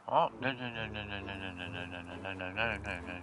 Oh, no, no, no, no, no, no, no, no, no, no, no, no, no, no, no.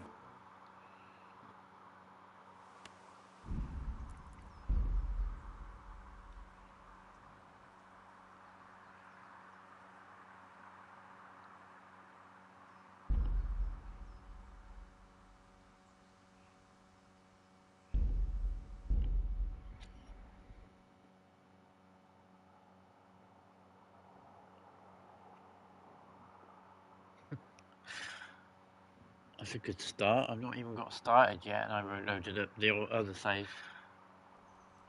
That's a good start. I've not even got started yet, and I reloaded up the other save.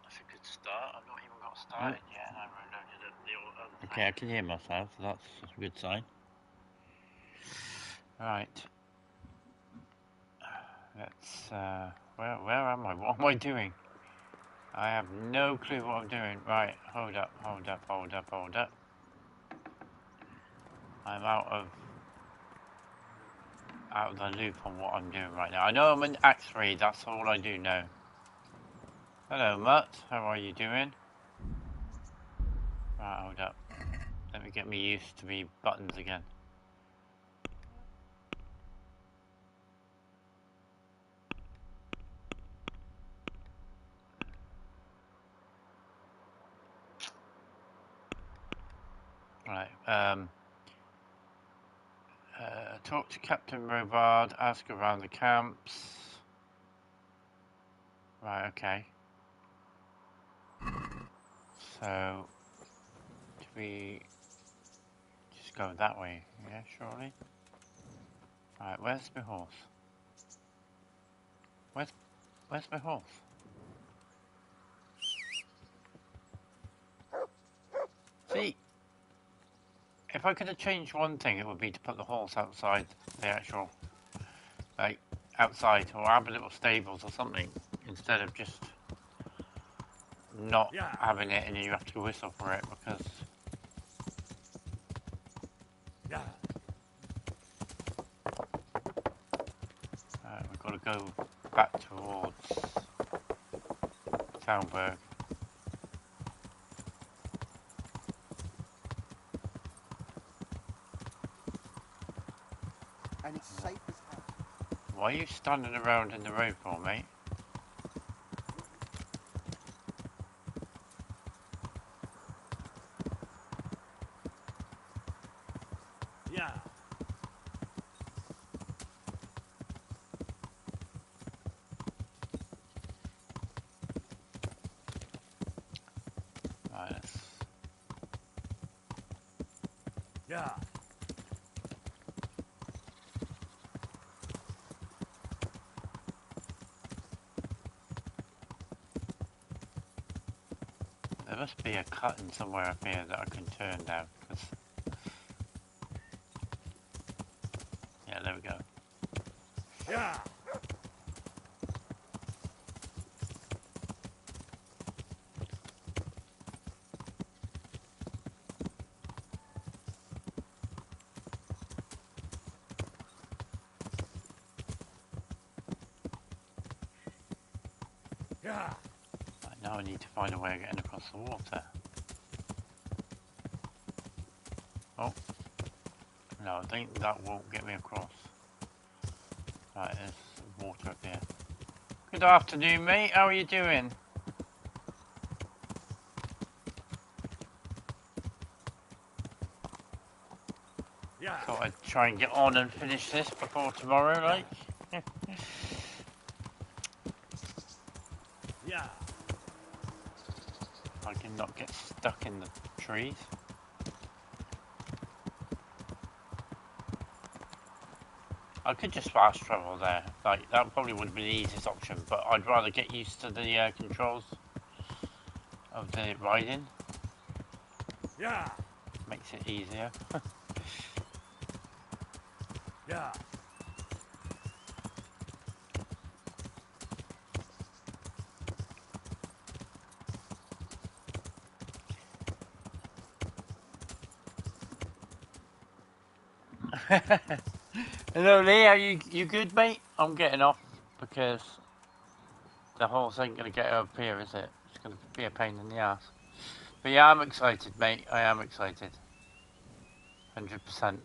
That's a good start. I've not even got started yet, and I reloaded up the other save. Okay, I can hear myself, so that's a good sign. Right. Let's, where am I? What am I doing? I have no clue what I'm doing. Right, hold up. I'm out of the loop on what I'm doing right now. I know I'm in Act 3, that's all I do know. Hello, Mutt. How are you doing? Right, hold up. Let me get me used to me buttons again. Right, talk to Captain Robard, ask around the camps. Right, okay. So, do we just go that way? Yeah, surely. Right, where's my horse? Where's my horse? See, if I could have changed one thing, it would be to put the horse outside the actual, like, outside, or have a little stables or something, instead of just not having it and you have to whistle for it, because we've got to go back towards Townburg. And it's safe as hell. Why are you standing around in the road for, mate? There must be a cutting somewhere up here that I can turn down, cause... Yeah, there we go. Right, now I need to find a way of getting across the water. Oh. No, I think that won't get me across. Right, there's water up here. Good afternoon, mate. How are you doing? Thought I'd try and get on and finish this before tomorrow, like. I can not get stuck in the trees. I could just fast travel there. Like, that probably would have been the easiest option, but I'd rather get used to the controls of the riding. Makes it easier. Hello, Lee. Are you good, mate? I'm getting off because the horse ain't gonna get up here, is it? It's gonna be a pain in the ass. But yeah, I'm excited, mate. I am excited. 100%.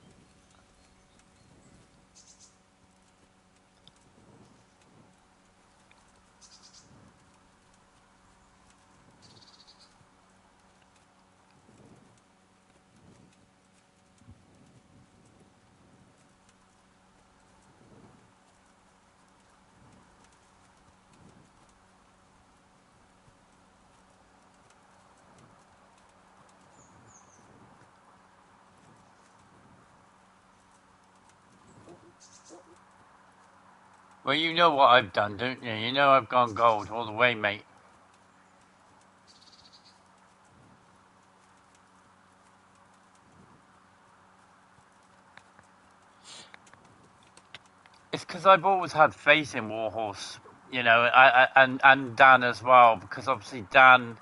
Well, you know what I've done, don't you? You know I've gone gold all the way, mate. It's because I've always had faith in Warhorse, you know, and Dan as well, because obviously Dan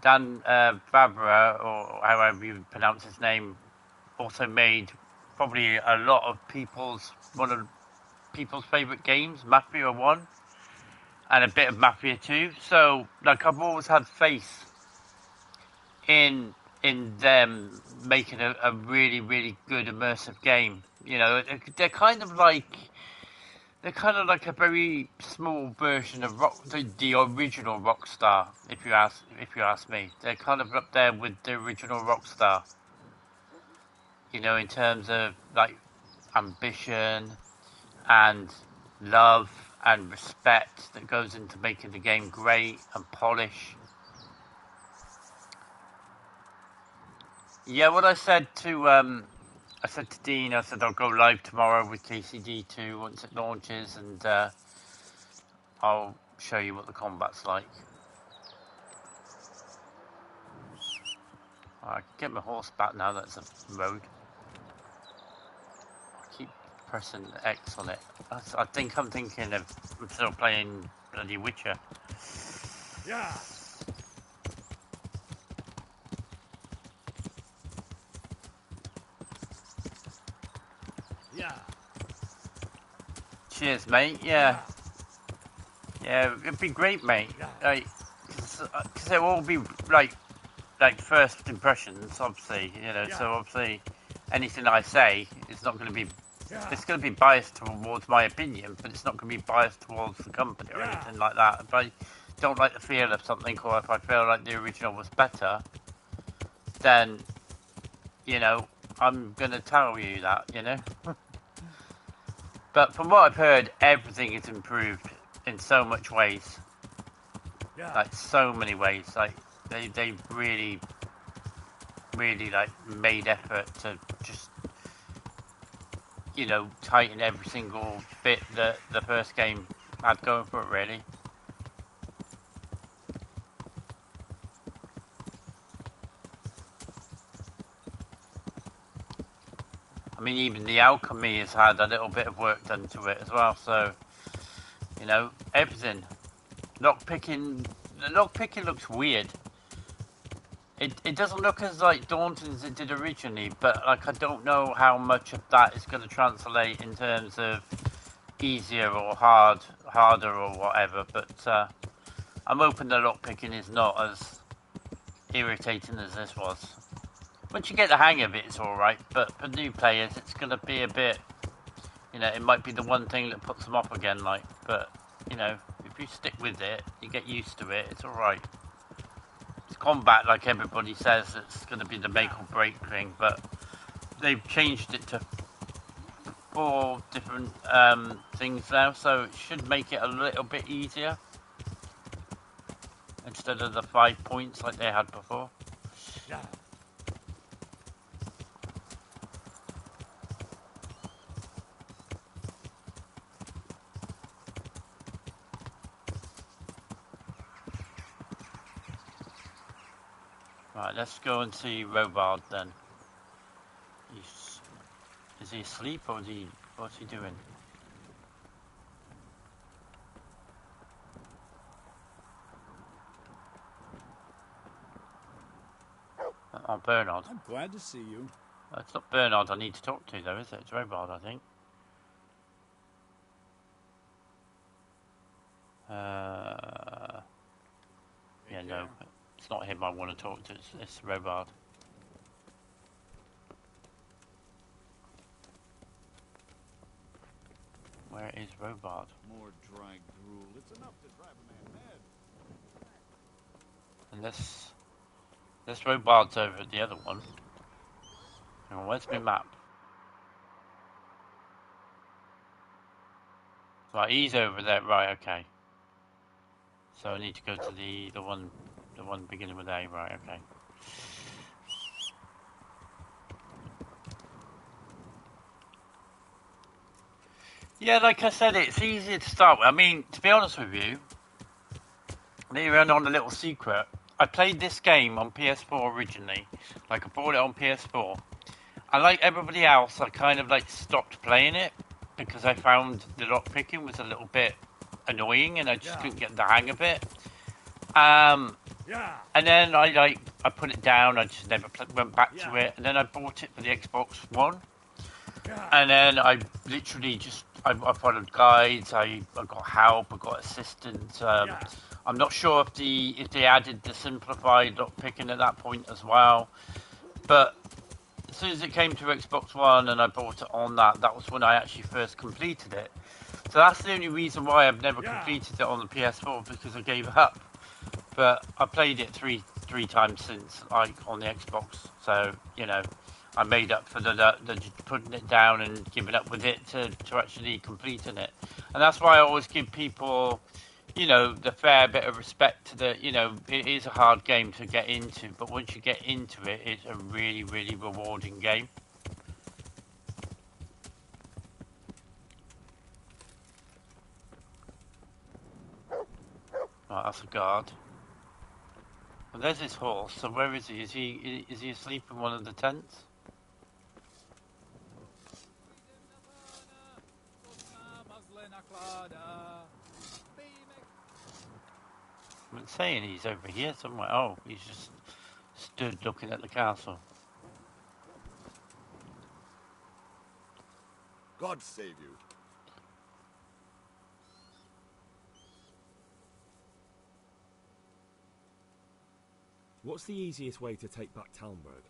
Fabra, or however you pronounce his name, also made probably a lot of one of people's favourite games, Mafia 1, and a bit of Mafia 2. So, like, I've always had faith in them making a really, really good immersive game. You know, they're kind of like a very small version of the original Rockstar. If you ask me, they're kind of up there with the original Rockstar. You know, in terms of like ambition and love and respect that goes into making the game great and polish. Yeah, what I said to Dean, I said I'll go live tomorrow with kcd1 once it launches, and I'll show you what the combat's like. I can get my horse back now. That's a road. I keep pressing X on it. I think I'm thinking of still playing bloody Witcher. Yeah. Yeah. Cheers, mate. Yeah. Yeah, it'd be great, mate. Like, because it will all be like first impressions, obviously. You know, so obviously anything I say is not going to be. It's going to be biased towards my opinion, but it's not going to be biased towards the company or anything like that. If I don't like the feel of something, or if I feel like the original was better, then, you know, I'm going to tell you that, you know. But from what I've heard, everything is improved in so much ways. Like, so many ways. Like, they really, really, like, made effort to just, you know, tighten every single bit that the first game had going for it, really. I mean, even the alchemy has had a little bit of work done to it as well, so, you know, everything. The lockpicking looks weird. It doesn't look as like daunting as it did originally, but like I don't know how much of that is going to translate in terms of easier or harder or whatever. But I'm hoping the lockpicking is not as irritating as this was. Once you get the hang of it, it's all right. But for new players, it's going to be a bit, you know, it might be the one thing that puts them off again. Like, but you know, if you stick with it, you get used to it. It's all right. It's combat, like everybody says, it's going to be the make or break thing, but they've changed it to 4 different things now, so it should make it a little bit easier instead of the 5 points like they had before. Yeah. Right, let's go and see Robard then. Is he asleep or what's he doing? Oh, Bernard. I'm glad to see you. It's not Bernard I need to talk to though, is it? It's Robard, I think. Yeah, no, it's not him I want to talk to, it's Robard. Where is Robard? More dry gruel. It's enough to drive a man mad. And this Robard's over at the other one. Hang on, where's my map? Right, he's over there. Right, okay. So I need to go to the one beginning with A. Right, okay. Yeah, like I said, it's easier to start with. I mean, to be honest with you, even on a little secret, I played this game on PS4 originally. Like, I bought it on PS4. And like everybody else, I kind of like stopped playing it because I found the lockpicking was a little bit annoying and I just couldn't get the hang of it. And then I put it down. I just never went back to it. And then I bought it for the Xbox One. And then I literally just I followed guides. I got help. I got assistance. I'm not sure if they added the simplified lockpicking at that point as well. But as soon as it came to Xbox One and I bought it on that was when I actually first completed it. So that's the only reason why I've never completed it on the PS4, because I gave up. But I played it three times since, like on the Xbox. So I made up for the putting it down and giving up with it to actually completing it. And that's why I always give people, the fair bit of respect to the, it is a hard game to get into, but once you get into it, it's a really, really rewarding game. Right, that's a guard. And there's his horse. So where is he? Is he asleep in one of the tents? I'm saying he's over here somewhere. Oh, he's just stood looking at the castle. God save you. What's the easiest way to take back Talmberg?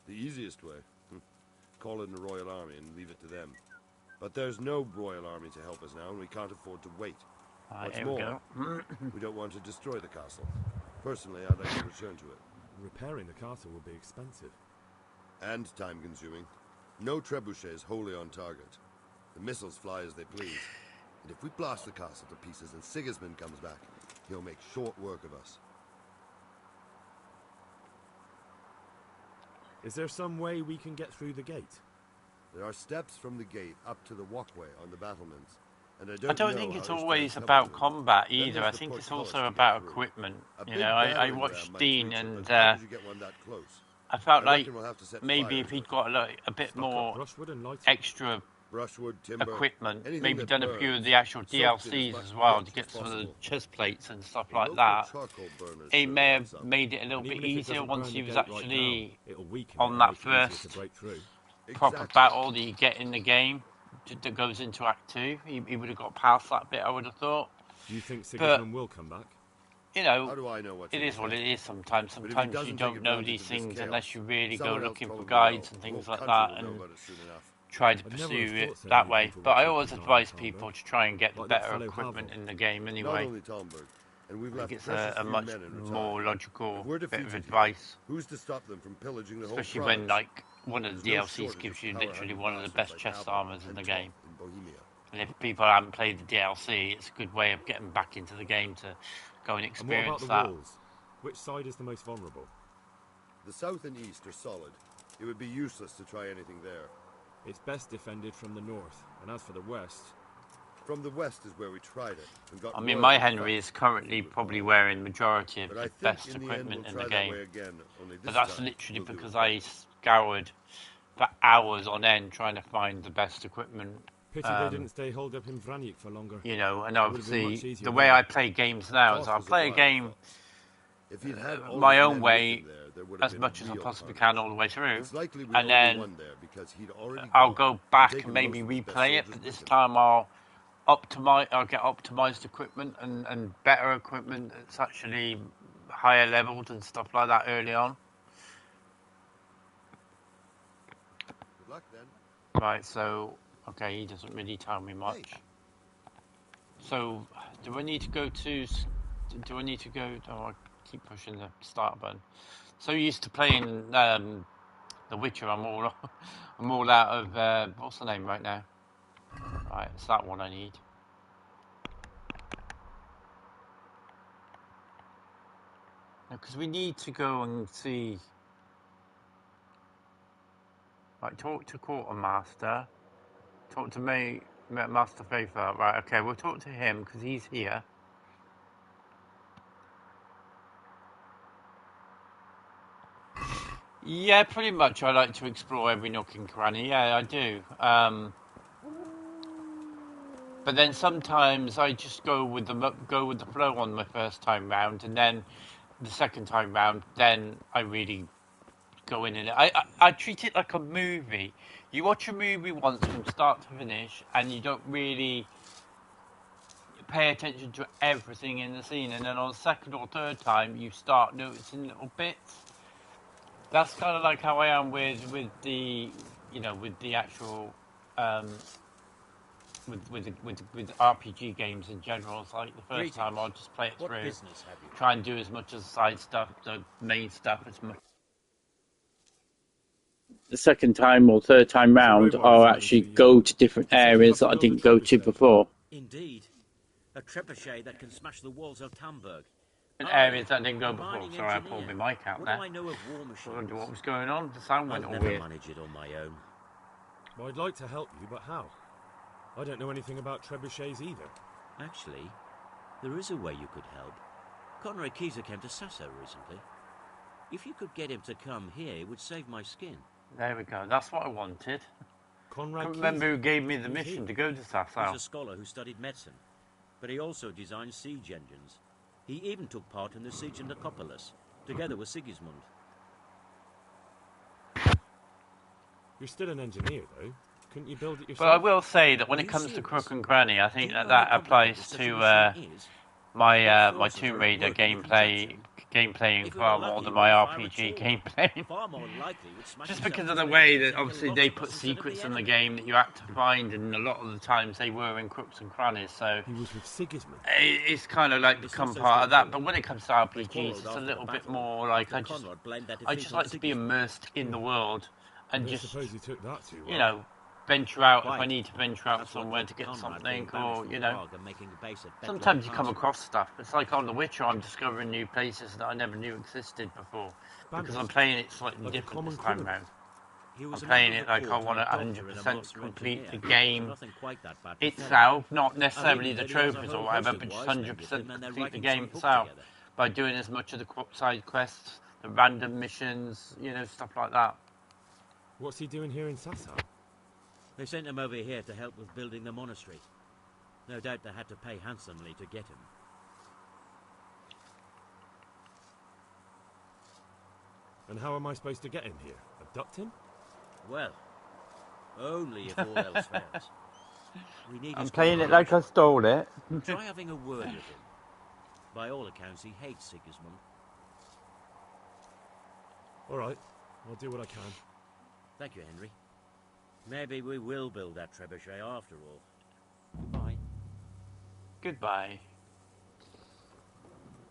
The easiest way? Call in the Royal Army and leave it to them. But there's no Royal Army to help us now, and we can't afford to wait. What's more, we don't want to destroy the castle. Personally, I'd like to return to it. Repairing the castle will be expensive. And time-consuming. No trebuchets wholly on target. The missiles fly as they please. And if we blast the castle to pieces and Sigismund comes back, he'll make short work of us. Is there some way we can get through the gate? There are steps from the gate up to the walkway on the battlements. And I don't think it's always about combat either. I think it's also about equipment. I watched Dean and I felt like maybe if he'd got a bit more extra equipment, maybe done a few of the actual DLCs as well to get some of the chest plates and stuff like that, it may have made it a little bit easier once he was actually on that first proper battle that you get in the game that goes into Act 2. He would have got past that bit, I would have thought. Do you think Sigismund will come back? How do I know it is what it is sometimes. Sometimes you don't know these things unless you really go looking for guides and things like that and try to pursue it that way. But I always advise people to try and get the better equipment in the game anyway. I think it's a much more logical bit of advice. Who's to stop them from pillaging the whole Especially when, like, one of the DLCs gives you literally one of the best chest armors in the game. And if people haven't played the DLC, it's a good way of getting back into the game to go and experience and what about the walls? Which side is the most vulnerable? The south and east are solid. It would be useless to try anything there. It's best defended from the north, and as for the west... From the west is where we tried it. And got my Henry is currently probably wearing the majority of the best equipment in the game. But that's literally because I scoured for hours on end trying to find the best equipment. Pity they didn't stay holed up in Vranic for longer. And obviously the way I play games now is I play a game my own way as much as I possibly can all the way through, and then I'll go back and maybe replay it, but this time I'll get optimized equipment and better equipment that's actually higher leveled and stuff like that early on. Good luck then. Right, so okay, he doesn't really tell me much. So do I need to go? Oh, I keep pushing the start button. So used to playing The Witcher, I'm all out of what's the name right now? Right, it's that one I need. Because we need to go and see. Right, talk to Quartermaster. Talk to me. Master Faithful. Right, okay, we'll talk to him because he's here. Yeah, pretty much. I like to explore every nook and cranny. Yeah, I do. But then sometimes I just go with the flow on my first time round, and then the second time round, then I really go in it. I treat it like a movie. You watch a movie once from start to finish, and you don't really pay attention to everything in the scene, and then on the second or third time, you start noticing little bits. That's kind of like how I am with the with the actual with RPG games in general. It's like the first time I'll just play it through, try and do as much as the side stuff, the main stuff as much. The second time or third time round, I'll actually go to different areas that I didn't go to before. Indeed, a trebuchet that can smash the walls of Tamburg. Areas that I didn't go before. Sorry, I pulled my mic out there. What do I know of war machines? I wonder what was going on. The sound went all weird. I'll never manage it on my own. Well, I'd like to help you, but how? I don't know anything about trebuchets either. Actually, there is a way you could help. Conrad Keyser came to Sasso recently. If you could get him to come here, it would save my skin. There we go. That's what I wanted. Conrad I remember who gave me the mission to go to Sasso. He's a scholar who studied medicine, but he also designed siege engines. He even took part in the siege of Nicopolis, together with Sigismund. You're still an engineer, though. Couldn't you build it yourself? But I will say that when it comes to Crook and Granny, I think that applies to my Tomb Raider gameplaying far more than my RPG gameplaying. Just because of the way that obviously they put secrets in the game that you had to find, and a lot of the times they were in crooks and crannies. So he was with Sigismund. It's kind of like become part of that. But when it comes to RPGs, it's a little bit more like I just like to be immersed in the world and just suppose you took that too well. You know, venture out if I need to venture out somewhere to get something, or sometimes you come across stuff. It's like on The Witcher, I'm discovering new places that I never knew existed before because I'm playing it slightly different this time round. I'm playing it like I want to 100% complete the game itself, not necessarily the trophies or whatever, but just 100% complete the game itself by doing as much of the side quests, the random missions, stuff like that. What's he doing here in Sasso? They sent him over here to help with building the monastery. No doubt they had to pay handsomely to get him. And how am I supposed to get him here? Abduct him? Well, only if all else fails. We need I'm playing it like I stole it. Try having a word with him. By all accounts, he hates Sigismund. All right, I'll do what I can. Thank you, Henry. Maybe we will build that trebuchet after all. Goodbye. Goodbye.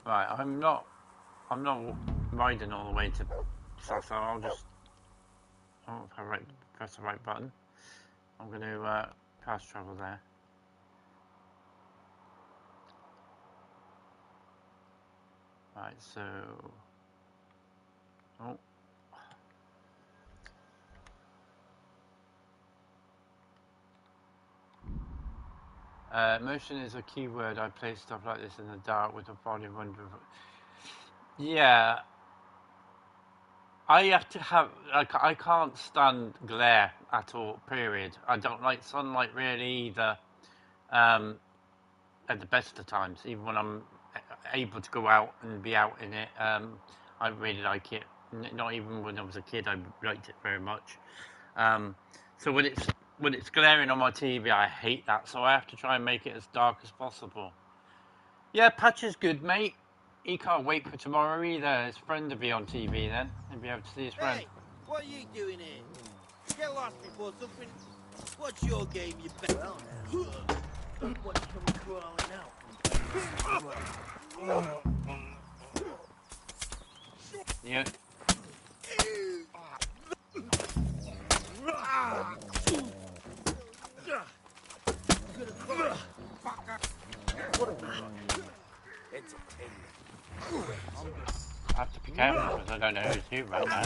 Right, I'm not riding all the way to Sasso. I don't know if I press the right button. I'm going to fast travel there. Right, so... Oh. Motion is a keyword. I play stuff like this in the dark with a volume under. Yeah. I have to have, I can't stand glare at all, period. I don't like sunlight really either, at the best of times, even when I'm able to go out and be out in it. I really like it. Not even when I was a kid, I liked it very much. So when it's glaring on my TV, I hate that, so I have to try and make it as dark as possible. Yeah, Patch is good, mate. He can't wait for tomorrow either. His friend will be on TV then. He'll be able to see his friend. Hey, what are you doing here? Get lost before something... What's your game, you bet? Well, now. What's coming crawling out? Yeah. I have to be careful because I don't know who's who right now.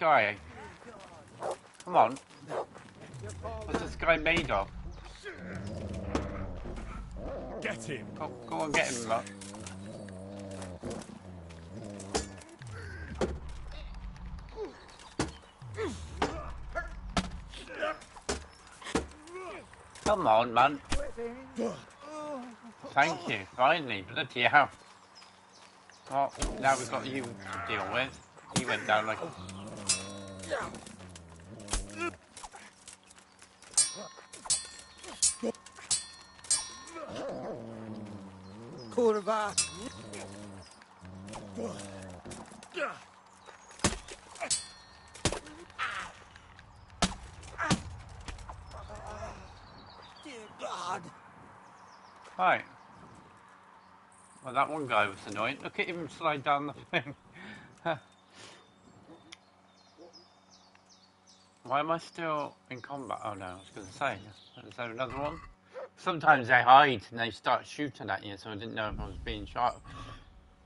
guy? Come on. What's this guy made of? Get him. Go on, get him, look. Come on, man. Thank you, finally. Bloody hell. Well, now we've got you to deal with. He went down like... Kurva. Dear God. Right. Well, that one guy was annoying. Look at him slide down the thing. Why am I still in combat? Oh no, I was going to say, is there another one? Sometimes they hide and they start shooting at you, so I didn't know if I was being shot.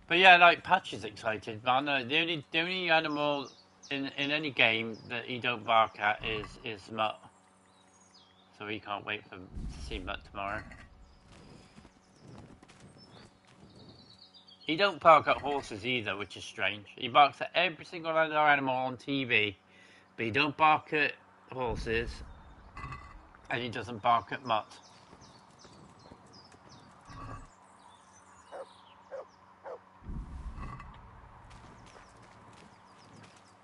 But yeah, like Patch is excited, man. The only animal in any game that he don't bark at is Mutt. So he can't wait to see Mutt tomorrow. He don't bark at horses either, which is strange. He barks at every single other animal on TV, but he don't bark at horses, and he doesn't bark at Mutt.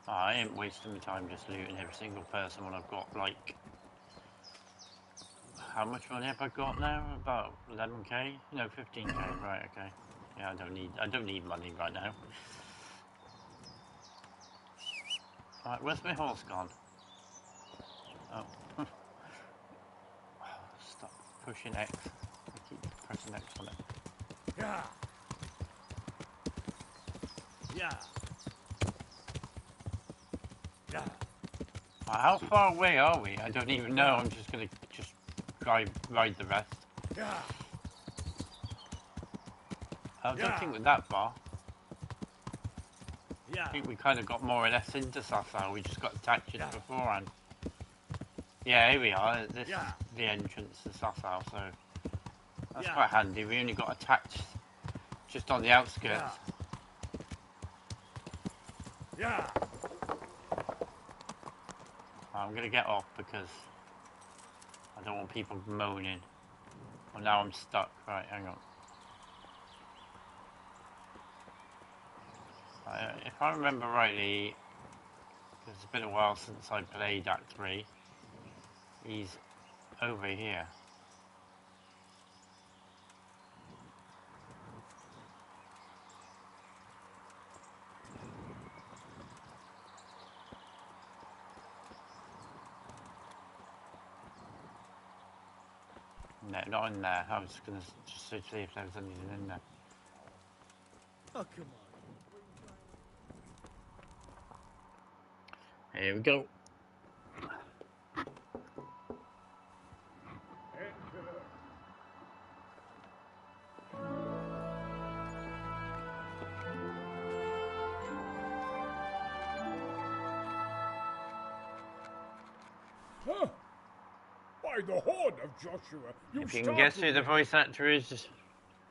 Oh, I ain't wasting my time just looting every single person when I've got, like... How much money have I got now? About 11k? No, 15k. Right, okay. Yeah, I don't need money right now. Alright, where's my horse gone? Oh. Stop pushing X. I keep pressing X on it. Yeah. Yeah. Yeah. How far away are we? I don't even know. I'm just gonna ride the rest. Yeah. I don't think we're that far. Yeah. I think we kind of got more or less into Sasau. We just got attacked just beforehand. Yeah, here we are. This is the entrance to Sasau, so that's quite handy. We only got attacked just on the outskirts. Yeah. I'm gonna get off because I don't want people moaning. Well, now I'm stuck. Right, hang on. If I remember rightly, because it's been a while since I played Act 3, he's over here. No, not in there. I was going to just see if there was anything in there. Oh, come on. Here we go. Huh? By the horn of Joshua, If you can guess who the voice actor is,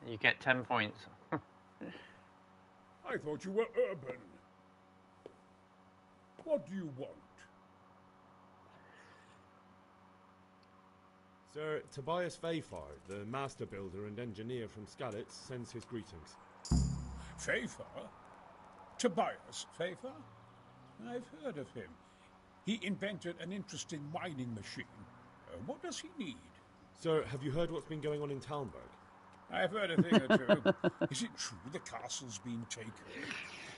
you get 10 points. I thought you were urban. What do you want? Sir Tobias Fayfar, the master builder and engineer from Skalitz, sends his greetings. Fayfar? Tobias Fayfar? I've heard of him. He invented an interesting mining machine. What does he need? Sir, have you heard what's been going on in Talmberg? I've heard a thing or two. Is it true the castle's been taken?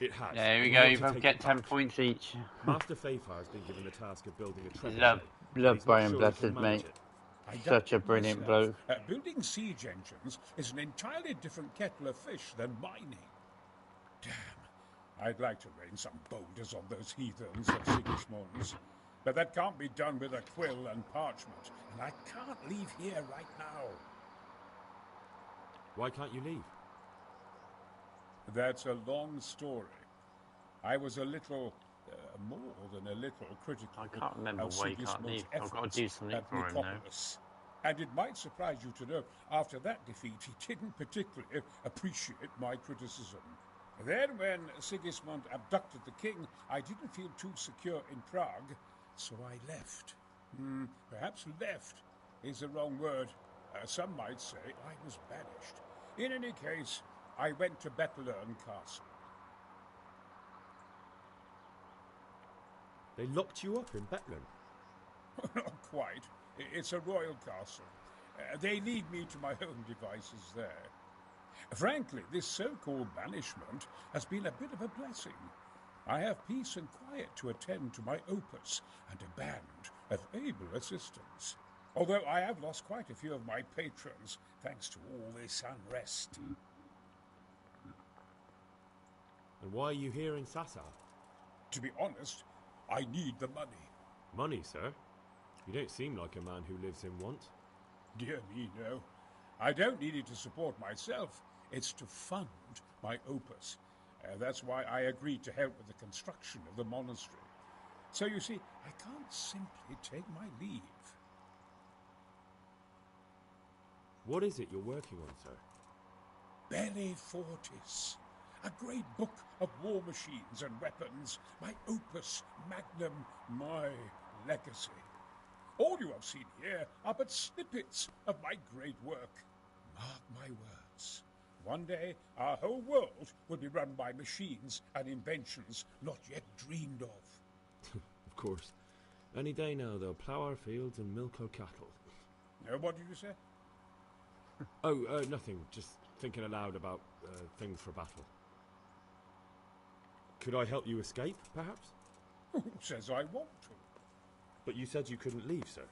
It has. There we go, you both get 10 points each. Master Fayfar has been given the task of building a trebuchet. Love Brian Blessed, mate. Such a brilliant bloke. Building siege engines is an entirely different kettle of fish than mining. Damn, I'd like to rain some boulders on those heathens at Sigismund's. But that can't be done with a quill and parchment, and I can't leave here right now. Why can't you leave? That's a long story. I was a little more than a little critical. I can't remember of why you can't leave. I've got to do something at for him now. Nicopolis. And it might surprise you to know, after that defeat, he didn't particularly appreciate my criticism. Then, when Sigismund abducted the king, I didn't feel too secure in Prague, so I left. Perhaps left is the wrong word. Some might say I was banished. In any case, I went to Bettelern Castle. They locked you up in Bettelern? Not quite. It's a royal castle. They leave me to my own devices there. Frankly, this so-called banishment has been a bit of a blessing. I have peace and quiet to attend to my opus and a band of able assistants. Although I have lost quite a few of my patrons thanks to all this unrest. And why are you here in Sassa? To be honest, I need the money. Money, sir? You don't seem like a man who lives in want. Dear me, no. I don't need it to support myself. It's to fund my opus. That's why I agreed to help with the construction of the monastery. So you see, I can't simply take my leave. What is it you're working on, sir? Belli Fortis. A great book of war machines and weapons. My opus magnum, my legacy. All you have seen here are but snippets of my great work. Mark my words. One day, our whole world will be run by machines and inventions not yet dreamed of. Of course. Any day now, they'll plough our fields and milk our cattle. What did you say? Nothing. Just thinking aloud about things for battle. Could I help you escape, perhaps? Who says I want to? But you said you couldn't leave, sir.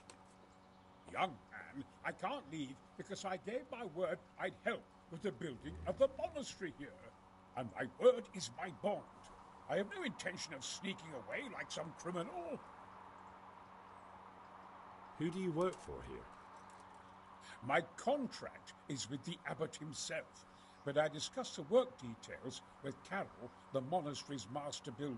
Young man, I can't leave because I gave my word I'd help with the building of the monastery here. And my word is my bond. I have no intention of sneaking away like some criminal. Who do you work for here? My contract is with the abbot himself, but I discussed the work details with Carol, the monastery's master builder.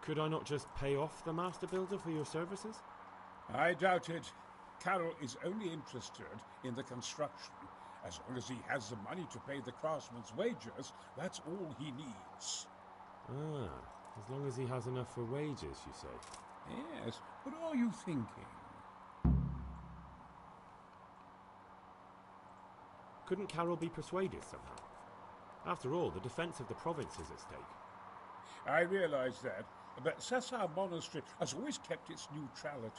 Could I not just pay off the master builder for your services? I doubt it. Carol is only interested in the construction. As long as he has the money to pay the craftsman's wages, that's all he needs. Ah, as long as he has enough for wages, you say? Yes, what are you thinking? Couldn't Carol be persuaded somehow? After all, the defence of the province is at stake. I realize that, but Sassa Monastery has always kept its neutrality.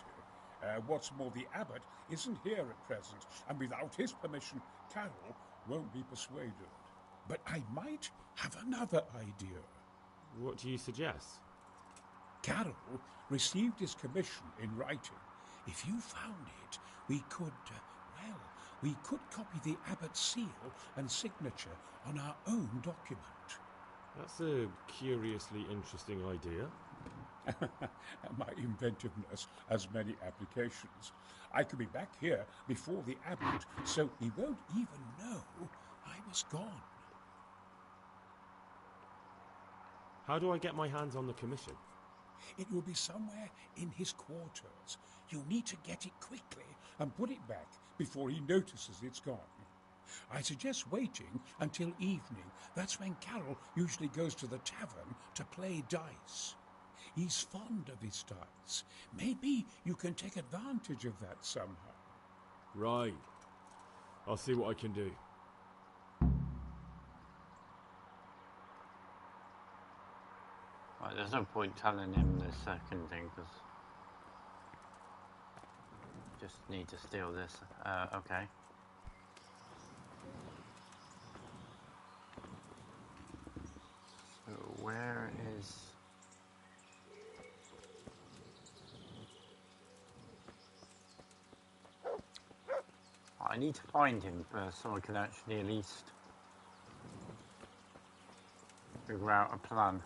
What's more, the abbot isn't here at present, and without his permission, Carol won't be persuaded. But I might have another idea. What do you suggest? Carol received his commission in writing. If you found it, we could copy the abbot's seal and signature on our own document. That's a curiously interesting idea. My inventiveness has many applications. I could be back here before the abbot, so he won't even know I was gone. How do I get my hands on the commission? It will be somewhere in his quarters. You'll need to get it quickly and put it back before he notices it's gone. I suggest waiting until evening. That's when Carol usually goes to the tavern to play dice. He's fond of his dice. Maybe you can take advantage of that somehow. Right. I'll see what I can do. Right, there's no point telling him the second thing, because just need to steal this. Okay. So where is... I need to find him first so I can actually at least figure out a plan.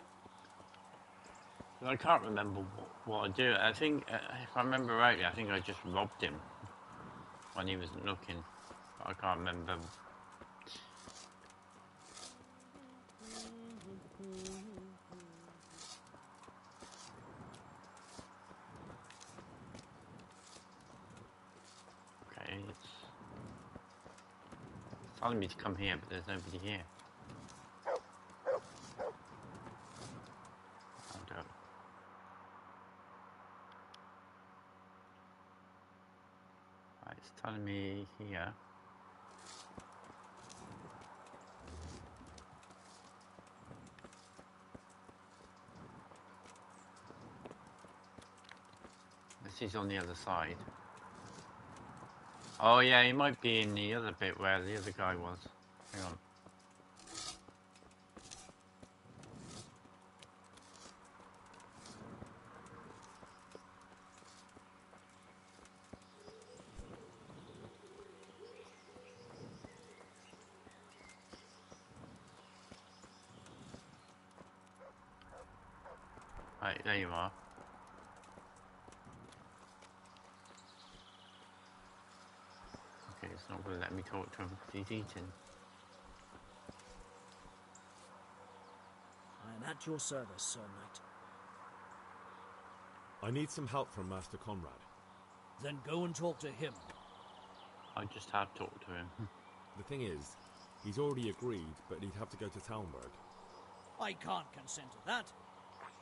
I can't remember what I do. I think, if I remember rightly, I think I just robbed him when he wasn't looking. But I can't remember. telling me to come here, but there's nobody here. Right, it's telling me here. This is on the other side. Oh yeah, he might be in the other bit where the other guy was. Hang on. Right, there you are. Okay, it's not going to let me talk to him because he's eating. I am at your service, Sir Knight. I need some help from Master Conrad. Then go and talk to him. I just have talked to him. The thing is, he's already agreed, but he'd have to go to Talmberg. I can't consent to that.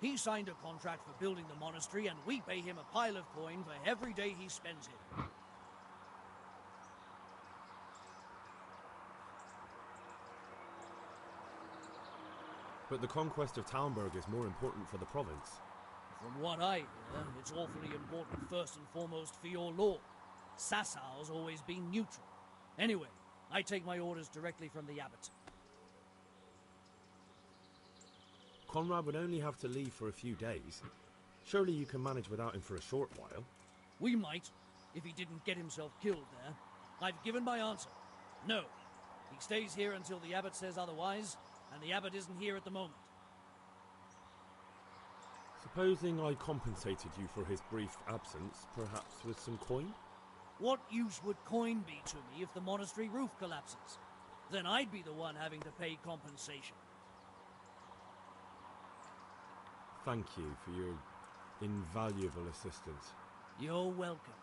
He signed a contract for building the monastery, and we pay him a pile of coin for every day he spends here. But the conquest of Talmberg is more important for the province. From what I hear, it's awfully important first and foremost for your lord. Sassau's always been neutral. Anyway, I take my orders directly from the abbot. Conrad would only have to leave for a few days. Surely you can manage without him for a short while. We might, if he didn't get himself killed there. I've given my answer. No. He stays here until the abbot says otherwise, and the abbot isn't here at the moment. Supposing I compensated you for his brief absence, perhaps with some coin? What use would coin be to me if the monastery roof collapses? Then I'd be the one having to pay compensation. Thank you for your invaluable assistance. You're welcome.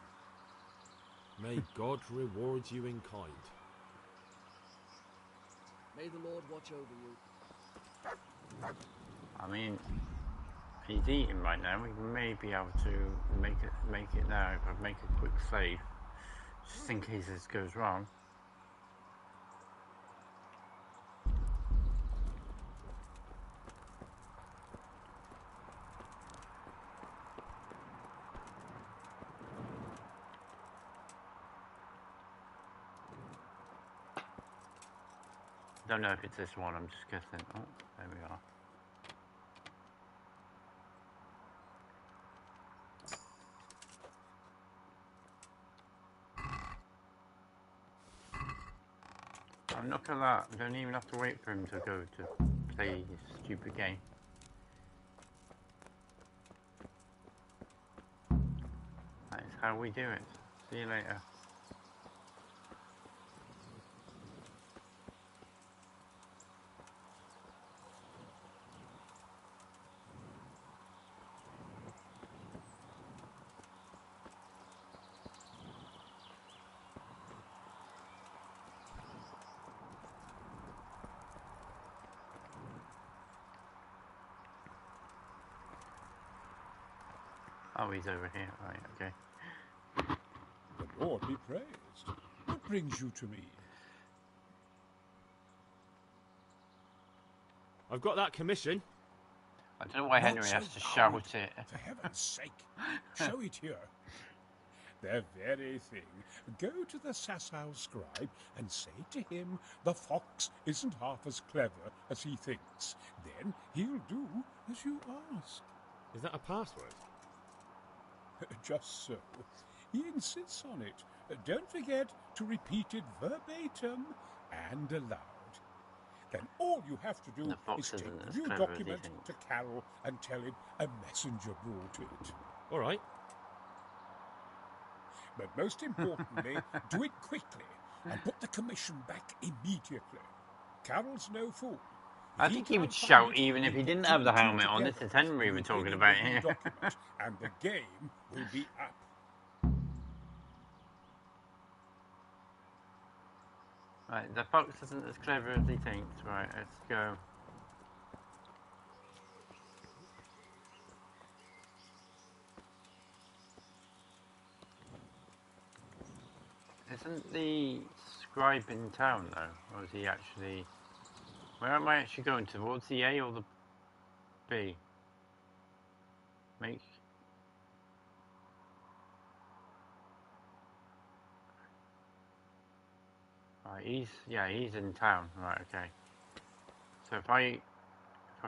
May God reward you in kind. May the Lord watch over you. I mean, he's eating right now. We may be able to make it now if I make a quick save, just in case this goes wrong. I don't know if it's this one, I'm just guessing. Oh, there we are. Oh, look at that. I don't even have to wait for him to go to play his stupid game. That is how we do it. See you later. Oh, he's over here. Right, okay. The Lord be praised. What brings you to me? I've got that commission. I don't know why Henry has to shout it. For heaven's sake, show it here. The very thing. Go to the Sassau scribe and say to him, the fox isn't half as clever as he thinks. Then he'll do as you ask. Is that a password? Just so. He insists on it. Don't forget to repeat it verbatim and aloud. Then all you have to do is take the new document to Carol and tell him a messenger brought it. All right. But most importantly, do it quickly and put the commission back immediately. Carol's no fool. I think he would shout even if he didn't have the helmet on. This is Henry we're talking about here. And the game will be up. Right, the fox isn't as clever as he thinks. Right, let's go. Isn't the scribe in town though? Or is he actually... Where am I actually going? Towards the A or the B? Make... Right, he's in town. Right, okay. So if I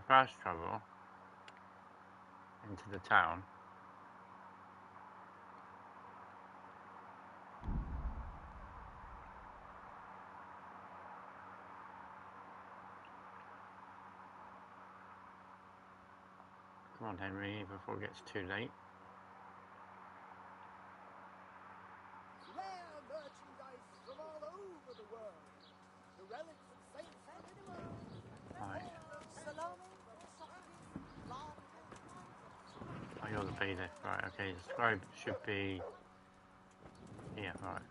fast travel into the town... Come on, Henry, before it gets too late. Rare merchandise from all over the world. The relics of saints and animals. Right. Salami, sausages, lard. Oh, you're the B there. Right, okay, the scribe should be... Yeah, right.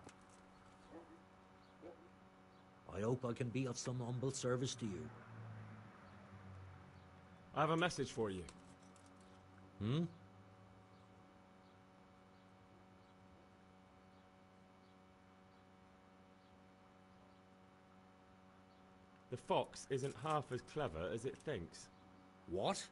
I hope I can be of some humble service to you. I have a message for you. Hmm? The fox isn't half as clever as it thinks. What?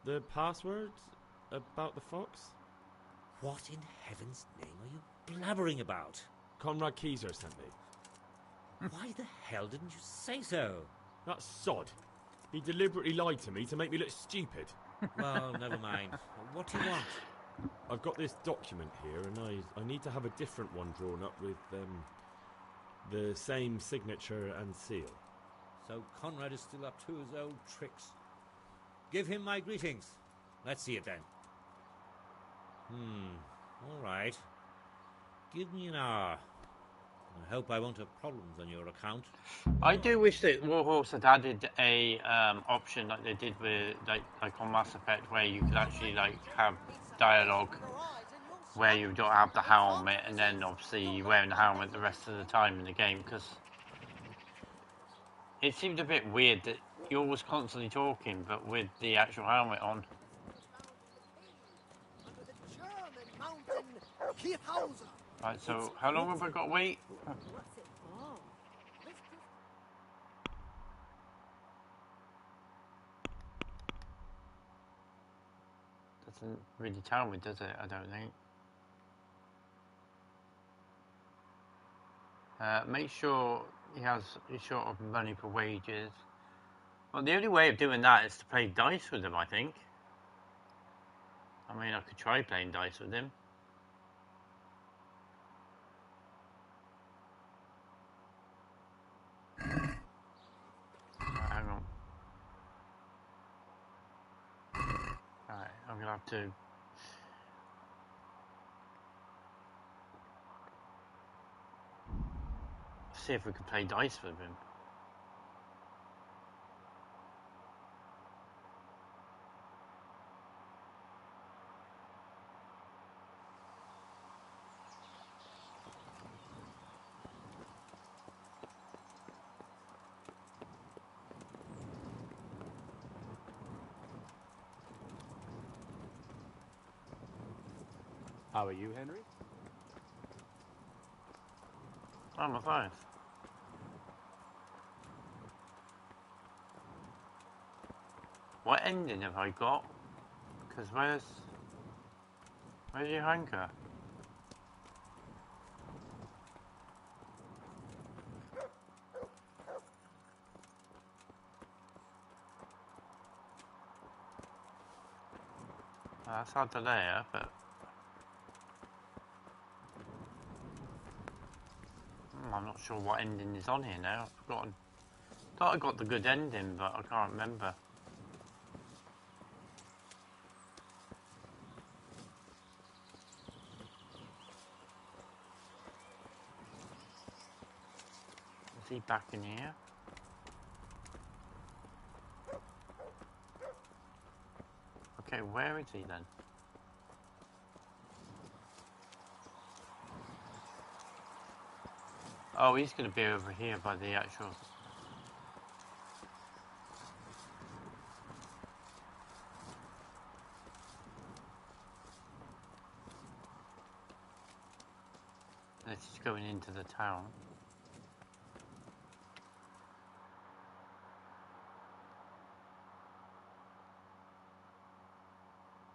The password about the fox? What in heaven's name are you blabbering about? Conrad Keyser sent me. Why the hell didn't you say so? That sod. He deliberately lied to me to make me look stupid. Well, never mind. What do you want? I've got this document here, and I need to have a different one drawn up with the same signature and seal. So Conrad is still up to his old tricks. Give him my greetings. Let's see it then. All right. Give me an hour. I hope I won't have problems on your account. I do wish that Warhorse had added a option like they did with like on Mass Effect, where you could actually like have dialogue where you don't have the helmet, and then obviously you're wearing the helmet the rest of the time in the game, because it seemed a bit weird that you're always constantly talking, but with the actual helmet on. Right, so how long have I got to wait? Doesn't really tell me, does it? I don't think. Make sure he has a short of money for wages. Well, the only way of doing that is to play dice with him, I think. I mean, I could try playing dice with him. Hang on. Alright, I'm going to have to... see if we can play dice with him. How are you, Henry? Oh, my phone. What ending have I got? Because where's your anchor? That's hard to layer, but I'm not sure what ending is on here now. I've forgotten. Thought I got the good ending, but I can't remember. Is he back in here? I Okay, where is he then? Oh, he's going to be over here by the actual... This is going into the town.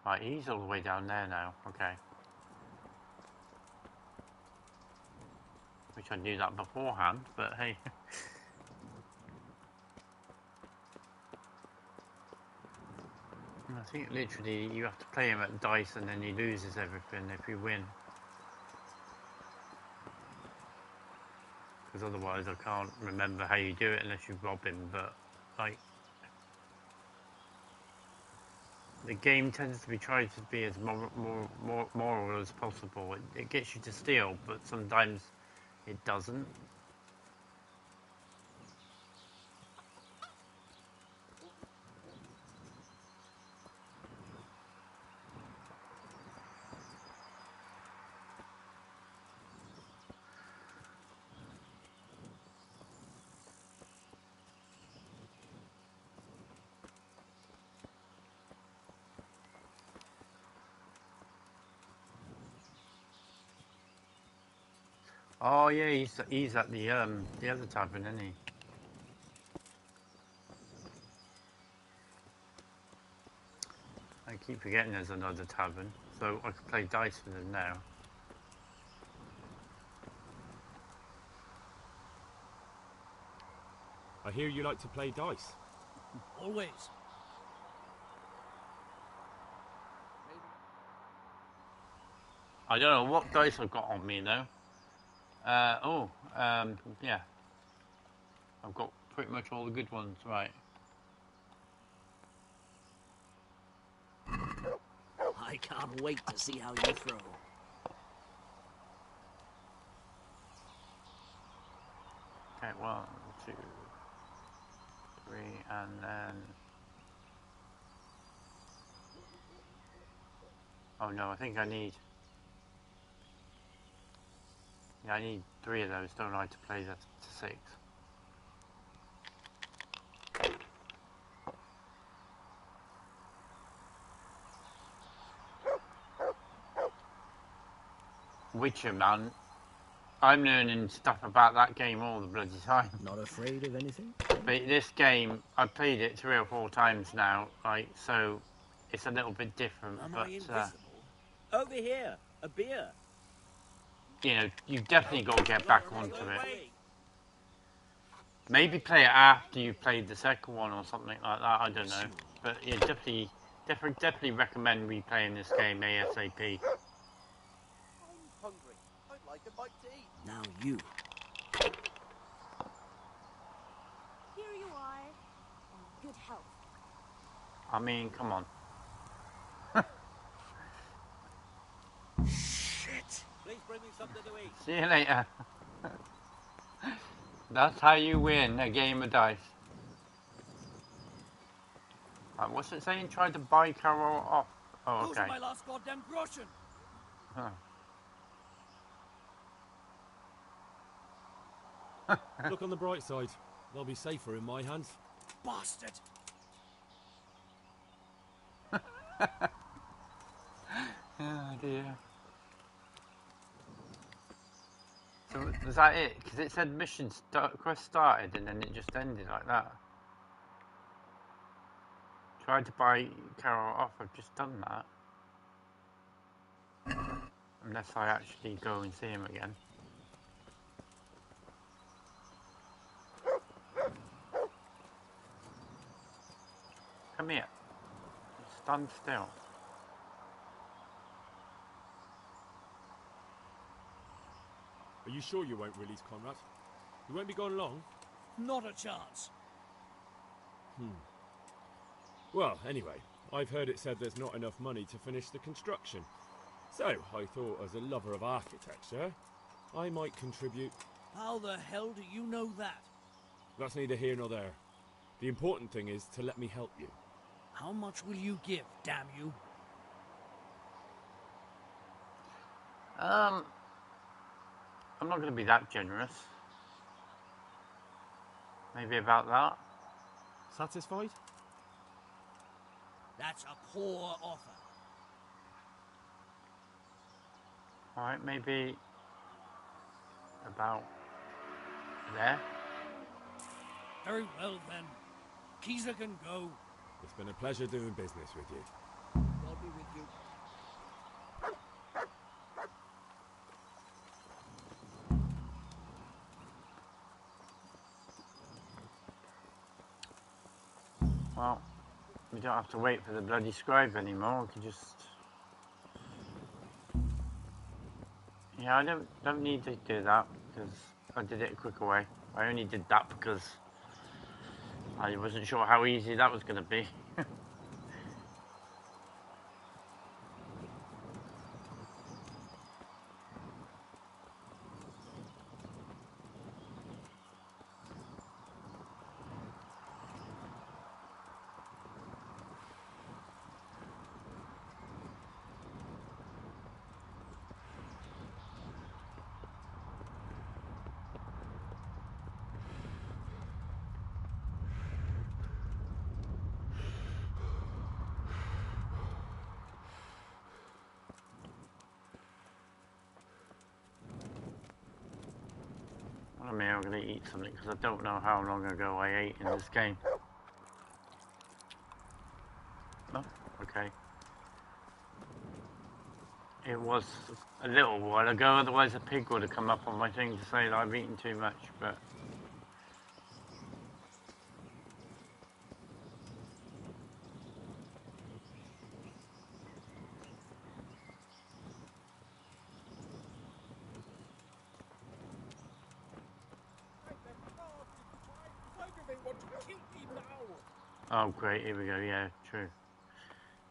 Right, he's all the way down there now. Okay. Wish I knew that beforehand, but hey. I think literally you have to play him at dice and then he loses everything if you win. Because otherwise I can't remember how you do it unless you rob him, but like... The game tends to be trying to be as moral as possible. It gets you to steal, but sometimes it doesn't. Oh yeah, he's at the other tavern, isn't he? I keep forgetting there's another tavern, so I could play dice with him now. I hear you like to play dice. Always. I don't know what dice I've got on me though. Yeah. I've got pretty much all the good ones, right. I can't wait to see how you throw. Okay, 1, 2, 3, and then... Oh no, I think I need... Yeah, I need 3 of those, don't I, to play the 6. Witcher, man. I'm learning stuff about that game all the bloody time. Not afraid of anything? But this game, I've played it 3 or 4 times now, like, so it's a little bit different. Am but, I invisible? Over here, a beer. You know, you've definitely got to get back onto it. Maybe play it after you've played the second one or something like that, I don't know. But yeah, definitely recommend replaying this game ASAP. I'm hungry. I'd like a bite to eat. Now you. Here you are. In good health. I mean, come on. Shit. Please bring me something to eat. See you later. That's how you win a game of dice. What's it saying? Try to buy Carol off. Oh, okay. Those are my last goddamn groschen. Huh. Look on the bright side. They'll be safer in my hands. Bastard. Oh dear. So was that it? Because it said mission quest started and then it just ended like that. Tried to buy Carol off. I've just done that. Unless I actually go and see him again. Come here. Stand still. Are you sure you won't release Conrad? You won't be gone long? Not a chance. Well, anyway, I've heard it said there's not enough money to finish the construction. So, I thought as a lover of architecture, I might contribute. How the hell do you know that? That's neither here nor there. The important thing is to let me help you. How much will you give, damn you? I'm not going to be that generous. Maybe about that. Satisfied? That's a poor offer. Alright, maybe about there. Very well, then. Keyser can go. It's been a pleasure doing business with you. God be with you. Well, we don't have to wait for the bloody scribe anymore. We can just... Yeah, I don't need to do that, because I did it a quicker way. I only did that because I wasn't sure how easy that was going to be. I mean, I'm going to eat something because I don't know how long ago I ate in this game. Oh, okay. It was a little while ago, otherwise a pig would have come up on my thing to say that I've eaten too much, but... Why do they want to kill me now? Oh, great, here we go, yeah, true.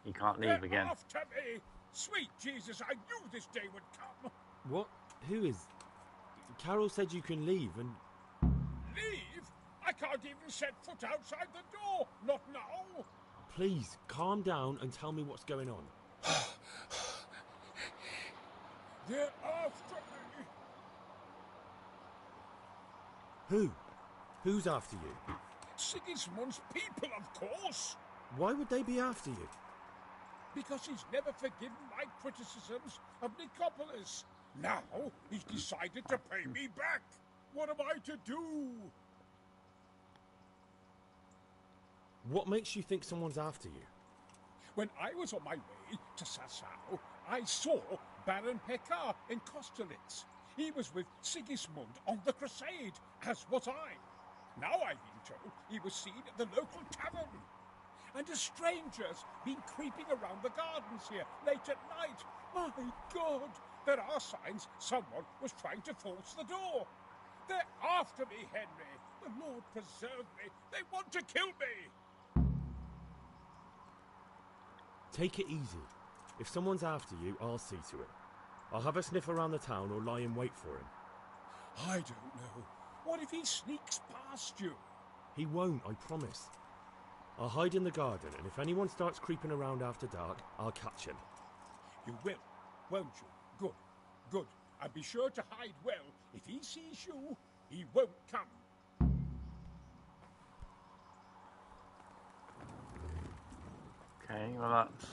You can't leave They're again. after me! Sweet Jesus, I knew this day would come! What? Who is... Carol said you can leave and... Leave? I can't even set foot outside the door! Not now! Please, calm down and tell me what's going on. They're after me! Who? Who's after you? Sigismund's people, of course! Why would they be after you? Because he's never forgiven my criticisms of Nicopolis. Now he's decided to pay me back. What am I to do? What makes you think someone's after you? When I was on my way to Sassau, I saw Baron Pekar in Kosterlitz. He was with Sigismund on the crusade, as was I. Now I've been told he was seen at the local tavern. And a stranger's been creeping around the gardens here late at night. My God, there are signs someone was trying to force the door. They're after me, Henry. The Lord preserve me. They want to kill me. Take it easy. If someone's after you, I'll see to it. I'll have a sniff around the town or lie in wait for him. I don't know. What if he sneaks past you? He won't, I promise. I'll hide in the garden, and if anyone starts creeping around after dark, I'll catch him. You will, won't you? Good, good. And be sure to hide well. If he sees you, he won't come. Okay, well that's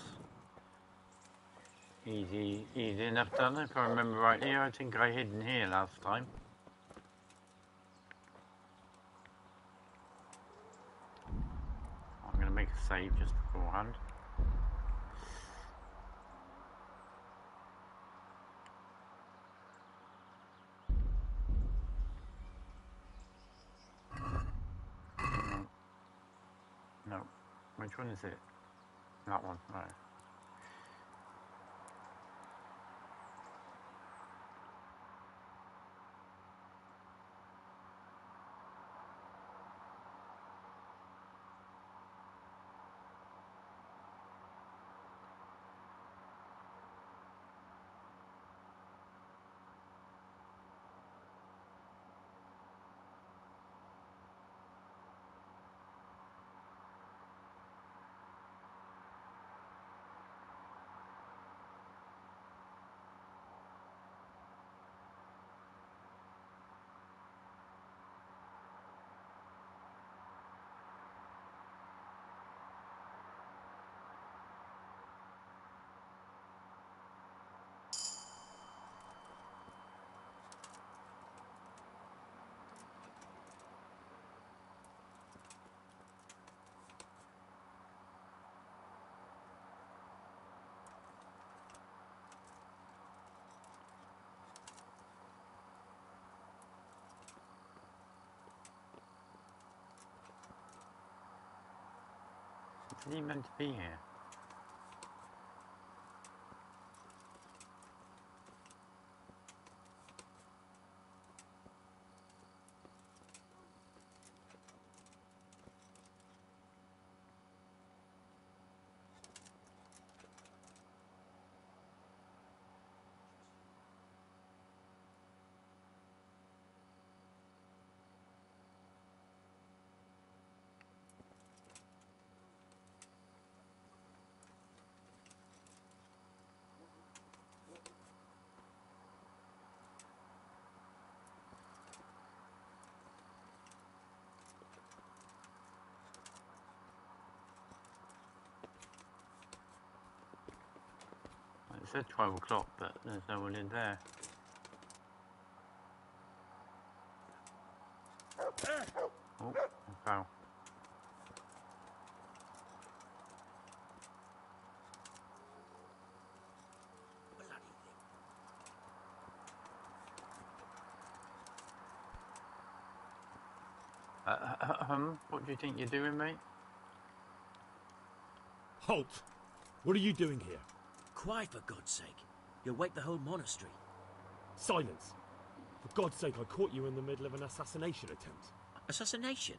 easy enough done. If I remember rightly, I think I hid in here last time. I'm going to make a save just beforehand. No. Which one is it? That one, right. Isn't he meant to be here? It said 12 o'clock, but there's no one in there. Oh, I fell. What do you think you're doing, mate? Halt! What are you doing here? Quiet, for God's sake. You'll wake the whole monastery. Silence! For God's sake, I caught you in the middle of an assassination attempt. Assassination?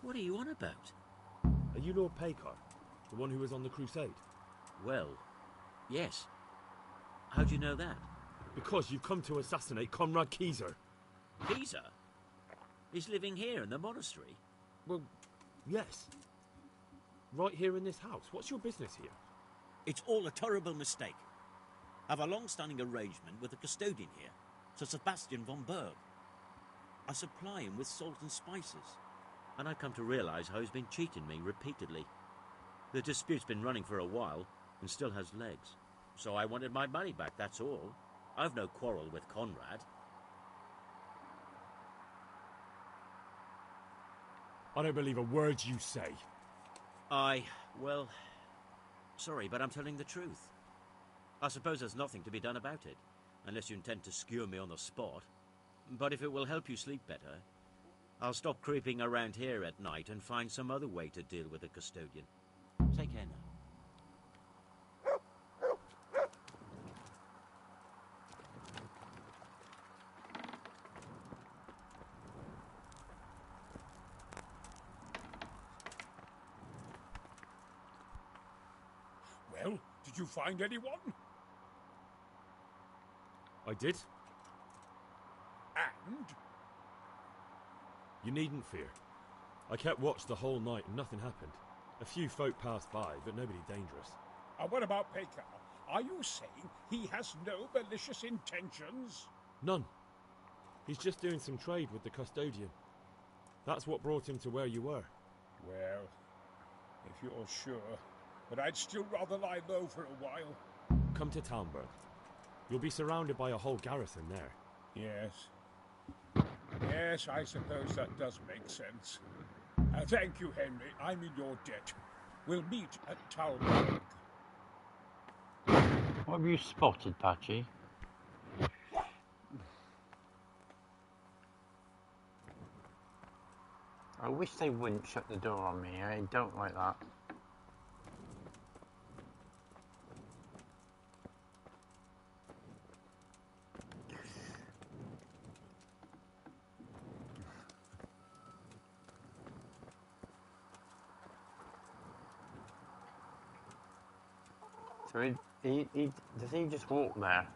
What are you on about? Are you Lord Pekar, the one who was on the crusade? Well, yes. How do you know that? Because you've come to assassinate Comrade Keyser. Keyser? He's living here in the monastery? Well, yes. Right here in this house. What's your business here? It's all a terrible mistake. I've a long-standing arrangement with the custodian here, Sir Sebastian von Berg. I supply him with salt and spices, and I've come to realise how he's been cheating me repeatedly. The dispute's been running for a while, and still has legs. So I wanted my money back, that's all. I've no quarrel with Conrad. I don't believe a word you say. Well, sorry, but I'm telling the truth. I suppose there's nothing to be done about it, unless you intend to skewer me on the spot. But if it will help you sleep better, I'll stop creeping around here at night and find some other way to deal with the custodian. Take care now. Well, did you find anyone? I did. And? You needn't fear. I kept watch the whole night and nothing happened. A few folk passed by, but nobody dangerous. What about Pekar? Are you saying he has no malicious intentions? None. He's just doing some trade with the custodian. That's what brought him to where you were. Well, if you're sure. But I'd still rather lie low for a while. Come to Talmberg. You'll be surrounded by a whole garrison there. Yes. Yes, I suppose that does make sense. Thank you, Henry. I'm in your debt. We'll meet at Talmberg. What have you spotted, Patchy? I wish they wouldn't shut the door on me. I don't like that. So does he just walk there?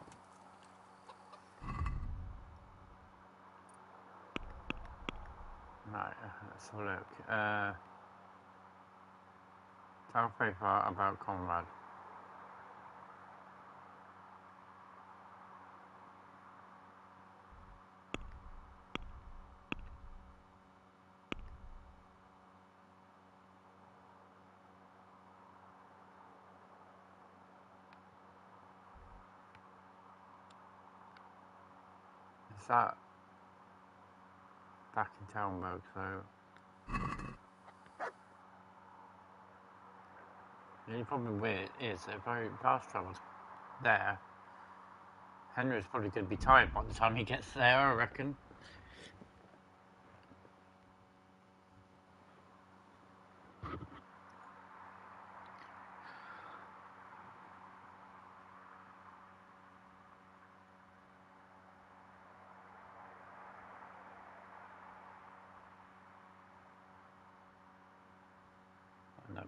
Right, let's have a look. Tell Pekar about Conrad. Is that back in Talmberg, so the only problem with it is that if I fast travelled there, Henry's probably going to be tired by the time he gets there, I reckon.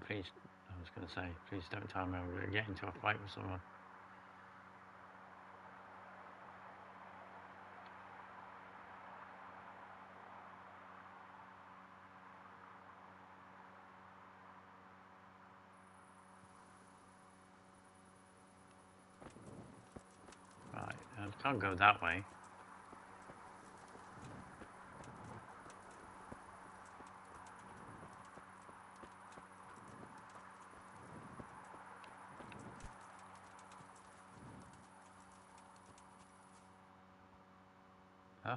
please, I was going to say, please don't tell me I'm going to get into a fight with someone. Right, I can't go that way. Huh?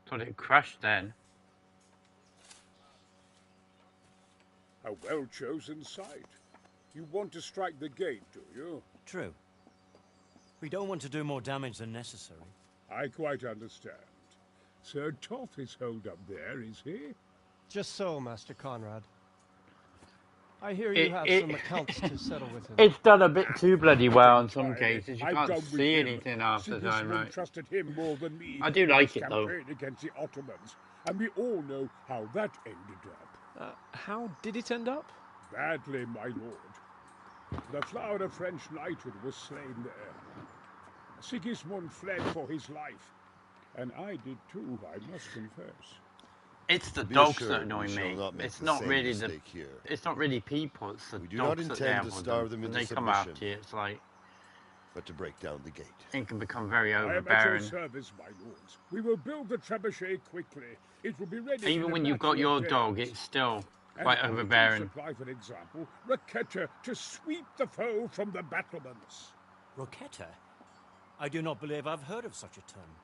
Thought it crashed then. A well-chosen site. You want to strike the gate, do you? True. We don't want to do more damage than necessary. I quite understand. Sir Toth is holed up there, is he? Just so, Master Conrad. I hear you have some accounts to settle with him. It's done a bit too bloody well in some cases. You can't see anything half the time, right? Trusted him more than me. I do like it though. Against the Ottomans, and we all know how that ended up. How did it end up? Badly, my lord. The flower of French knighthood was slain there. Sigismund fled for his life, and I did too, I must confess. It's the dogs that annoy me. It's not really it's not really people. It's the dogs that they have with them. When they come after you, it's like. But to break down the gate. It can become very overbearing. I am at your service, my lords. We will build the trebuchet quickly. It will be ready. Even when you've got your dog, it's still quite overbearing. Supply, for example, Roquetta to sweep the foe from the battlements. Roquetta? I do not believe I've heard of such a term.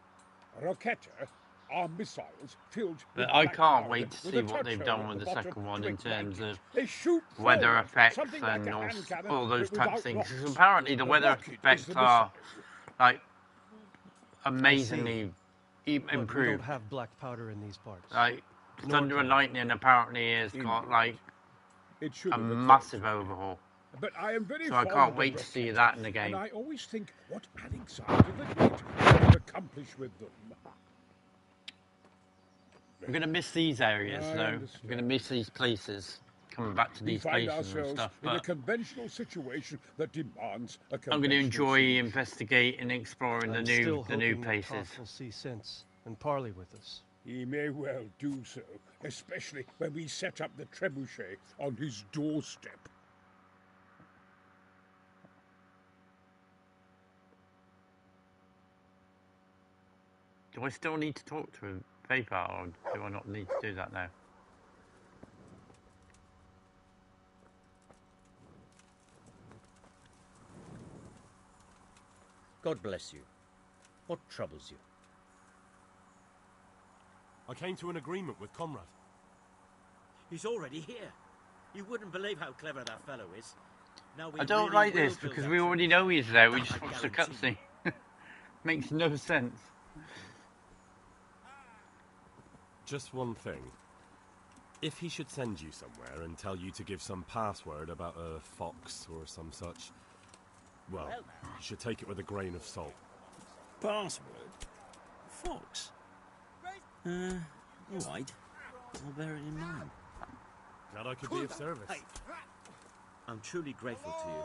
Roquetta are missiles filled but I can't wait to see what they've done with the second one in terms of weather effects and all those types of things. Because apparently the weather effects are like amazingly improved. We don't have black powder in these parts. Like thunder and lightning apparently has got like a massive overhaul. But I am very so I can't wait to see that in the game. And I always think what Alexander the Great could accomplish with them. I'm going to miss these areas, though. I'm going to miss these places, coming back to these places and stuff. But in a conventional situation that demands a I'm going to enjoy investigating and exploring the new places. Will see sense and parley with us. He may well do so, especially when we set up the trebuchet on his doorstep. Do I still need to talk to him? Paper, or do I not need to do that now? God bless you. What troubles you? I came to an agreement with Conrad. He's already here. You wouldn't believe how clever that fellow is. Now I don't like this because we already know he's there. We just watched the cutscene. Makes no sense. Just one thing. If he should send you somewhere and tell you to give some password about a fox or some such, well, you should take it with a grain of salt. Password? Fox? Alright. I'll bear it in mind. Glad I could be of service. Hey. I'm truly grateful to you.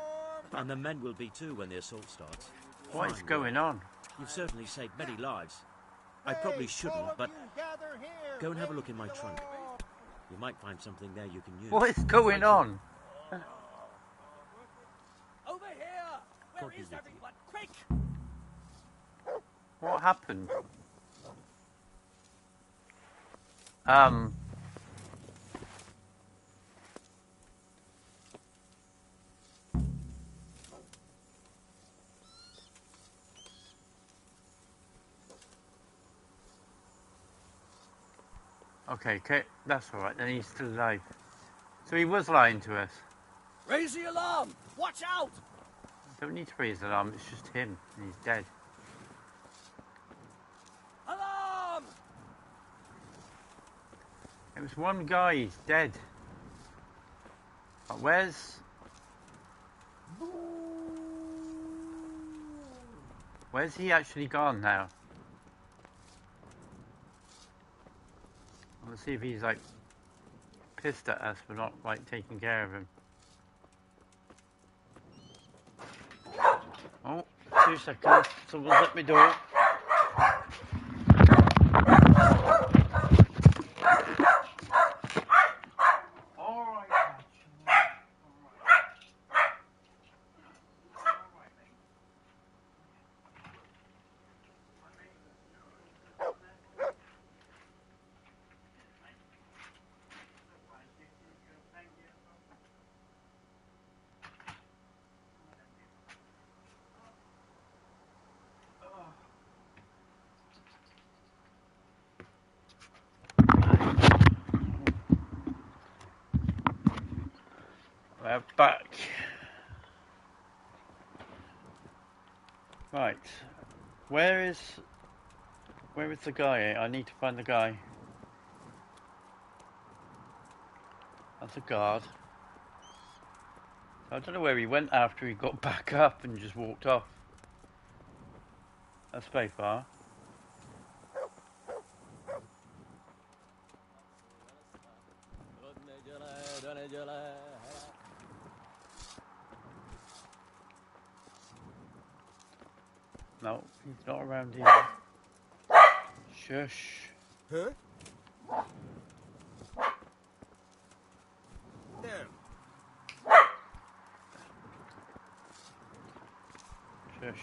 And the men will be too when the assault starts. What is going on? You've certainly saved many lives. I probably shouldn't, but go and have a look in my trunk. You might find something there you can use. What is going on? Over here! Where is everyone? Quick! What happened? Okay, that's alright, then he's still alive. So he was lying to us. Raise the alarm! Watch out! Don't need to raise the alarm, it's just him, and he's dead. Alarm! It was one guy, he's dead. But where's he actually gone now? Let's see if he's like pissed at us for not like taking care of him. Oh, 2 seconds. Someone's at my door. Alright, we're back. Right. Where is the guy? I need to find the guy. That's a guard. I don't know where he went after he got back up and just walked off. That's very far. No, he's not around here. Shush. Huh? Damn. Shush.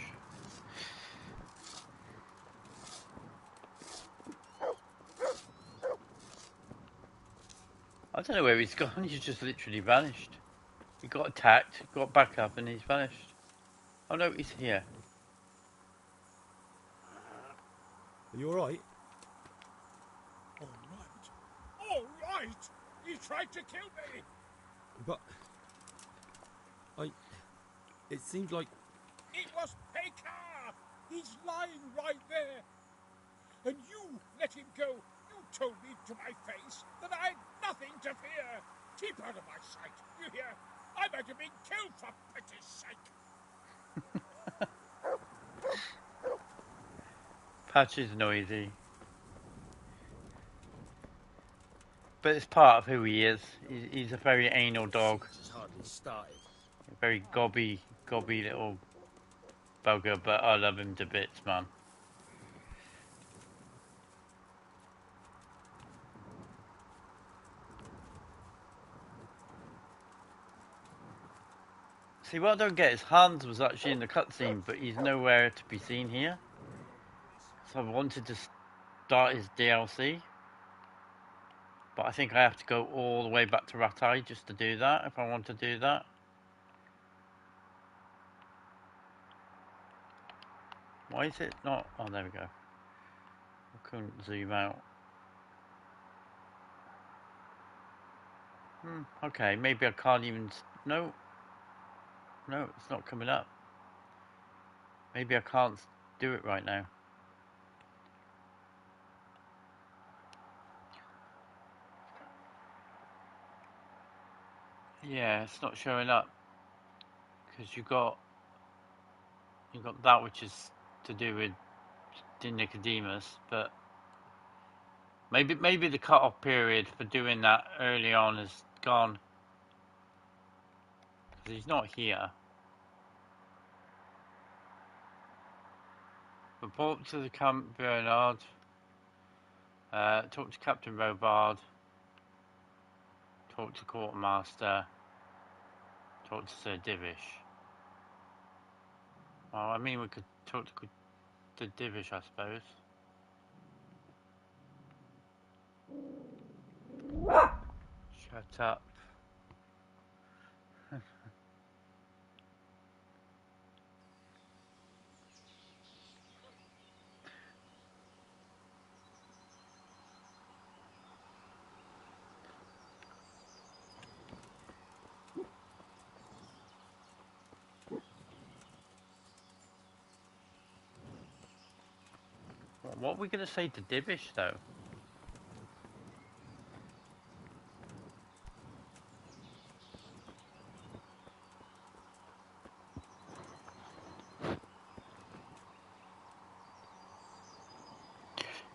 I don't know where he's gone. He's just literally vanished. He got attacked, got back up, and he's vanished. Oh no, he's here. Are you alright? All right! He tried to kill me! But... It seems like... It was Pekar! He's lying right there! And you let him go! You told me to my face that I had nothing to fear! Keep out of my sight, you hear? I might have been killed for pity's sake! Patch is noisy. But it's part of who he is. He's a very anal dog. Just hardly started. A very gobby little bugger, but I love him to bits, man. See, what I don't get is Hans was actually in the cutscene, but he's nowhere to be seen here. So I wanted to start his DLC. But I think I have to go all the way back to Rattay just to do that, if I want to do that. Why is it not? Oh, there we go. I couldn't zoom out. Okay, maybe I can't even... No, it's not coming up. Maybe I can't do it right now. Yeah, it's not showing up. Because you got that which is to do with Nicodemus, but maybe the cut-off period for doing that early on is gone. Because he's not here. Report to the Camp Bernard. Talk to Captain Robard. Talk to Quartermaster. Talk to Sir Divish. Well, I mean, we could talk to Divish, I suppose. Shut up. What are we going to say to Divish, though?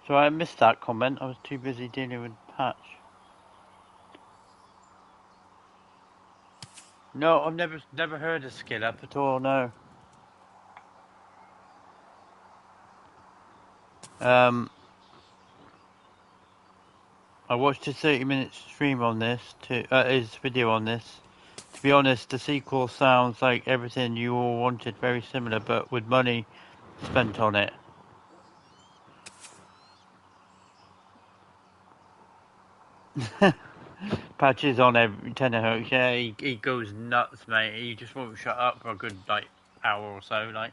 So I missed that comment. I was too busy dealing with patch. No, I've never heard of Skill Up at all. No. I watched a 30-minute stream on this, his video on this. To be honest, the sequel sounds like everything you all wanted, very similar, but with money spent on it. Patches on every tenterhooks, yeah, he goes nuts, mate. He just won't shut up for a good, like, hour or so, like.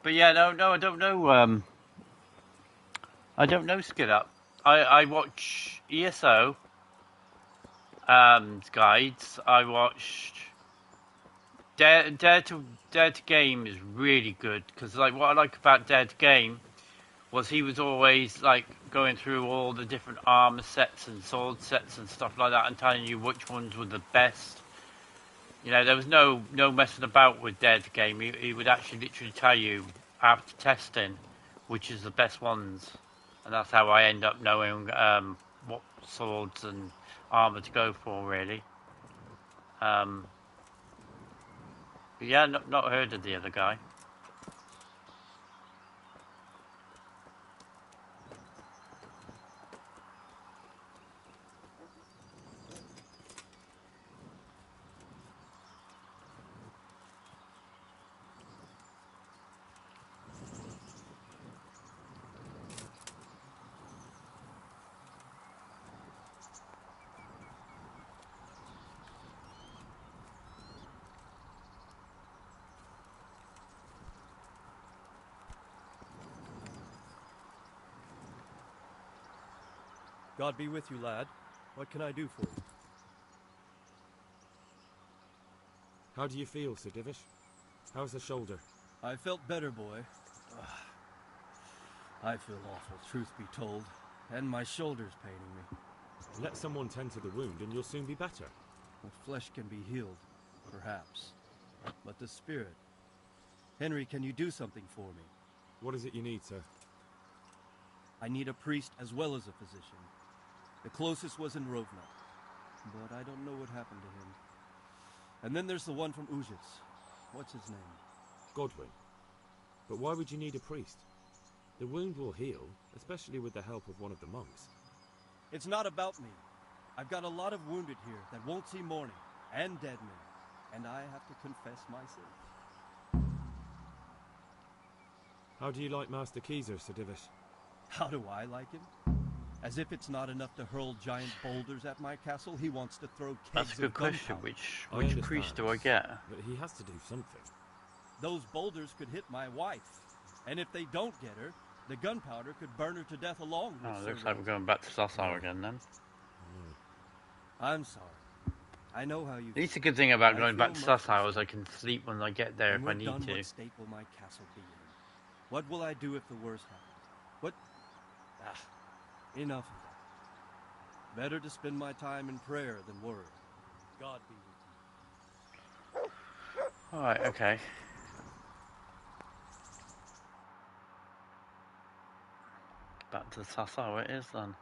But yeah, no, I don't know, I don't know Skill Up. I watch ESO, guides. I watched Dare to Game is really good, because like what I like about Dare to Game was he was always like going through all the different armor sets and sword sets and stuff like that and telling you which ones were the best. You know, there was no messing about with Dare to Game. He would actually literally tell you after testing which is the best ones, and that's how I end up knowing what swords and armor to go for, really. But yeah, not heard of the other guy. God be with you, lad. What can I do for you? How do you feel, Sir Divish? How's the shoulder? I felt better, boy. I feel awful, truth be told. And my shoulder's paining me. Let someone tend to the wound and you'll soon be better. The flesh can be healed, perhaps. But the spirit... Henry, can you do something for me? What is it you need, sir? I need a priest as well as a physician. The closest was in Rovna, but I don't know what happened to him. And then there's the one from Ujits. What's his name? Godwin. But why would you need a priest? The wound will heal, especially with the help of one of the monks. It's not about me. I've got a lot of wounded here that won't see morning, and dead men, and I have to confess my sins. How do you like Master Keezer, Sir Divish? How do I like him? As if it's not enough to hurl giant boulders at my castle, he wants to throw kegs of gunpowder. That's a good question. Which priest do I get? But he has to do something. Those boulders could hit my wife, and if they don't get her, the gunpowder could burn her to death along with Oh, looks like we're going back to Sassau again then. I'm sorry. I know how you feel. At least the good thing about going back to Sassau is I can sleep when I get there if I need to. What state will my castle be in? What will I do if the worst happens? What? Enough of that. Better to spend my time in prayer than worry. God be with you. Alright, okay. Back to Sassau it is then.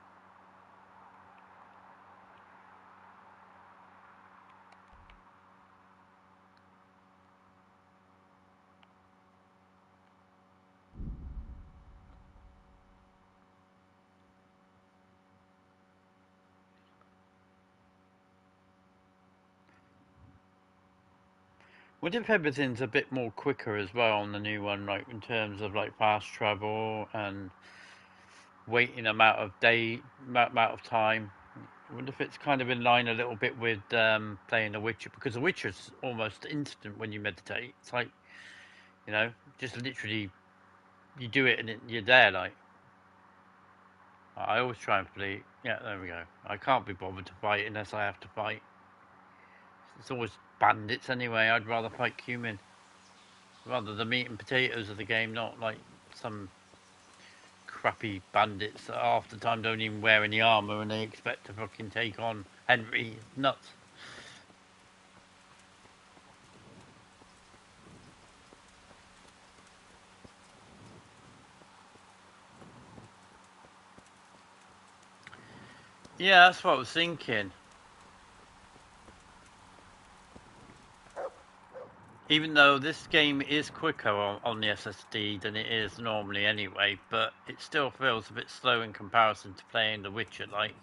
What if everything's a bit more quicker as well on the new one, like in terms of like fast travel and waiting amount of time? I wonder if it's kind of in line a little bit with playing The Witcher, because The Witcher's almost instant when you meditate. It's like, you know, just literally you do it and you're there. Like, I always try and play. Yeah, there we go. I can't be bothered to fight unless I have to fight. It's always bandits anyway. I'd rather fight Cumin. Rather the meat and potatoes of the game, not like some crappy bandits that half the time don't even wear any armour and they expect to fucking take on Henry. It's nuts. Yeah, that's what I was thinking. Even though this game is quicker on the SSD than it is normally anyway, but it still feels a bit slow in comparison to playing The Witcher, like.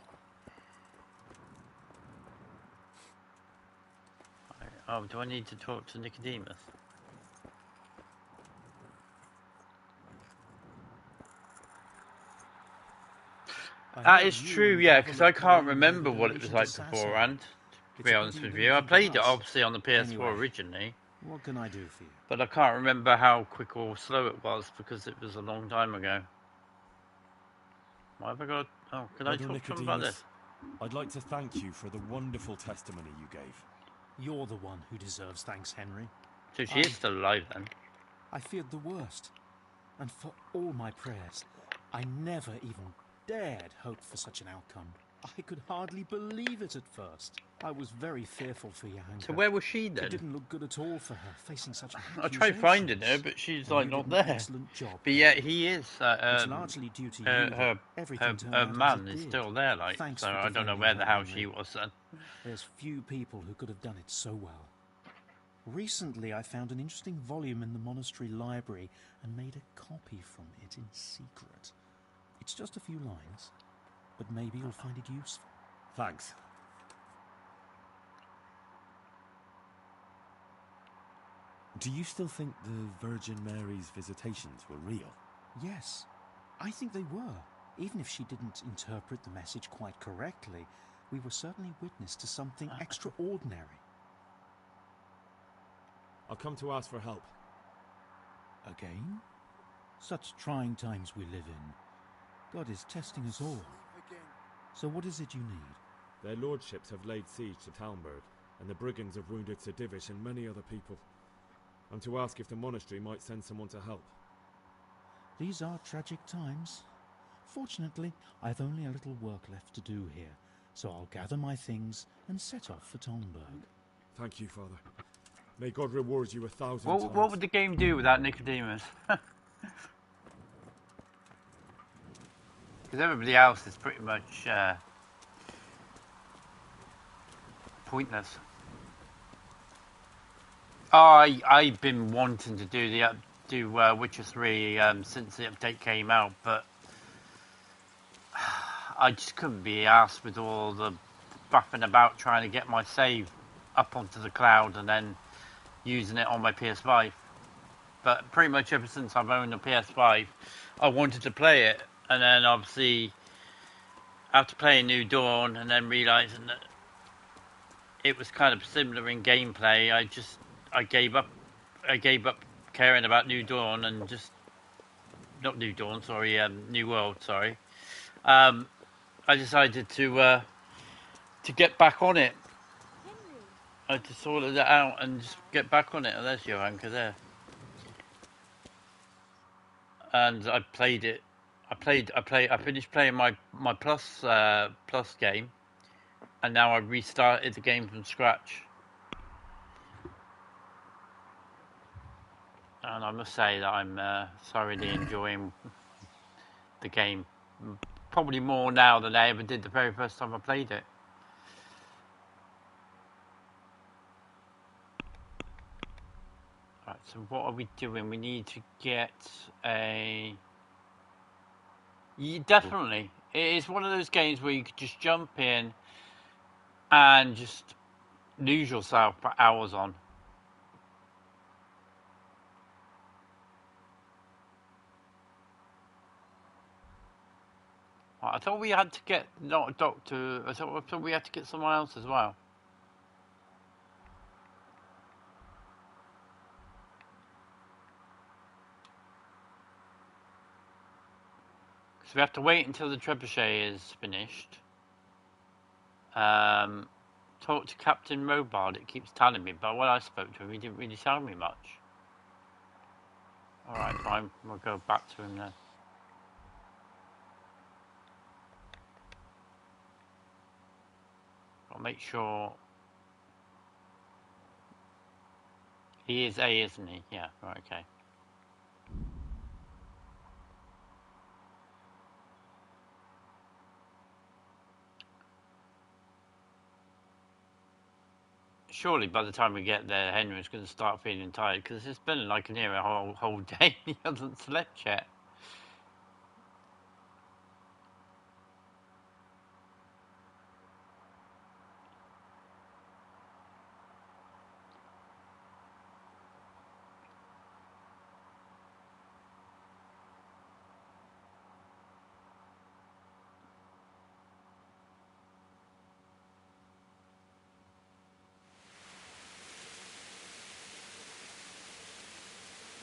Oh, do I need to talk to Nicodemus? That is true, yeah, because I can't remember what it was like beforehand, to be honest with you. I played it obviously on the PS4 originally. What can I do for you? But I can't remember how quick or slow it was because it was a long time ago. Why have I got... Oh, can I talk to him about this? I'd like to thank you for the wonderful testimony you gave. You're the one who deserves thanks, Henry. So she is still alive then? I feared the worst. And for all my prayers, I never even dared hope for such an outcome. I could hardly believe it at first. I was very fearful for Johanka. So where was she then? It didn't look good at all for her, facing such I tried finding her, but she's like not there. Excellent job. But yet he is. It's largely due to you. Her man is still there, like. Thanks so for I don't know where the hell she was then. There's few people who could have done it so well. Recently, I found an interesting volume in the monastery library and made a copy from it in secret. It's just a few lines, but maybe you'll find it useful. Thanks. Do you still think the Virgin Mary's visitations were real? Yes, I think they were. Even if she didn't interpret the message quite correctly, we were certainly witness to something extraordinary. I'll come to ask for help. Again? Such trying times we live in. God is testing us all. So what is it you need? Their lordships have laid siege to Talmberg, and the brigands have wounded Sir Divish and many other people. I'm to ask if the monastery might send someone to help. These are tragic times. Fortunately, I've only a little work left to do here, so I'll gather my things and set off for Talmberg. Thank you, Father. May God reward you 1,000 times. What would the game do without Nicodemus? Because everybody else is pretty much pointless. I've been wanting to do Witcher 3 since the update came out, but I just couldn't be arsed with all the faffing about trying to get my save up onto the cloud and then using it on my PS5. But pretty much ever since I've owned a PS5, I wanted to play it, and then obviously after playing New Dawn and then realising that it was kind of similar in gameplay, I gave up caring about New Dawn and just not New Dawn, sorry, New World, sorry. I decided to get back on it. I just sorted it out and just get back on it. Oh, there's Johanka there. And I played it. I finished playing my plus game, and now I restarted the game from scratch. And I must say that I'm thoroughly enjoying the game. Probably more now than I ever did the very first time I played it. Right, so what are we doing? We need to get a... Yeah, definitely. It is one of those games where you could just jump in and just lose yourself for hours on. I thought we had to get not a doctor. I thought we had to get someone else as well. So we have to wait until the trebuchet is finished. Talk to Captain Robard. It keeps telling me, but when I spoke to him, he didn't really tell me much. All right, fine. We'll go back to him then. I'll make sure he is A, isn't he? Yeah. Right. Okay. surely by the time we get there, Henry's going to start feeling tired because it's been like near a whole day. He hasn't slept yet.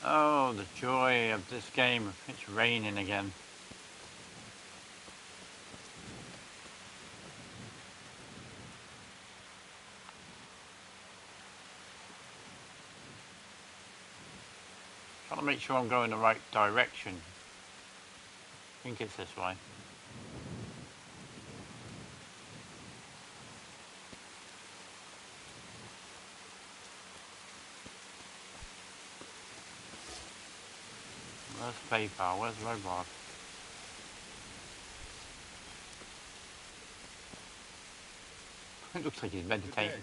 Oh, the joy of this game. It's raining again. Trying to make sure I'm going the right direction. I think it's this way. Where's PayPal? Where's Robot? It looks like he's meditating.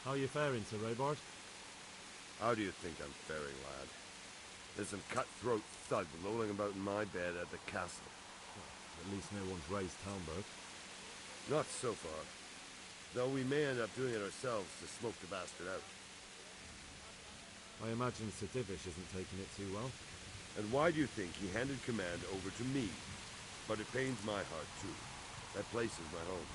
How are you faring, Sir Raybard? How do you think I'm faring, lad? There's some cutthroat thug lolling about in my bed at the castle. Well, at least no one's raised Talmberg. Not so far. Though we may end up doing it ourselves to smoke the bastard out. I imagine Sir Divish isn't taking it too well. And why do you think he handed command over to me? But it pains my heart, too. That place is my home.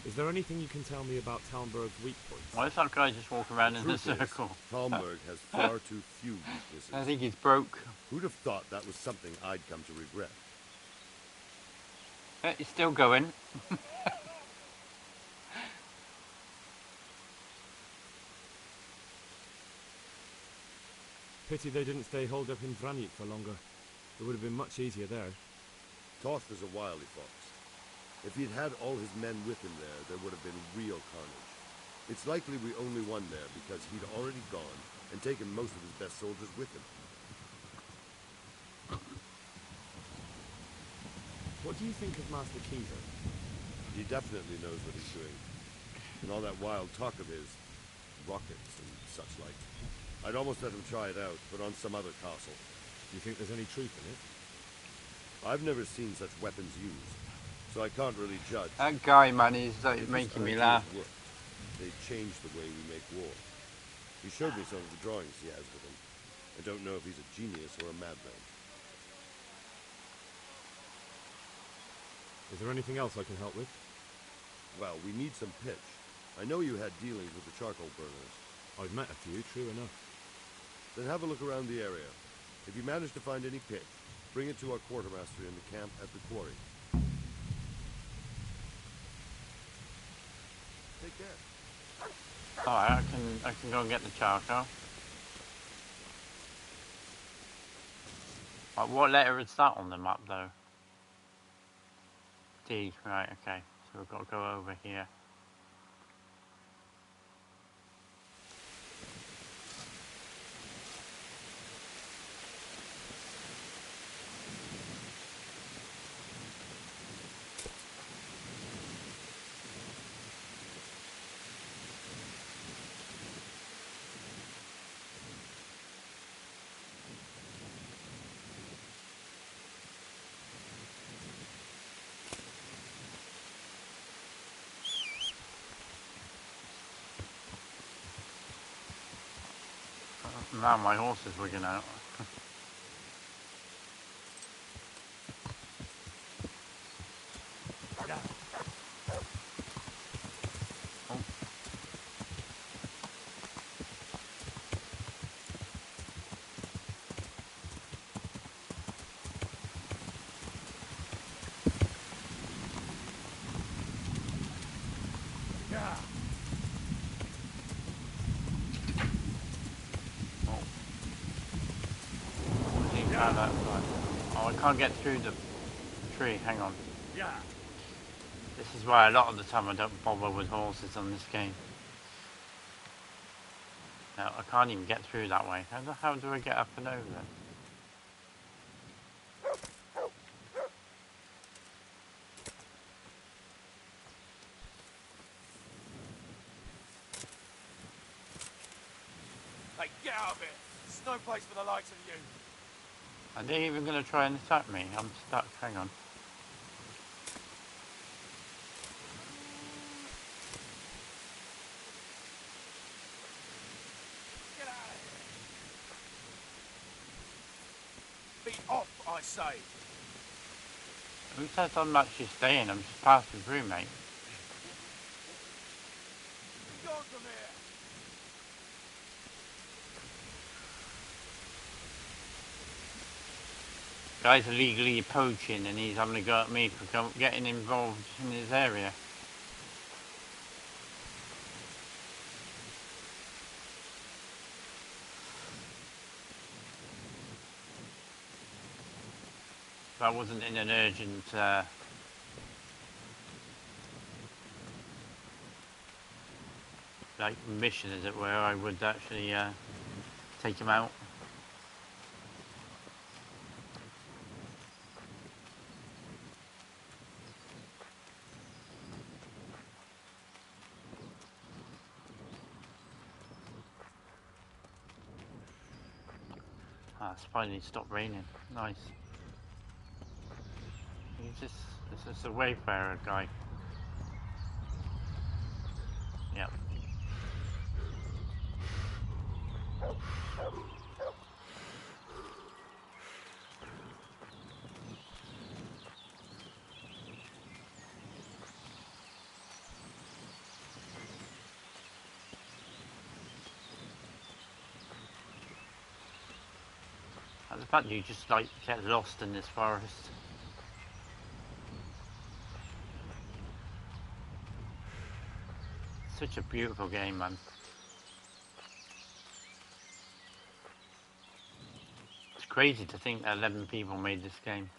Is there anything you can tell me about Talmberg's weak points? Why is that guy just walking around in a circle? Talmberg has far too few weaknesses. I think he's broke. Who'd have thought that was something I'd come to regret? He's still going. Pity they didn't stay holed up in Vranjik for longer. It would have been much easier there. Toth is a wily fox. If he'd had all his men with him there would have been real carnage. It's likely we only won there because he'd already gone and taken most of his best soldiers with him. What do you think of Master Keezer? He definitely knows what he's doing. And all that wild talk of his, rockets and such like. I'd almost let him try it out, but on some other castle. Do you think there's any truth in it? I've never seen such weapons used, so I can't really judge. That guy, man, is making me laugh. They changed the way we make war. He showed me some of the drawings he has with him. I don't know if he's a genius or a madman. Is there anything else I can help with? Well, we need some pitch. I know you had dealings with the charcoal burners. I've met a few, true enough. Then have a look around the area. If you manage to find any pitch, bring it to our quartermaster in the camp at the quarry. Take care. Alright, I can go and get the charcoal. What letter is that on the map though? D, right, okay. So we've got to go over here. Now my horse is wigging out. Oh, I can't get through the tree. Hang on. This is why a lot of the time I don't bother with horses on this game. No, I can't even get through that way. How the hell do I get up and over then? There's no place for the likes of you. Are they even going to try and attack me? I'm stuck. Hang on. Get out of here. Be off, I say. Who says I'm actually staying? I'm just passing through, mate. Be gone from here. Guy's illegally poaching and he's having a go at me for getting involved in his area. If I wasn't in an urgent like mission, as it were, I would actually take him out. Ah, it's finally stopped raining. Nice. This is a wayfarer guy. Yep. And the fact you just like get lost in this forest. Such a beautiful game, man. It's crazy to think that 11 people made this game.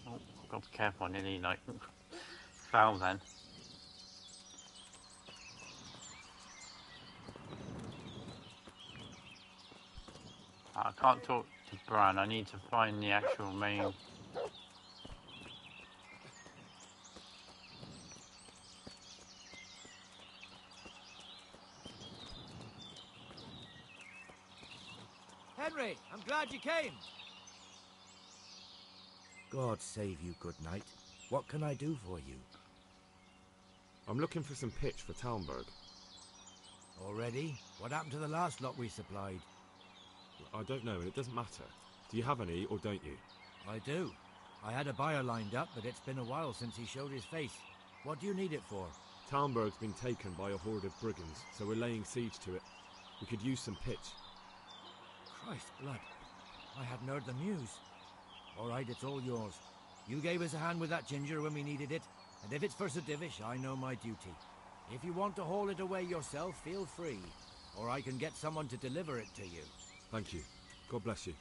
Oh, got to be careful, I nearly like fell then. I can't talk to Bran, I need to find the actual main... Henry, I'm glad you came. God save you, good night. What can I do for you? I'm looking for some pitch for Talmberg. Already? What happened to the last lot we supplied? I don't know, and it doesn't matter. Do you have any, or don't you? I do. I had a buyer lined up, but it's been a while since he showed his face. What do you need it for? Talmberg's been taken by a horde of brigands, so we're laying siege to it. We could use some pitch. Christ blood. I hadn't heard the news. All right, it's all yours. You gave us a hand with that ginger when we needed it, and if it's for Sir Divish, I know my duty. If you want to haul it away yourself, feel free, or I can get someone to deliver it to you. Thank you. God bless you.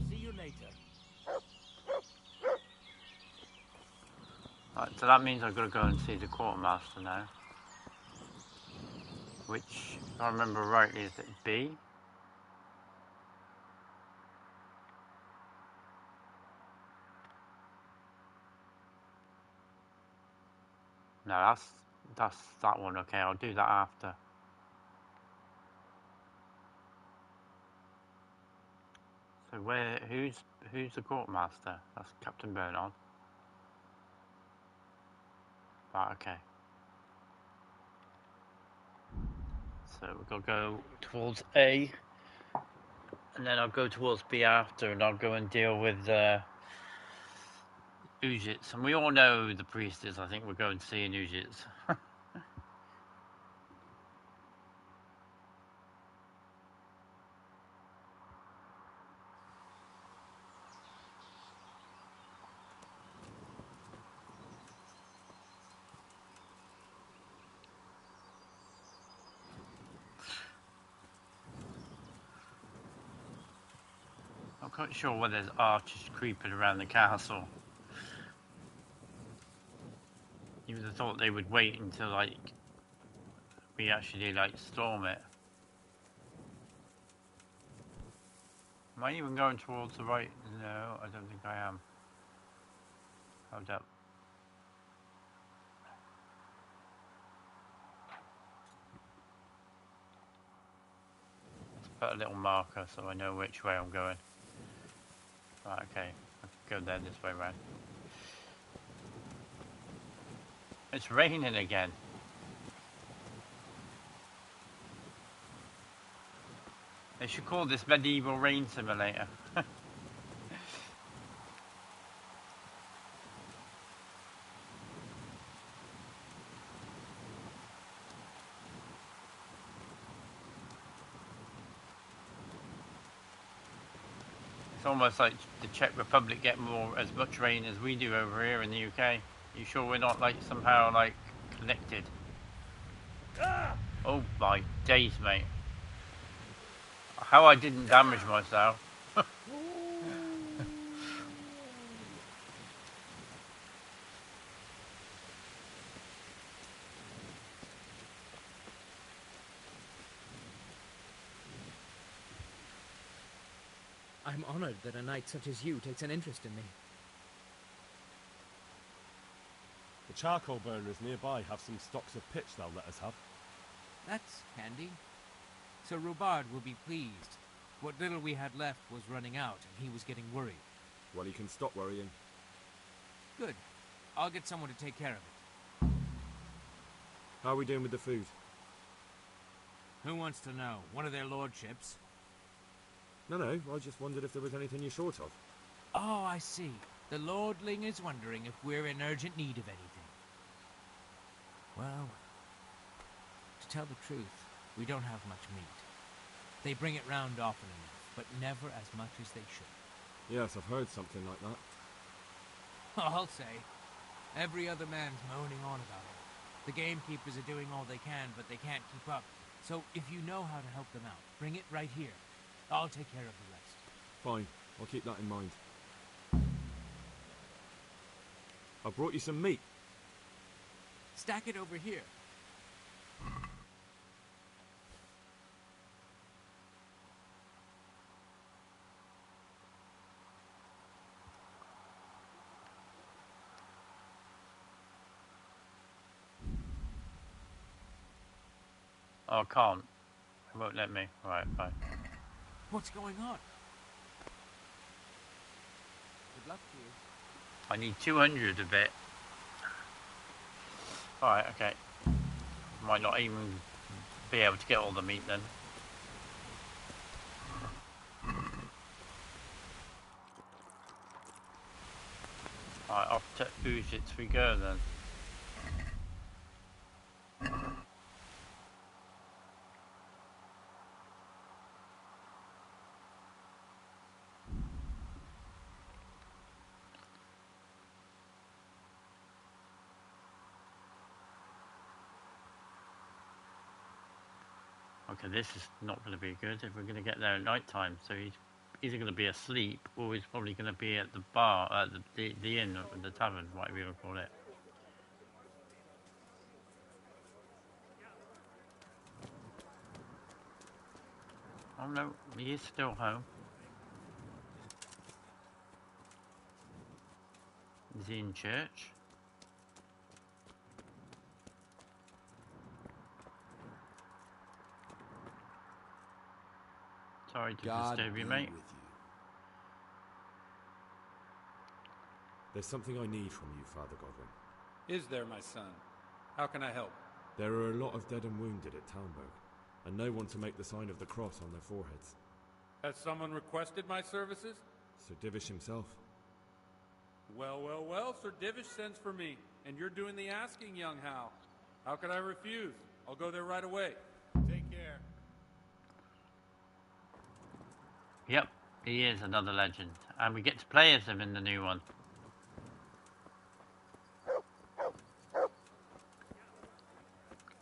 See you later. Right, so that means I've got to go and see the quartermaster now. Which, if I remember rightly, is it B? No, that's that one. Okay, I'll do that after. So who's the quartermaster? That's Captain Bernard. Right, okay. So we've got to go towards A, and then I'll go towards B after, and I'll go and deal with Ujits. And we all know who the priest is. I think we're going to see in Ujits. I'm quite sure whether there's archers creeping around the castle. You would have thought they would wait until, like, we actually like storm it. Am I even going towards the right? No, I don't think I am. Hold up. Let's put a little marker so I know which way I'm going. Right, okay. I'll go there this way round. It's raining again. They should call this medieval rain simulator. It's almost like the Czech Republic get as much rain as we do over here in the UK. You sure we're not like somehow like connected? Oh my days, mate. How I didn't damage myself. I'm honored that a knight such as you takes an interest in me. The charcoal burners nearby have some stocks of pitch they'll let us have. That's handy. Sir Robard will be pleased. What little we had left was running out, and he was getting worried. Well, he can stop worrying. Good. I'll get someone to take care of it. How are we doing with the food? Who wants to know? One of their lordships? No, I just wondered if there was anything you're short of. Oh, I see. The lordling is wondering if we're in urgent need of anything. Well, to tell the truth, we don't have much meat. They bring it round often enough, but never as much as they should. Yes, I've heard something like that. I'll say. Every other man's moaning on about it. The gamekeepers are doing all they can, but they can't keep up. So if you know how to help them out, bring it right here. I'll take care of the rest. Fine, I'll keep that in mind. I brought you some meat. Stack it over here. Oh, I can't. It won't let me. Right, fine. What's going on? Good luck to you. I need 200 of it. Alright, okay. Might not even be able to get all the meat then. Alright, off to Ujits we go then. Okay, this is not going to be good if we're going to get there at night time. So he's either going to be asleep or he's probably going to be at the bar, at the inn, or the tavern, whatever you want to call it. Oh no, he is still home. Is he in church? Sorry to disturb you, mate. There's something I need from you, Father Godwin. Is there, my son? How can I help? There are a lot of dead and wounded at Talmberg, and no one to make the sign of the cross on their foreheads. Has someone requested my services? Sir Divish himself. Well, Sir Divish sends for me, and you're doing the asking, young Hal. How could I refuse? I'll go there right away. Take care. Yep, he is another legend. And we get to play as him in the new one.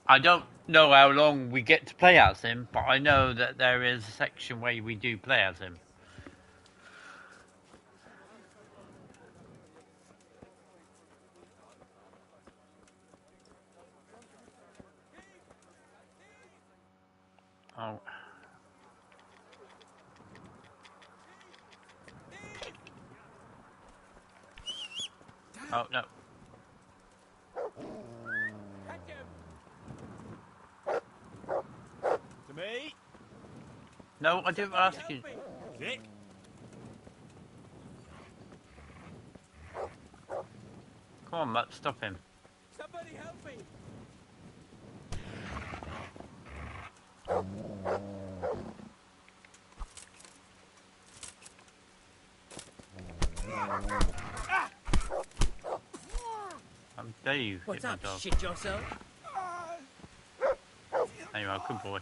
I don't know how long we get to play as him, but I know that there is a section where we do play as him. Oh. Oh, no. To me? No, I didn't ask you. Sit. Come on, Matt, stop him. Somebody help me! I'm dare you What's hit my up? dog. Shit yourself? There you are, good boy.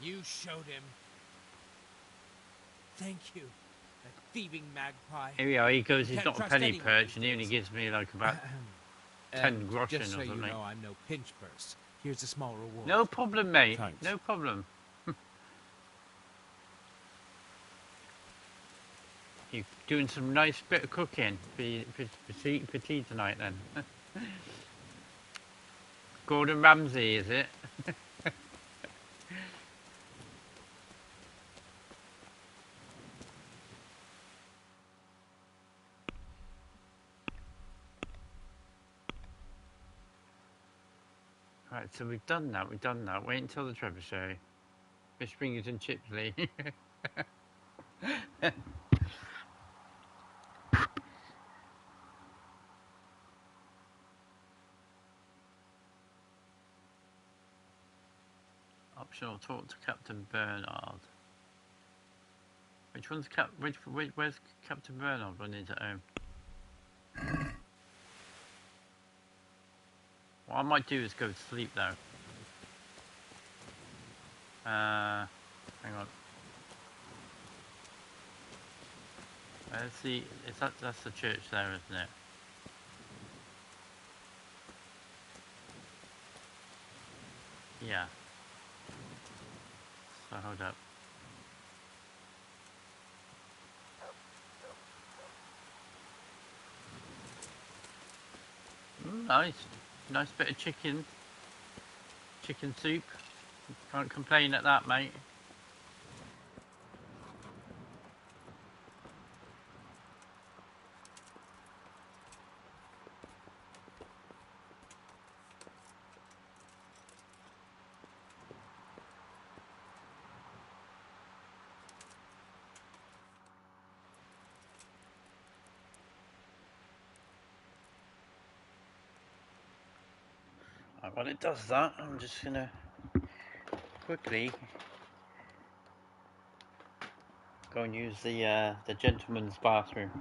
You showed him. Thank you. That thieving magpie. Here we are, he goes, he's Can't not a trust penny anyone perch, these and he only days. gives me like about 10 groschen Just so or something. you know, I'm no pinch purse. Here's a small reward. No problem, mate. Thanks. No problem. You're doing some nice bit of cooking for tea tonight, then. Gordon Ramsay, is it? Right, so we've done that. Wait until the trebuchet. Fish fingers and chips, Lee. Optional, talk to Captain Bernard. Which one's where's Captain Bernard when he's at home? What I might do is go to sleep though. Hang on. Let's see. That's the church there, isn't it? Yeah. So hold up. Nice. Nice bit of chicken. Chicken soup. Can't complain at that, mate. While it does that, I'm just gonna quickly go and use the gentleman's bathroom.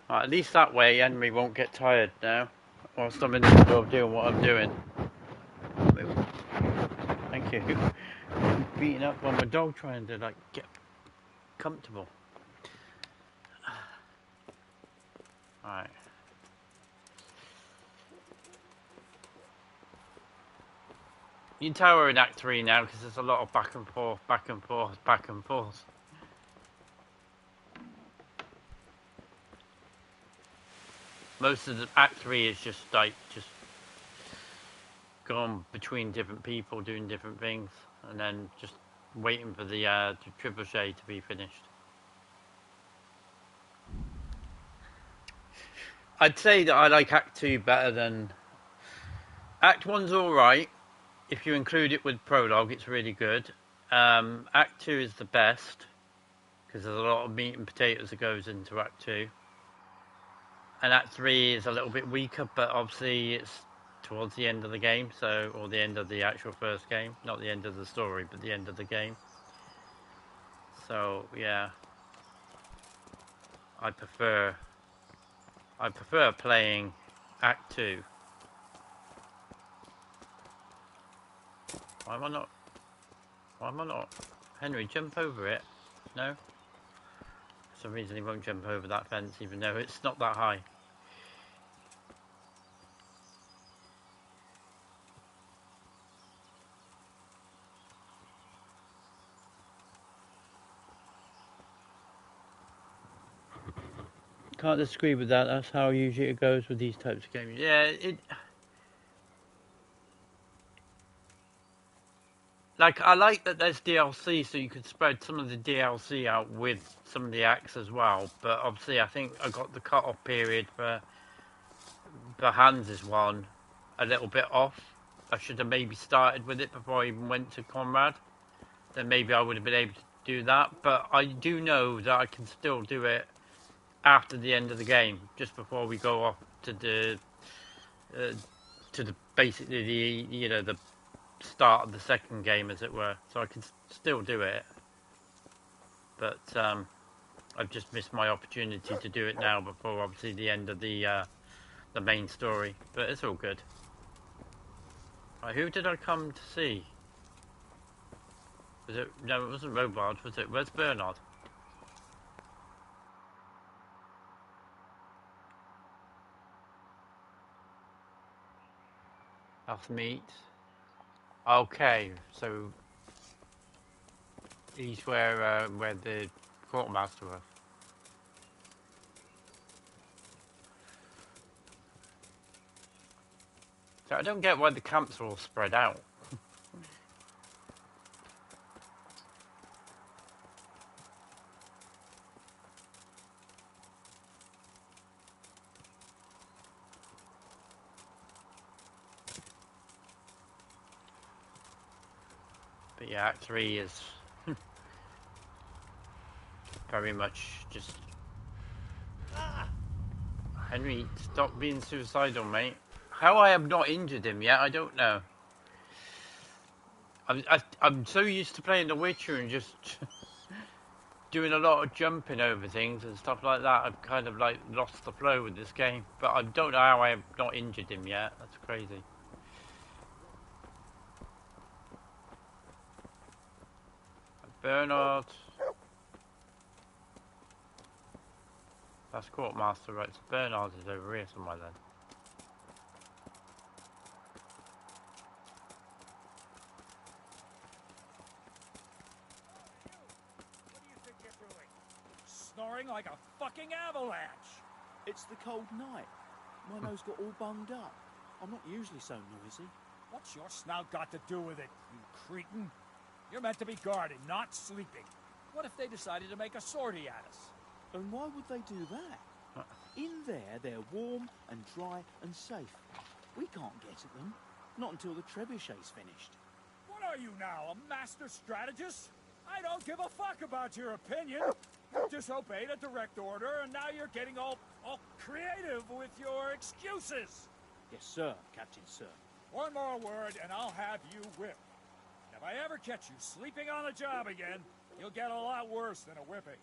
Right, at least that way Henry won't get tired now whilst I'm in the middle of doing what I'm doing. Thank you. I'm beating up on my dog trying to like get comfortable. Alright. You can tell we're in Act 3 now because there's a lot of back and forth, back and forth, back and forth. Most of the Act 3 is just like, gone between different people doing different things, and then just waiting for the triple shade to be finished. I'd say that I like Act 2 better than... Act 1's alright. If you include it with Prologue, it's really good. Act 2 is the best, because there's a lot of meat and potatoes that goes into Act 2. And Act 3 is a little bit weaker, but obviously it's towards the end of the game, or the end of the actual first game. Not the end of the story, but the end of the game. So, yeah. I prefer playing Act 2. Why am I not? Henry, jump over it. No? For some reason he won't jump over that fence, even though it's not that high. Can't disagree with that. That's how usually it goes with these types of games. Yeah, like, I like that there's DLC, so you could spread some of the DLC out with some of the acts as well. But obviously, I think I got the cut-off period for Hans' one a little bit off. I should have maybe started with it before I even went to Conrad. Then maybe I would have been able to do that. But I do know that I can still do it after the end of the game, just before we go off to the basically the start of the second game, as it were. So I can still do it, but I've just missed my opportunity to do it now before obviously the end of the main story. But it's all good. Right, who did I come to see? Was it? No, it wasn't Robard, was it? Where's Bernard? That's meat. Okay, so he's where the quartermaster was. So I don't get why the camps are all spread out. But yeah, Act 3 is very much just... Henry, stop being suicidal, mate. How I have not injured him yet, I don't know. I'm so used to playing The Witcher and just doing a lot of jumping over things and stuff like that. I've kind of like lost the flow with this game. But I don't know how I have not injured him yet. That's crazy. Bernard. That's Courtmaster, right? So Bernard is over here somewhere then. What do you think you're doing? Snoring like a fucking avalanche. It's the cold night. My nose got all bunged up. I'm not usually so noisy. What's your snout got to do with it, you cretin? You're meant to be guarding, not sleeping. What if they decided to make a sortie at us? And why would they do that? In there, they're warm and dry and safe. We can't get at them. Not until the trebuchet's finished. What are you now, a master strategist? I don't give a fuck about your opinion. You disobeyed a direct order, and now you're getting all creative with your excuses. Yes, sir, Captain Sir. One more word, and I'll have you whipped. And if I ever catch you sleeping on the job again, you'll get a lot worse than a whipping.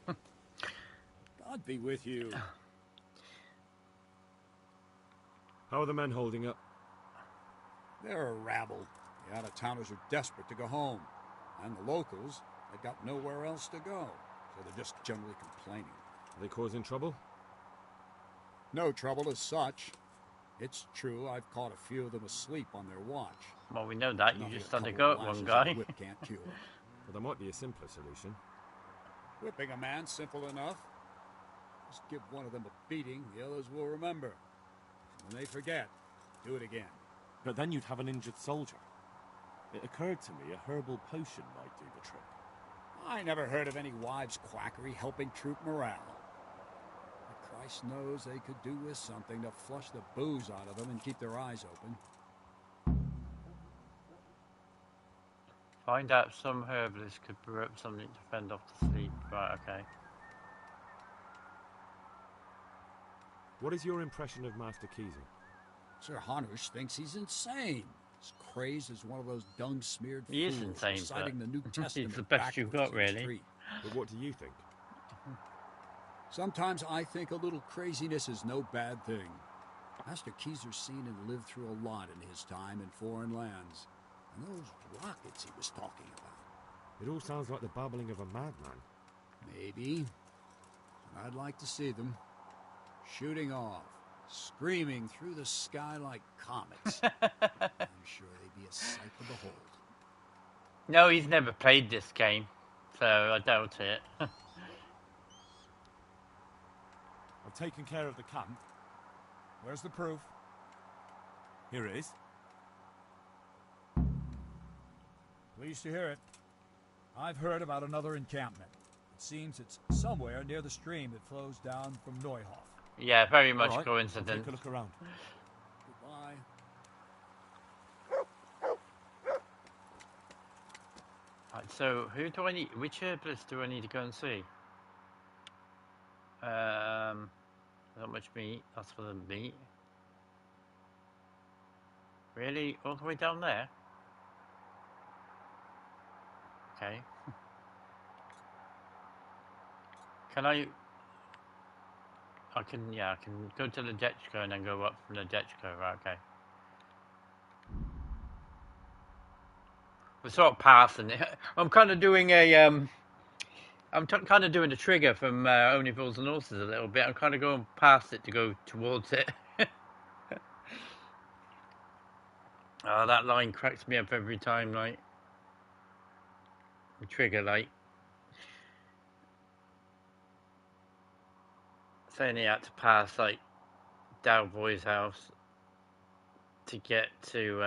God be with you. How are the men holding up? They're a rabble. The out-of-towners are desperate to go home. And the locals, they've got nowhere else to go. So they're just generally complaining. Are they causing trouble? No trouble as such. It's true I've caught a few of them asleep on their watch. Well, we know that. You just had to go at one guy. Whip can't cure. Well, there might be a simpler solution. Whipping a man, simple enough. Just give one of them a beating, the others will remember. When they forget, do it again. But then you'd have an injured soldier. It occurred to me a herbal potion might do the trick. I never heard of any wives' quackery helping troop morale. But Christ knows they could do with something to flush the booze out of them and keep their eyes open. Find out if some herbalist could brew up something to fend off the sleep. Right, okay. What is your impression of Master Keezer? Sir Hanush thinks he's insane. As crazed as one of those dung-smeared fools He is insane, reciting the New Testament. he's the best you've got, really. But what do you think? Sometimes I think a little craziness is no bad thing. Master Keezer's seen and lived through a lot in his time in foreign lands. And those rockets he was talking about. It all sounds like the babbling of a madman. Maybe. But I'd like to see them. Shooting off. Screaming through the sky like comets. I'm sure they'd be a sight to behold. No, he's never played this game, so I doubt it. I've taken care of the camp. Where's the proof? Here it is. Pleased to hear it. I've heard about another encampment. It seems it's somewhere near the stream that flows down from Neuhof. Yeah, very much right, coincidence. Take a look around. Goodbye. Right, so who do I need? Which herbalist do I need to go and see? Not much meat. That's for the meat. Really, all the way down there? Okay. Can I can go to the Detchko and then go up from the Detchko, right, okay. We're sort of passing it. I'm kind of doing a, I'm kind of doing a trigger from Only Fools and Horses a little bit. I'm kind of going past it to go towards it. Oh, that line cracks me up every time, like, the trigger, like. Saying he had to pass like Dalboy's house to get to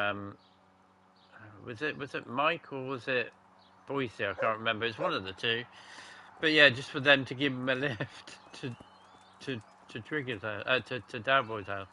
was it Mike or was it Boise? I can't remember. It's one of the two. But yeah, just for them to give him a lift to Trigger's house, to Dalboy's house.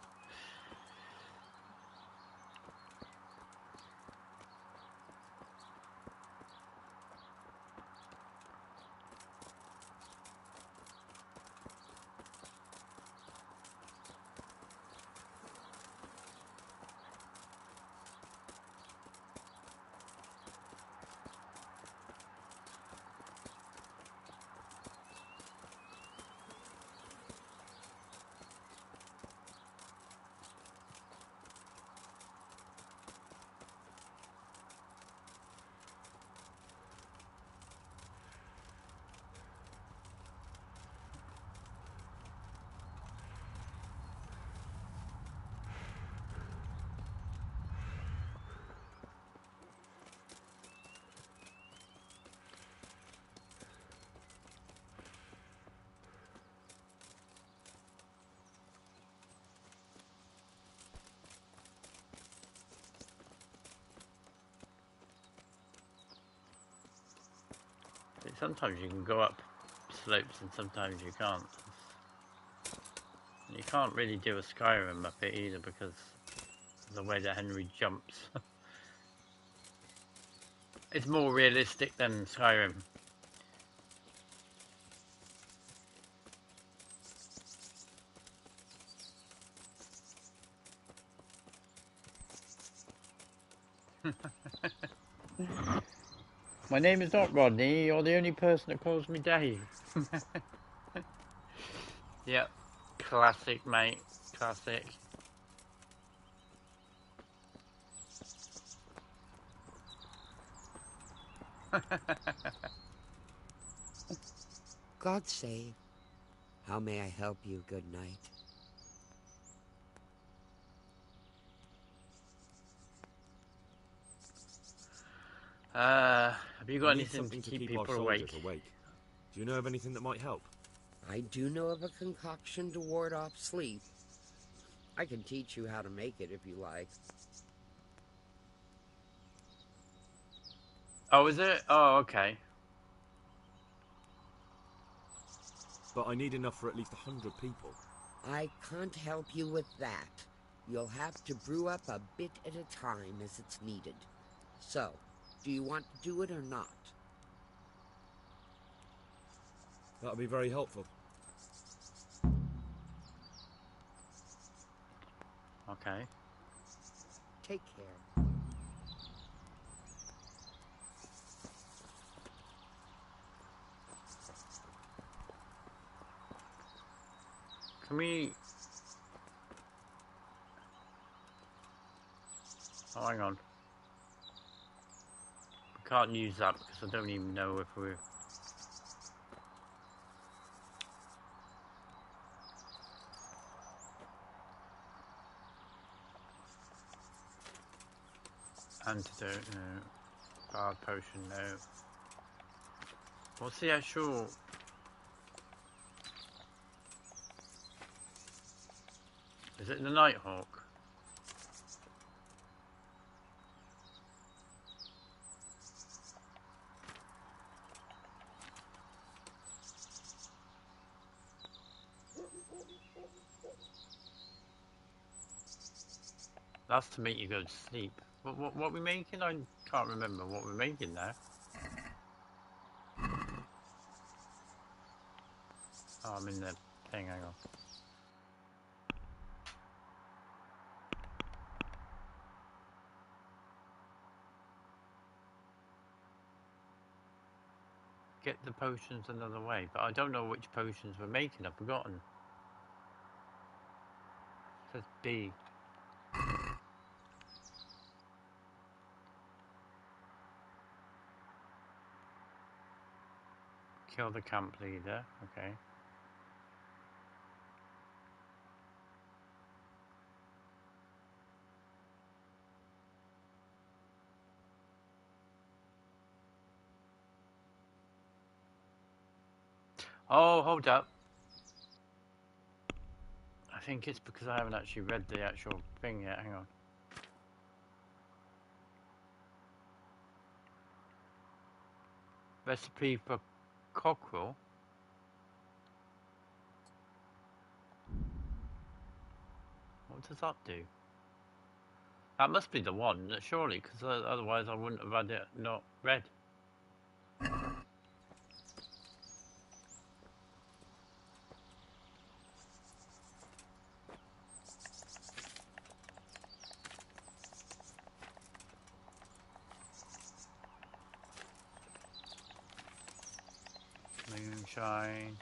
Sometimes you can go up slopes and sometimes you can't. You can't really do a Skyrim up it either because of the way that Henry jumps. It's more realistic than Skyrim. My name is not Rodney, you're the only person that calls me Dave. Yep, classic mate, classic. God save. How may I help you? Good night. Have you got anything to keep people awake? Do you know of anything that might help? I do know of a concoction to ward off sleep. I can teach you how to make it if you like. Oh, is it? Oh, okay. But I need enough for at least 100 people. I can't help you with that. You'll have to brew up a bit at a time as it's needed. So, do you want to do it or not? That'll be very helpful. Okay. Take care. Can we... Oh, hang on. We can't use that because I don't even know if we're... Antidote, no. Bard potion, no. What's the actual... Is it the Nighthawk? That's to make you go to sleep. What we making? I can't remember what we're making now. Oh, I'm in the thing, hang on. Get the potions another way, but I don't know which potions we're making, I've forgotten. It says B. Kill the camp leader, okay. Oh, hold up. I think it's because I haven't actually read the actual thing yet, hang on. Recipe for cockerel. What does that do? That must be the one, surely, because otherwise I wouldn't have had it not read. Moonshine.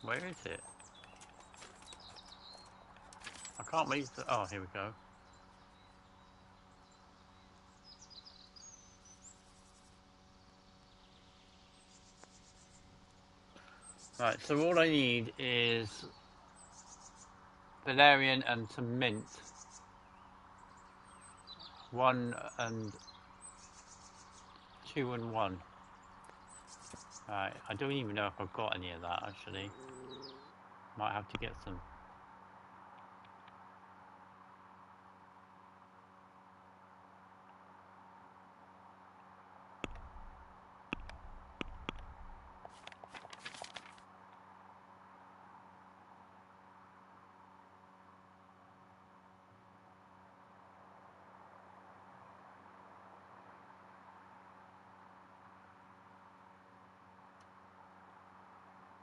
Where is it? I can't make the... Oh, here we go. Right, so all I need is valerian and some mint. 1 and 2 and 1. Right, I don't even know if I've got any of that actually. Might have to get some.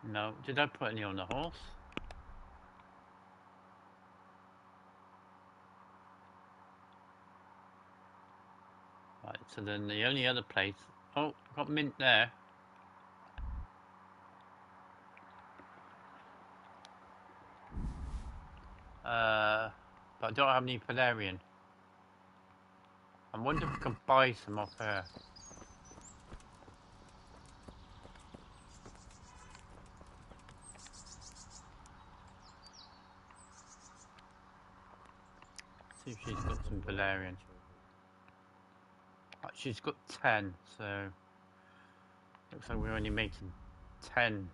No, did I put any on the horse? Right, so then the only other place... Oh, got mint there. But I don't have any valerian. I wonder if I can buy some off her. See if she's got some Valerian. She's got 10, so looks like we're only making 10.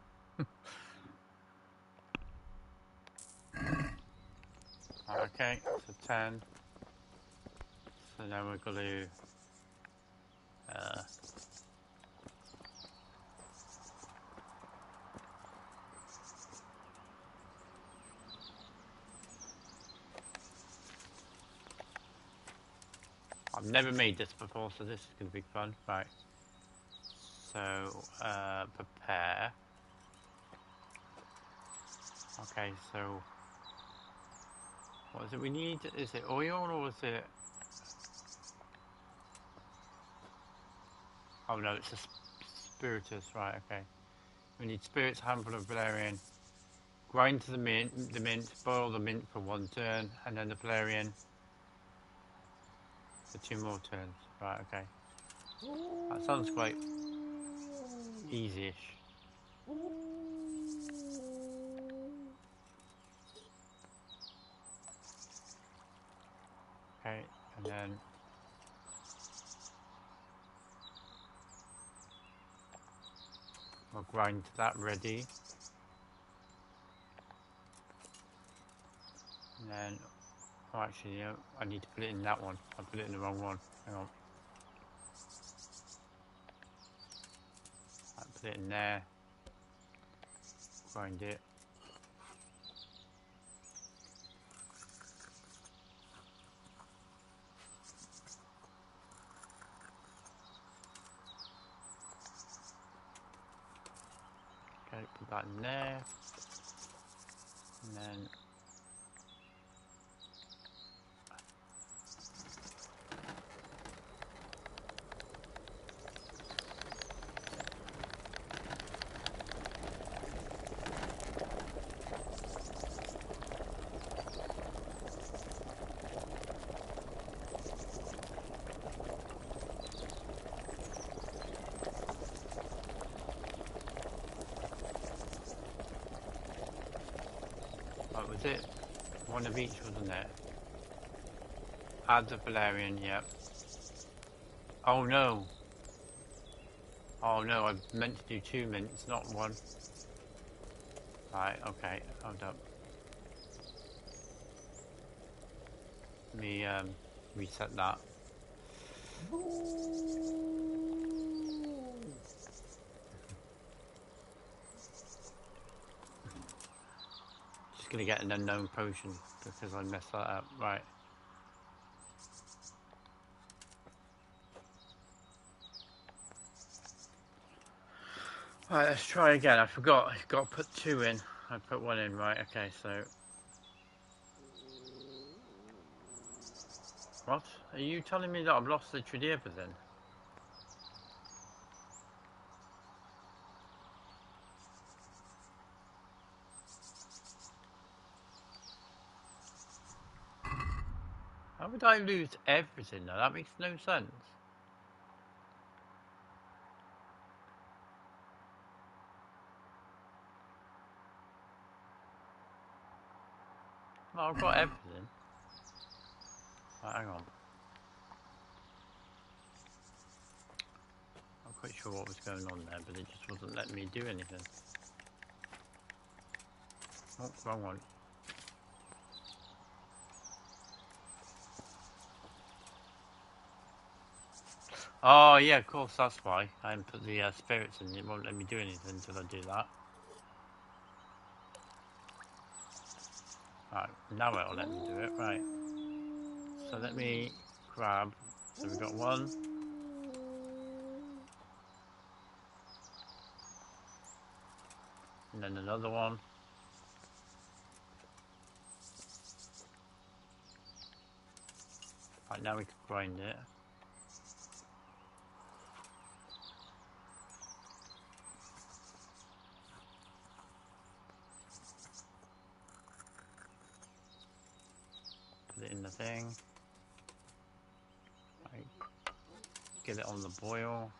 Okay, so 10. So now we're going to I've never made this before, so this is going to be fun. Right. So, prepare. Okay, so what is it we need? Is it oil or is it... Oh no, it's a spiritus, right, okay. We need spirits, a handful of Valerian. Grind to the mint, boil the mint for 1 turn, and then the Valerian for 2 more turns. Right, okay. That sounds quite easy-ish. Okay, and then we'll grind that ready. And then, oh actually, no, I need to put it in that one. I put it in the wrong one. Hang on. I put it in there. Grind it. Okay, put that in there. And then what was it? One of each, wasn't it? Add the Valerian, yep. Oh no! Oh no, I meant to do 2 mints, not 1. Right, okay, hold up. Let me reset that. Just gonna get an unknown potion because I messed that up. Right. Right, let's try again. I forgot. I've got to put 2 in. I put 1 in. Right. Okay. So. What? Are you telling me that I've lost the Tridiva then? How would I lose everything though? That makes no sense. Well, I've got everything. Right, hang on. I'm quite sure what was going on there, but it just wasn't letting me do anything. Oh, wrong one. Oh yeah, of course, that's why. I haven't put the spirits in. It won't let me do anything until I do that. Right, now it'll let me do it. Right. So let me grab. So we've got 1. And then another one. Right, now we can grind it. Put it in the thing. Right. Get it on the boil.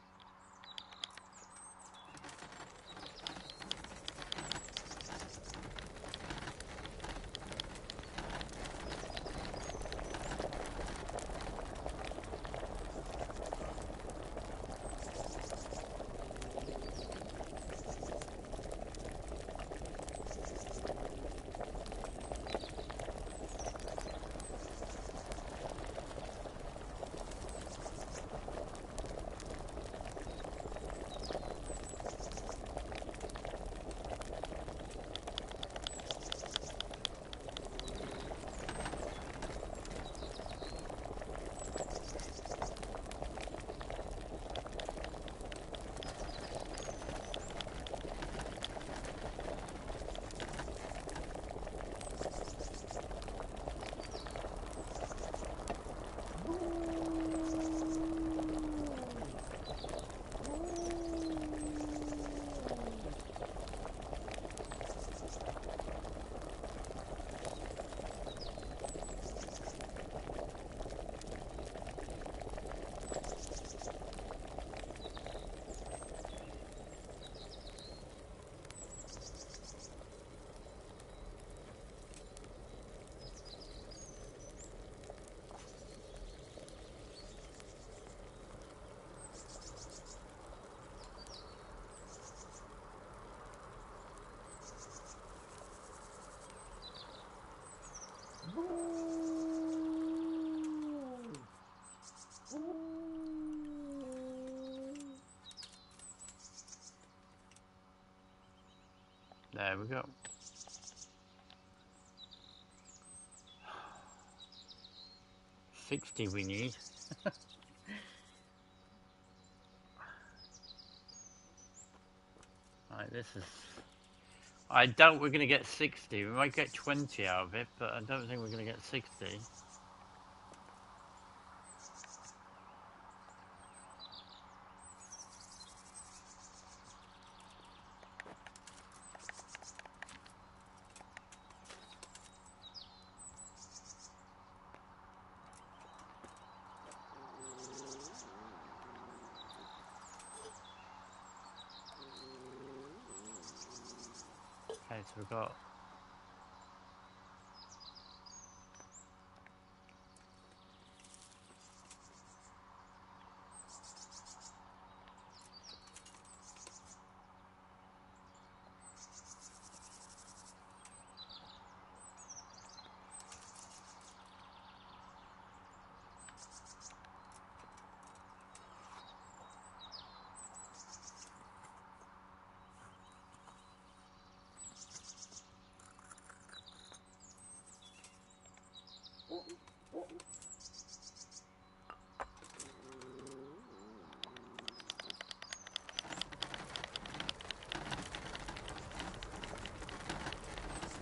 There we go. $60 we need. Right, this is... I doubt we're going to get 60. We might get 20 out of it, but I don't think we're going to get 60. Okay, so we've got...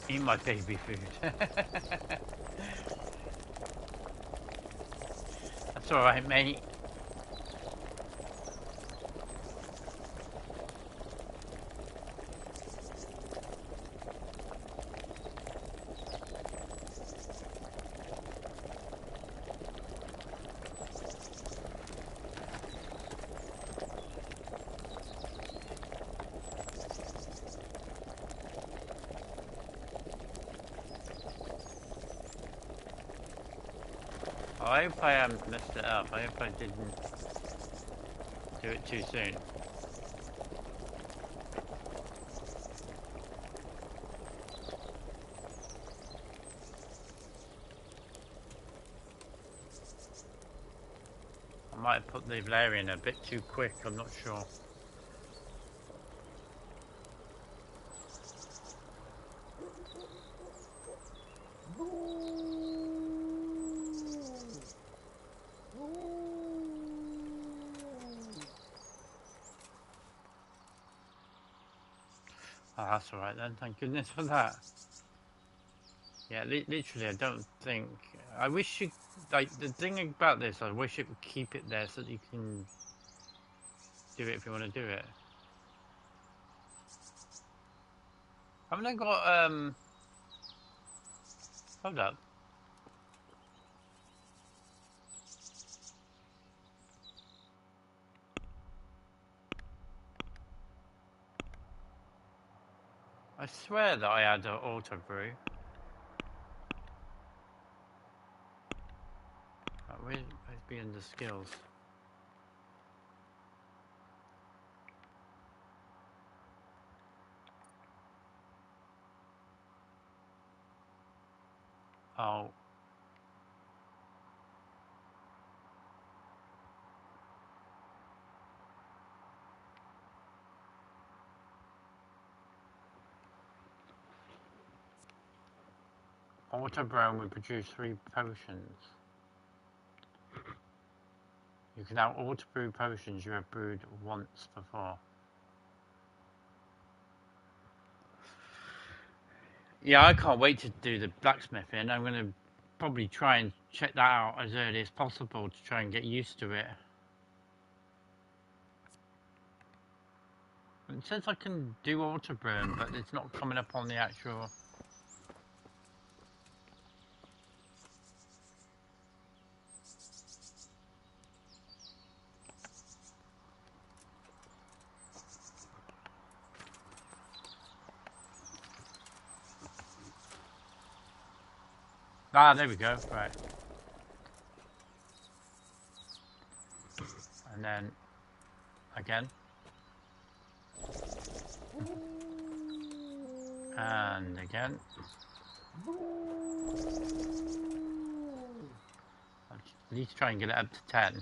Eat my baby food. That's alright, mate. I hope I haven't messed it up. I hope I didn't do it too soon. I might have put the Valerian a bit too quick, I'm not sure. Oh, that's alright then, thank goodness for that. Yeah, literally, I don't think... I wish you... Like, the thing about this, I wish it would keep it there so that you can do it if you want to do it. Haven't I got, Hold up. I swear that I had an auto brew. Where's be under skills? Oh. Auto Brown will produce 3 potions. You can now auto brew potions you have brewed once before. Yeah, I can't wait to do the blacksmithing. I'm going to probably try and check that out as early as possible to try and get used to it. It says I can do auto burn, but it's not coming up on the actual... Ah, there we go, right. And then, again. And again. I'll at least try and get it up to 10.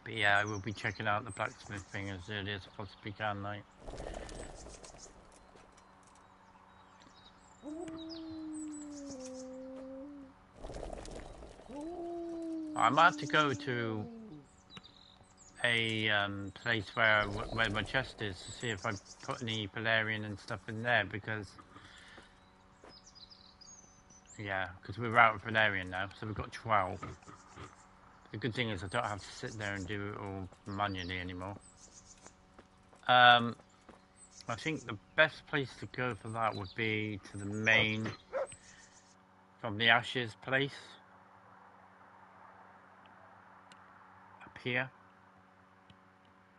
But yeah, I will be checking out the blacksmith thing as early as I possibly can, like. I might have to go to a place where my chest is to see if I put any Valerian and stuff in there, because we're out of Valerian now, so we've got 12. The good thing is I don't have to sit there and do it all manually anymore. I think the best place to go for that would be to the main, from the Ashes place, up here.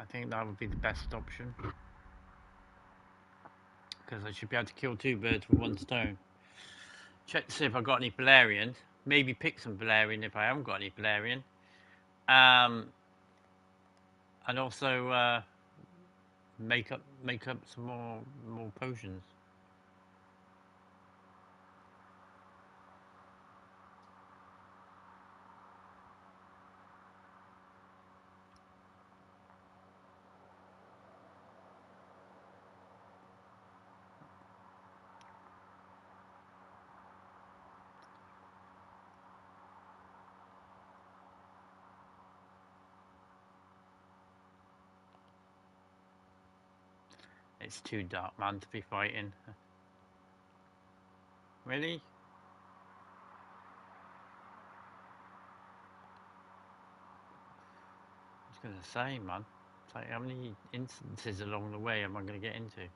I think that would be the best option, because I should be able to kill 2 birds with 1 stone. Check to see if I've got any Valerian. Maybe pick some Valerian if I haven't got any Valerian. And also make up some more potions. It's too dark, man, to be fighting. Really? I was gonna say, man. It's like, how many instances along the way am I gonna get into?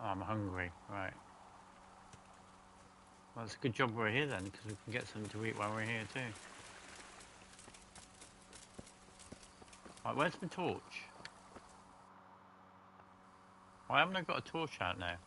Oh, I'm hungry, right. Well, it's a good job we're here then, because we can get something to eat while we're here too. Right, where's my torch? Why haven't I got a torch out now?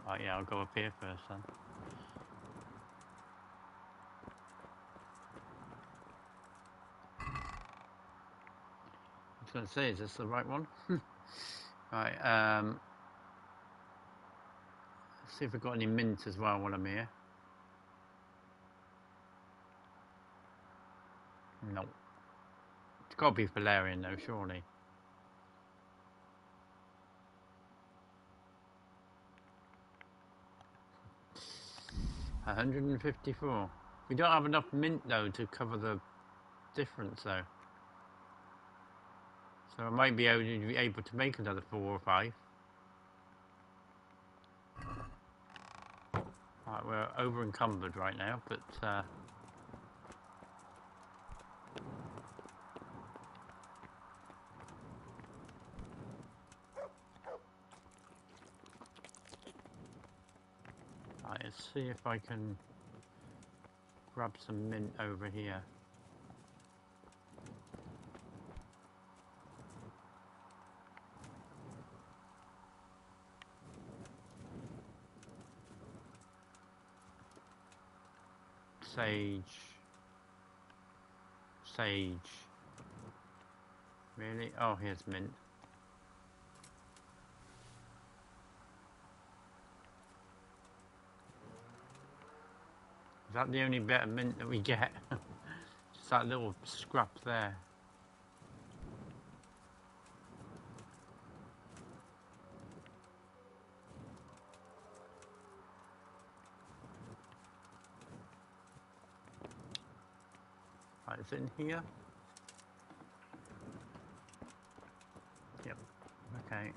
Right, yeah, I'll go up here first then. I was going to say, is this the right one? Right, let's see if we've got any mint as well while I'm here. No. It's got to be Valerian though, surely. $154. We don't have enough mint though to cover the difference though. So I might be able to make another 4 or 5. Right, we're over encumbered right now, but right, let's see if I can grab some mint over here. Sage. Really? Oh, here's mint. Is that the only bit of mint that we get? Just that little scrap there. Right, is it in here? Yep. Okay.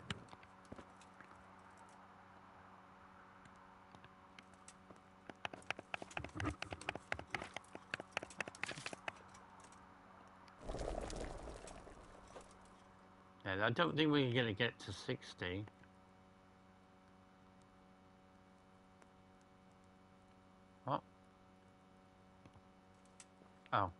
Yeah, I don't think we're going to get to 60. What? Oh.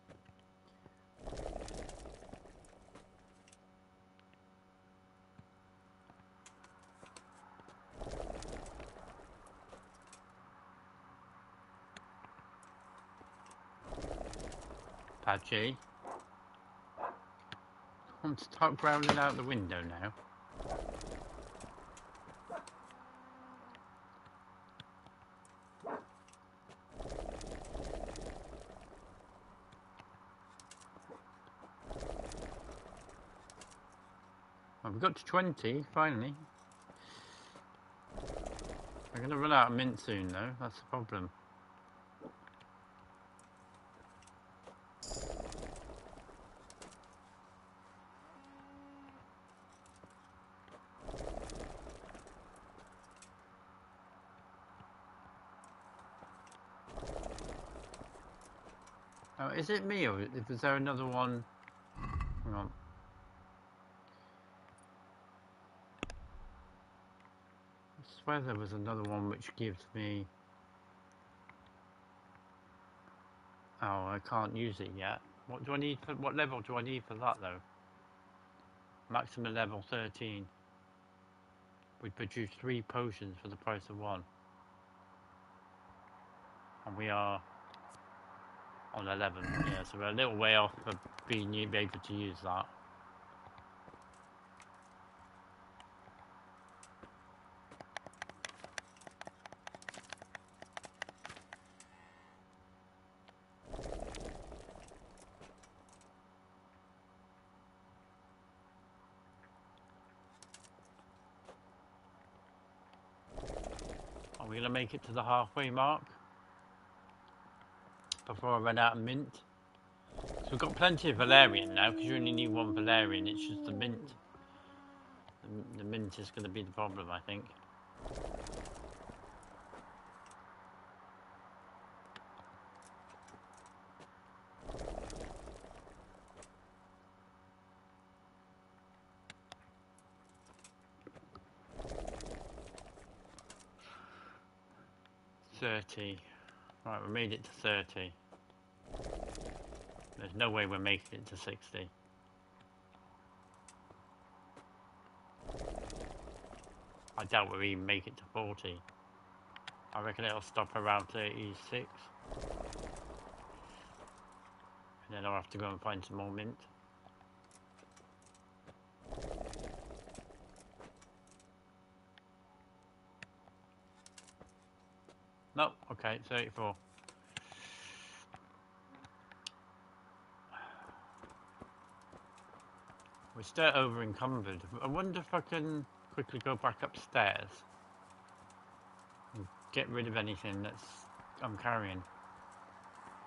Patchy. Start growling out the window now. Well, we got to 20 finally. We're going to run out of mint soon though, that's the problem. Oh, is it me or is there another one? Hang on. I swear there was another one which gives me... Oh, I can't use it yet. What do I need for... What level do I need for that though? Maximum level 13. We produce 3 potions for the price of 1. And we are on 11. Yeah, so we're a little way off of being able to use that. Are we going to make it to the halfway mark before I run out of mint? So we've got plenty of Valerian now, because you only need 1 Valerian, it's just the mint. The mint is going to be the problem, I think. $30. Right, we made it to 30. There's no way we're making it to 60. I doubt we'll even make it to 40. I reckon it'll stop around 36. And then I'll have to go and find some more mint. No, okay, 34. We're still over encumbered. I wonder if I can quickly go back upstairs and get rid of anything that's I'm carrying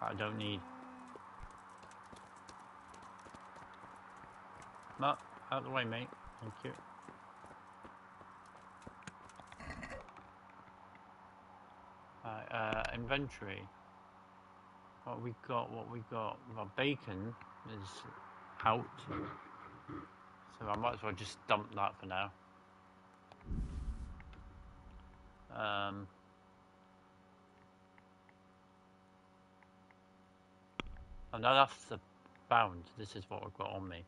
that I don't need. No, out of the way, mate. Thank you. Inventory. What we got? Well, bacon is out. So I might as well just dump that for now. Oh no, that's the bound. This is what I've got on me.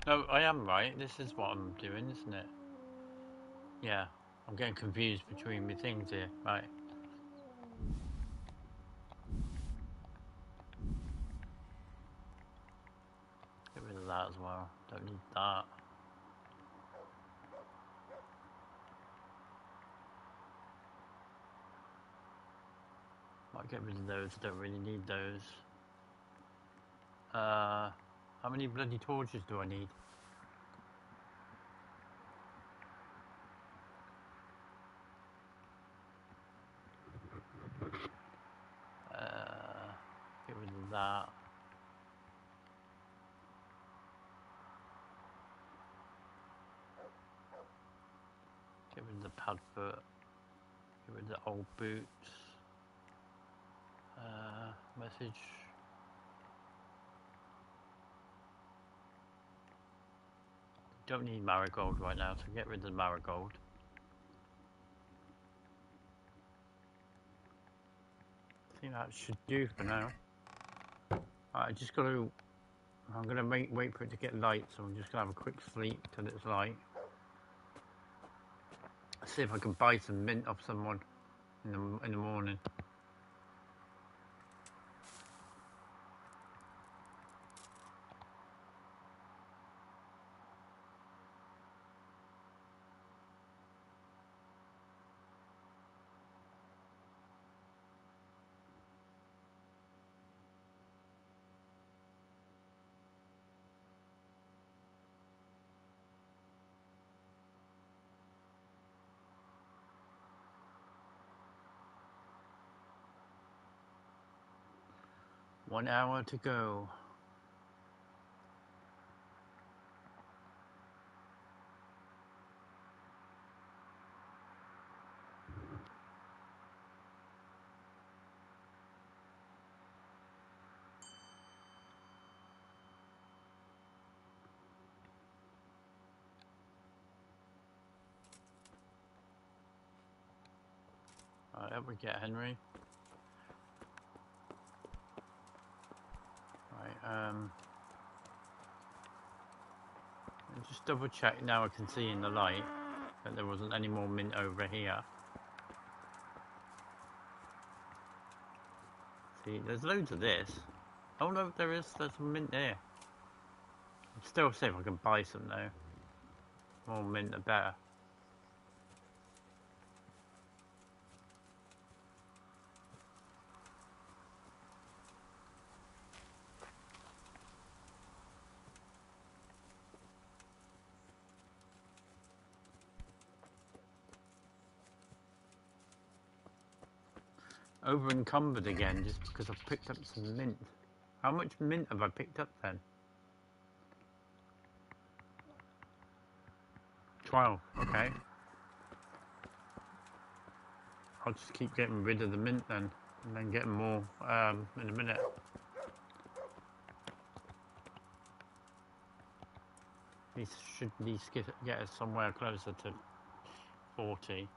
No, I am right. This is what I'm doing, isn't it? Yeah, I'm getting confused between my things here. Right. Get rid of that as well. Don't need that. Might get rid of those. Don't really need those. How many bloody torches do I need? Get rid of that. Get rid of the pad foot. Get rid of the old boots. Message. Don't need marigold right now, so get rid of the marigold. I think that should do for now. I just got to. I'm gonna wait for it to get light, so I'm just gonna have a quick sleep till it's light. See if I can buy some mint off someone in the morning. One hour to go. Alright, up we get, Henry. Right, just double check now I can see in the light that there wasn't any more mint over here. See, there's loads of this. Oh no, there's some mint there. I'll still see if I can buy some though. More mint the better. Over encumbered again just because I've picked up some mint. How much mint have I picked up then? 12, okay. I'll just keep getting rid of the mint then, and then getting more in a minute. These should at least get us somewhere closer to 40.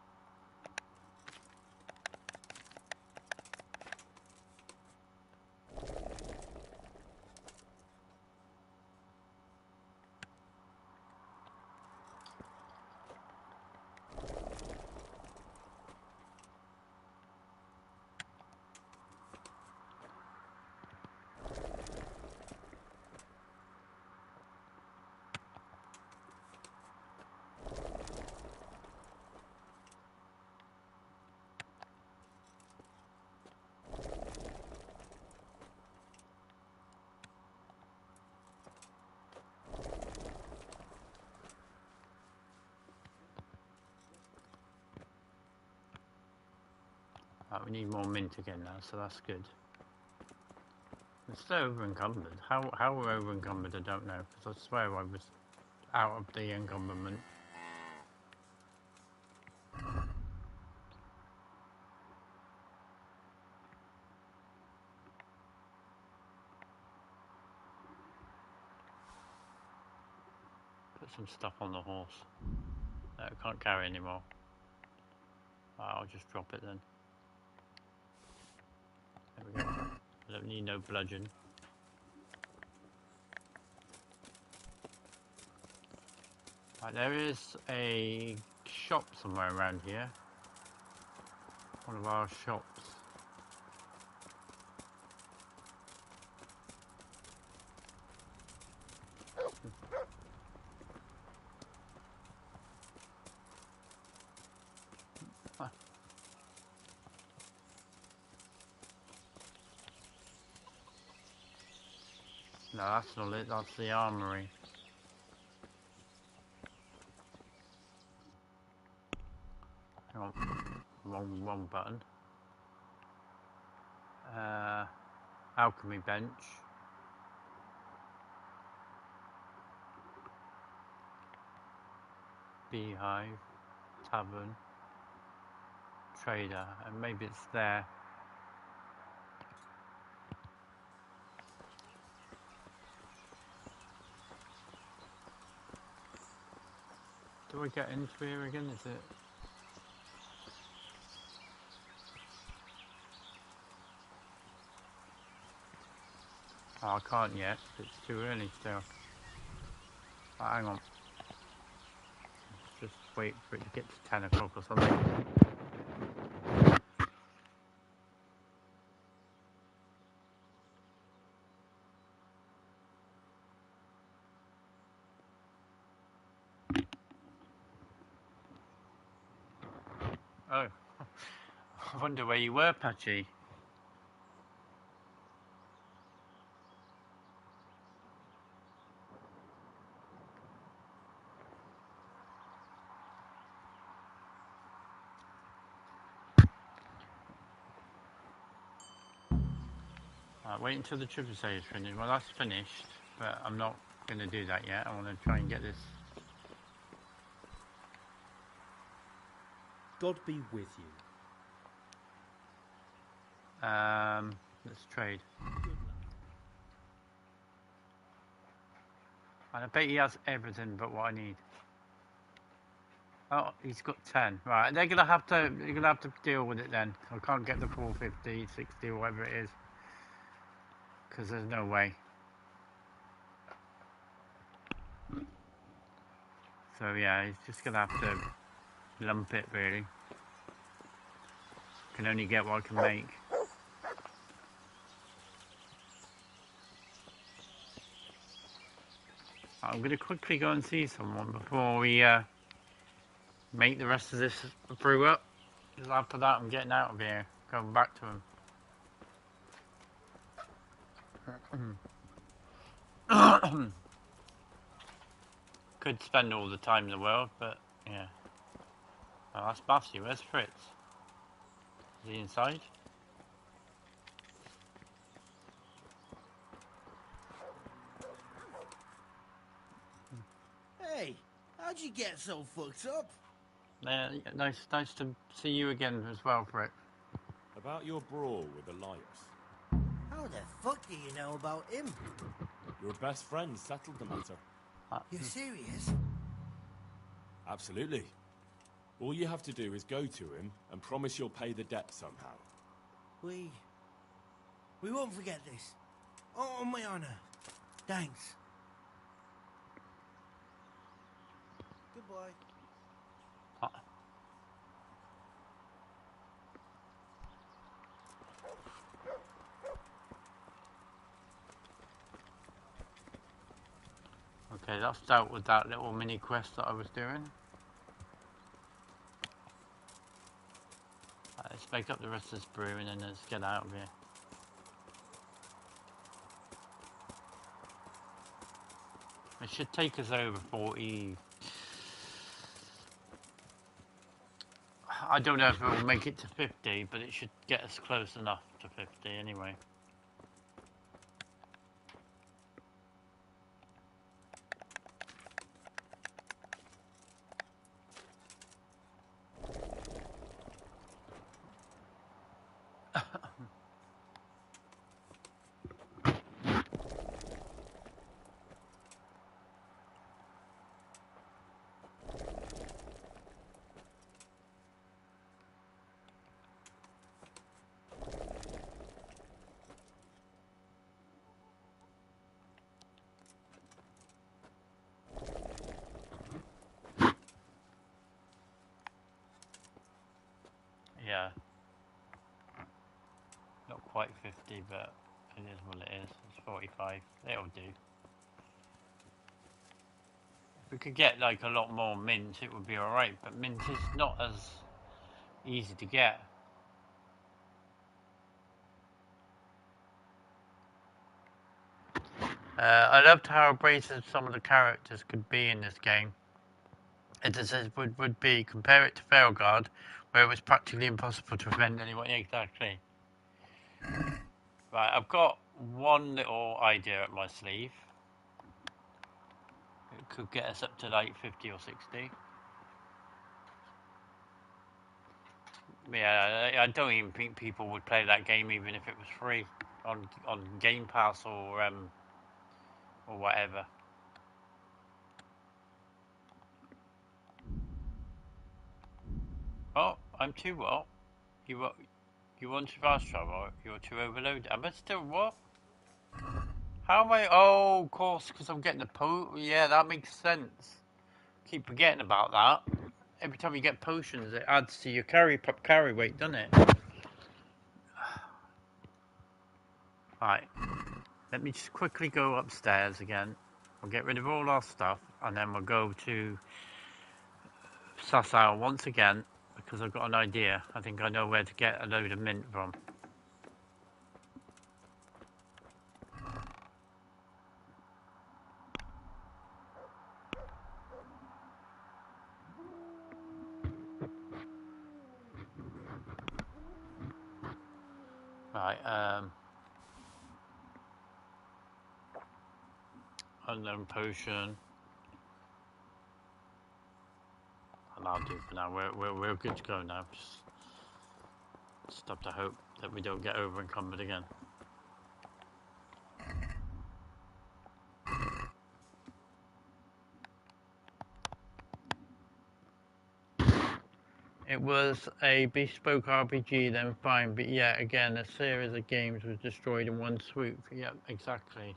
We need more mint again now, so that's good. It's still over encumbered. How we're over encumbered, I don't know, because I swear I was out of the encumberment. Put some stuff on the horse. No, I can't carry anymore. I'll just drop it then. There we go. I don't need no bludgeon. Right, there is a shop somewhere around here. One of our shops. No, that's not it, that's the armory. Hang on, wrong button. Alchemy bench. Beehive. Tavern. Trader, and maybe it's there. Do I get into here again? Is it? Oh, I can't yet. It's too early still. Oh, hang on. Let's just wait for it to get to 10 o'clock or something. Oh. I wonder where you were, Patchy. Wait until the triple save is finished. Well, that's finished, but I'm not going to do that yet. I want to try and get this. God be with you. Let's trade. And I bet he has everything but what I need. Oh, he's got 10. Right, they're gonna have to deal with it then. I can't get the 450, 60 or whatever it is. Because there's no way. So yeah, he's just gonna have to lump it really. Can only get what I can make. I'm gonna quickly go and see someone before we make the rest of this brew up. Because after that I'm getting out of here. Going back to him. Could spend all the time in the world, but yeah. Oh, that's Matthew. Where's Fritz? Is he inside? Hey, how'd you get so fucked up? Nice to see you again as well, Fritz. About your brawl with Elias. How the fuck do you know about him? Your best friend settled the matter. You're serious? Absolutely. All you have to do is go to him and promise you'll pay the debt somehow. We won't forget this. On my honor. Thanks. Goodbye. Okay, that's dealt with that little mini quest that I was doing. Let's make up the rest of this brew and then let's get out of here. It should take us over 40. I don't know if it will make it to 50, but it should get us close enough to 50 anyway. Yeah. Not quite 50, but it is what it is. It's 45. It'll do. If we could get like a lot more mint, it would be alright, but mint is not as easy to get. I loved how abrasive some of the characters could be in this game. It would be, compare it to Failguard, where it was practically impossible to prevent anyone. Exactly. Right, I've got one little idea up my sleeve. It could get us up to like 50 or 60. Yeah, I don't even think people would play that game even if it was free on Game Pass or whatever. Oh, I'm too what? You want to fast travel? You're too overloaded. Am I still what? How am I? Oh, of course, because I'm getting the Yeah, that makes sense. Keep forgetting about that. Every time you get potions, it adds to your carry weight, doesn't it? Right. Let me just quickly go upstairs again. We'll get rid of all our stuff, and then we'll go to Sasau once again, because I've got an idea. I think I know where to get a load of mint from. Right, unknown potion. And that'll do for now. We're good to go now. Just have to hope that we don't get over encumbered again. It was a bespoke RPG, then fine, but yet again, a series of games was destroyed in one swoop. Yep, exactly.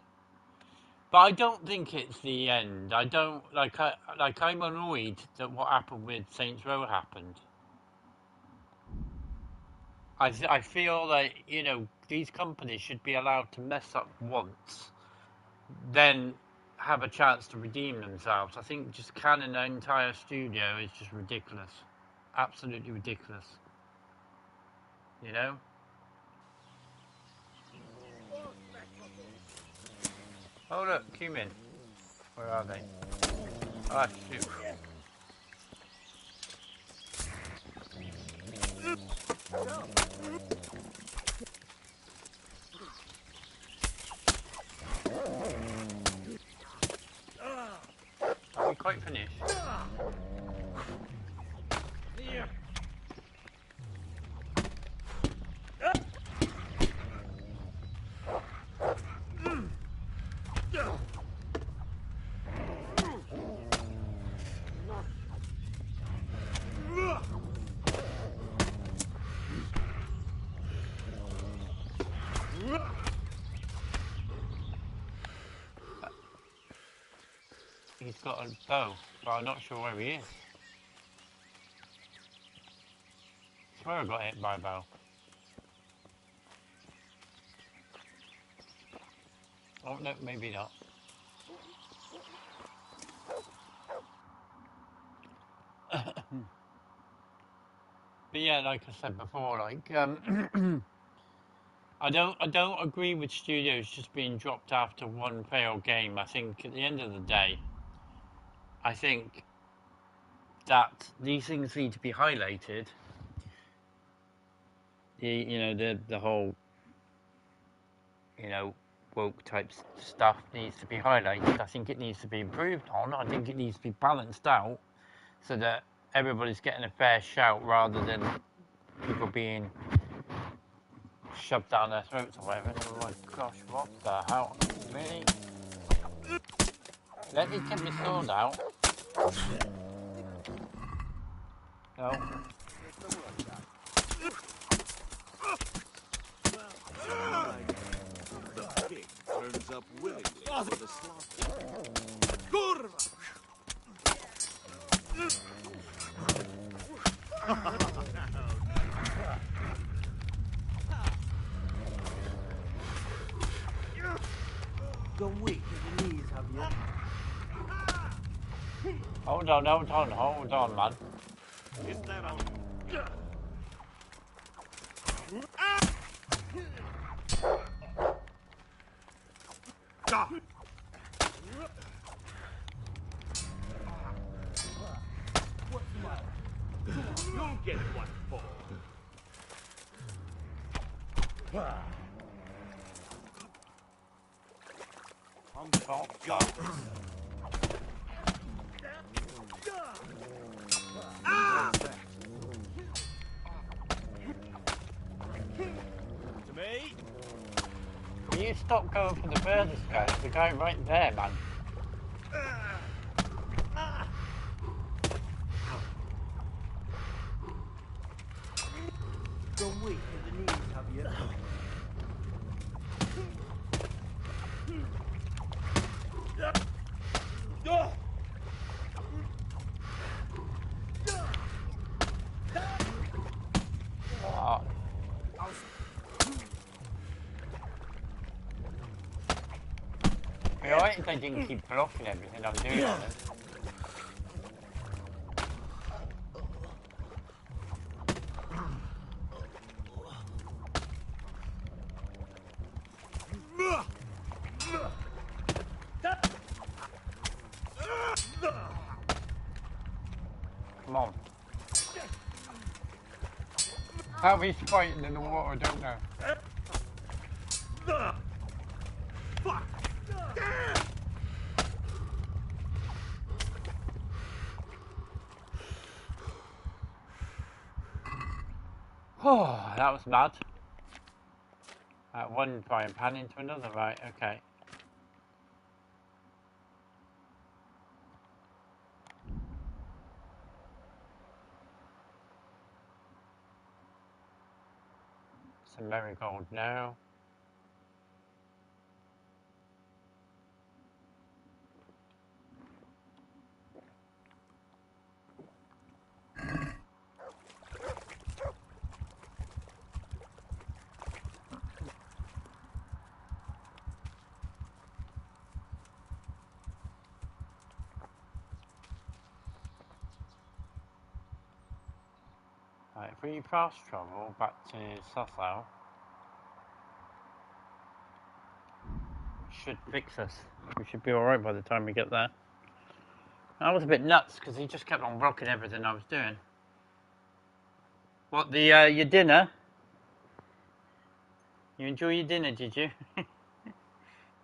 But I don't think it's the end. I don't I'm annoyed that what happened with Saints Row happened. I feel like, you know, these companies should be allowed to mess up once, then have a chance to redeem themselves. I think just canning an entire studio is just ridiculous. Absolutely ridiculous. You know? Oh look, cumin. Where are they? Ah, shoot. Are we quite finished? He's got a bow, but I'm not sure where he is. I swear I got hit by a bow. Oh no, maybe not. But yeah, like I said before, like I don't agree with studios just being dropped after one failed game. I think at the end of the day, I think that these things need to be highlighted. The whole, you know, woke type stuff needs to be highlighted. I think it needs to be improved on. I think it needs to be balanced out so that everybody's getting a fair shout rather than people being shoved down their throats or whatever. Oh my gosh, what the hell? Really? Let me get my sword out. No. The pig turns up willingly for the slaughter. Kurva! Gone weak at the knees, have you? Hold on, man. Is there a... What's the matter? You'll get what for. I'm got Will you stop going for the furthest guy? There's a guy right there, man. Gone weak at the knees, have you? Oh. Be alright if they didn't keep blocking everything I'm doing on them. Come on. How he's fighting in the water, I don't know. Fuck! Oh, that was mad. One frying pan into another, right, okay. Some marigold now. Right, if we fast travel back to Sasau, should fix us. We should be alright by the time we get there. I was a bit nuts because he just kept on blocking everything I was doing. What, your dinner? You enjoy your dinner, did you?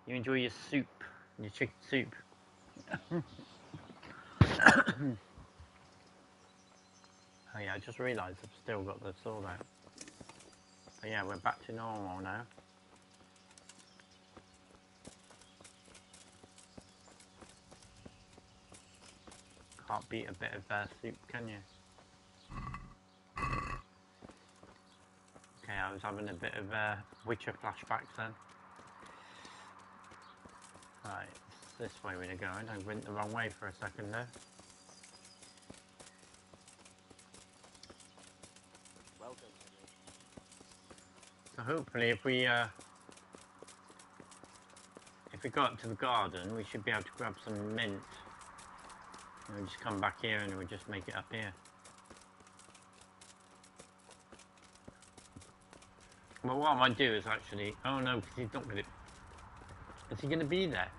You enjoy your soup, your chicken soup. Oh yeah, I just realised I've still got the sword out. But yeah, we're back to normal now. Can't beat a bit of soup, can you? Okay, I was having a bit of Witcher flashbacks then. Right, it's this way we're going. I went the wrong way for a second there. So hopefully if we go up to the garden, we should be able to grab some mint. And we'll just come back here and we'll just make it up here. Well, what I might do is actually... Oh no, because he's not going to... Is he going to be there?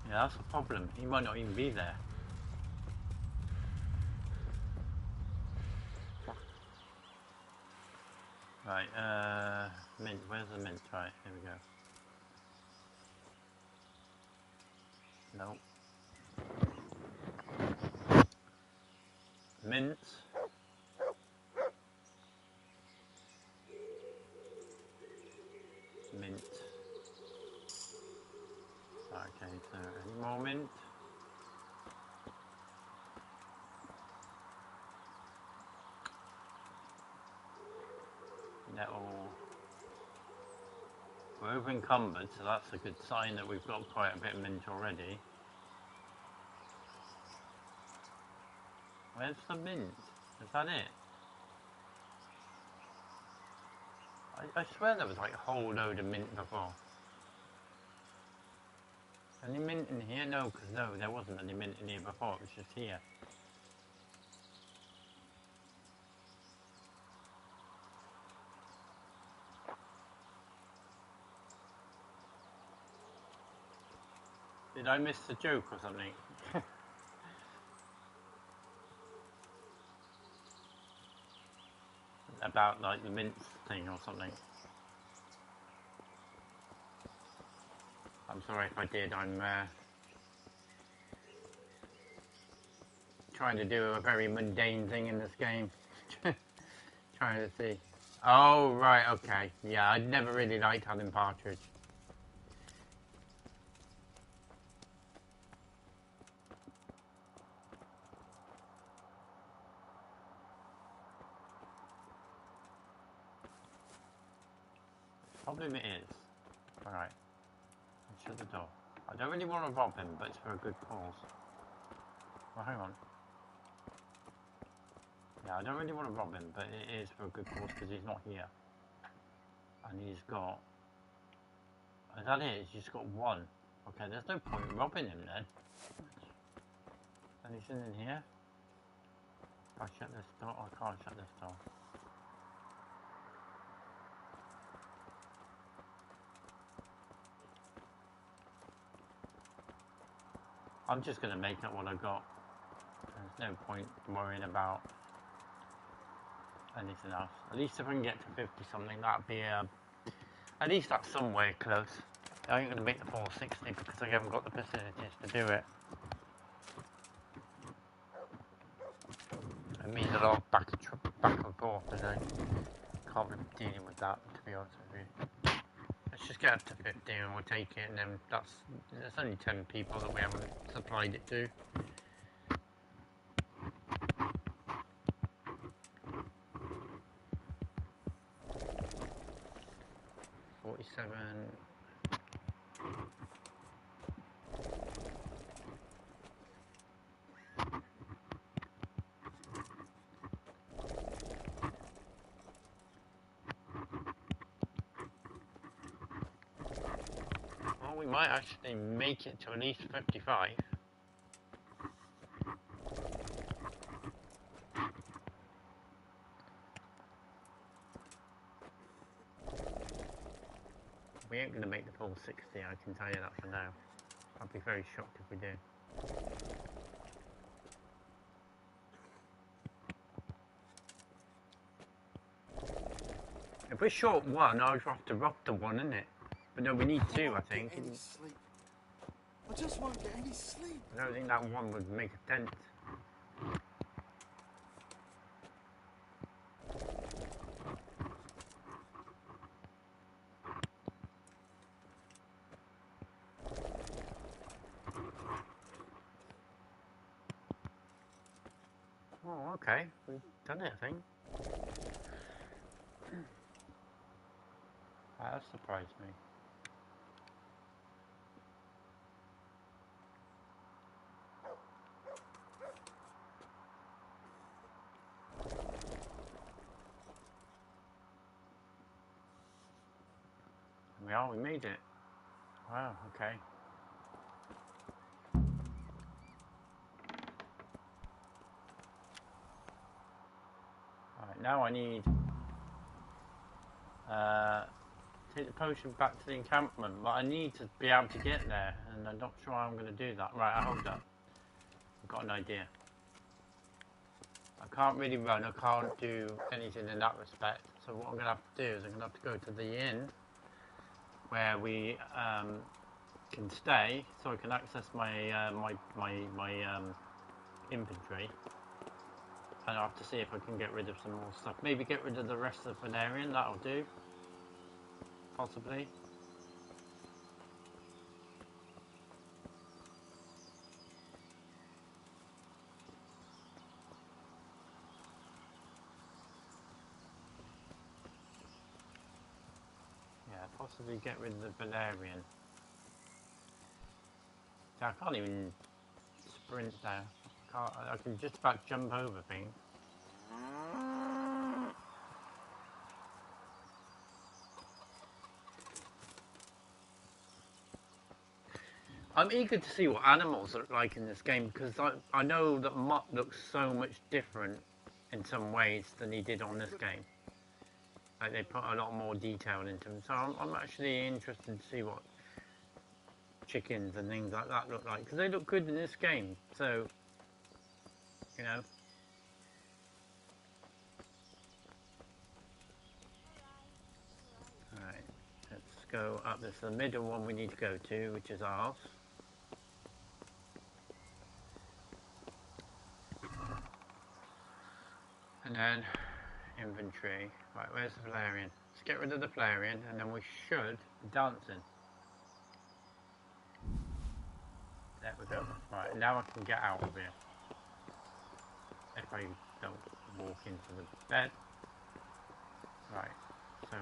Yeah, that's a problem. He might not even be there. Right, mint. Where's the mint? Right, here we go. No. Mint. Mint. Okay, so any more mint? Nettle. We're over encumbered, so that's a good sign that we've got quite a bit of mint already. Where's the mint? Is that it? I swear there was like a whole load of mint before. Any mint in here? No, because no, there wasn't any mint in here before, it was just here. Did I miss the joke or something? About like the mint thing or something. I'm sorry if I did, I'm trying to do a very mundane thing in this game. Trying to see. Oh, right, okay. Yeah, I never really liked having partridge. Problem it is. Alright. Shut the door. I don't really want to rob him, but it's for a good cause. Well, hang on. Yeah, I don't really want to rob him, but it is for a good cause because he's not here. And he's got... Is that it? He's just got one. Okay, there's no point in robbing him then. Anything in here? I'll shut this door. I can't shut this door. I'm just going to make up what I got. There's no point worrying about anything else. At least if I can get to 50 something, that'd be at least that's somewhere close. I ain't going to make the 460 because I haven't got the facilities to do it. It means a lot of back and forth, and I can't be dealing with that, to be honest with you. Let's just get up to 50 and we'll take it, and then there's only 10 people that we haven't supplied it to. Well, we might actually make it to at least 55. We ain't going to make the full 60, I can tell you that for now. I'd be very shocked if we do. If we're short one, I'll have to rob the one, innit? But no, we need two, I think. I just won't get any sleep. I don't think that one would make a dent. Oh, okay. We've done it, I think. That surprised me. We made it. Wow, okay. Alright, now I need take the potion back to the encampment, but I need to be able to get there, and I'm not sure how I'm going to do that. Right, hold up. I've got an idea. I can't really run, I can't do anything in that respect, so what I'm going to have to do is I'm going to have to go to the inn where we can stay, so I can access my my inventory, and I'll have to see if I can get rid of some more stuff. Maybe get rid of the rest of Valerian, that'll do. Possibly. Yeah, possibly get rid of the Valerian. I can't even sprint now. I can just about jump over things. I'm eager to see what animals look like in this game, because I know that Mutt looks so much different in some ways than he did on this game. Like, they put a lot more detail into him, so I'm actually interested to see what chickens and things like that look like, because they look good in this game, so, you know. Alright, let's go up. This is the middle one we need to go to, which is ours. And then Inventory. Right, where's the Valerian? Let's get rid of the Valerian, and then we should be dancing. There we go. Right, now I can get out of here. If I don't walk into the bed. Right, so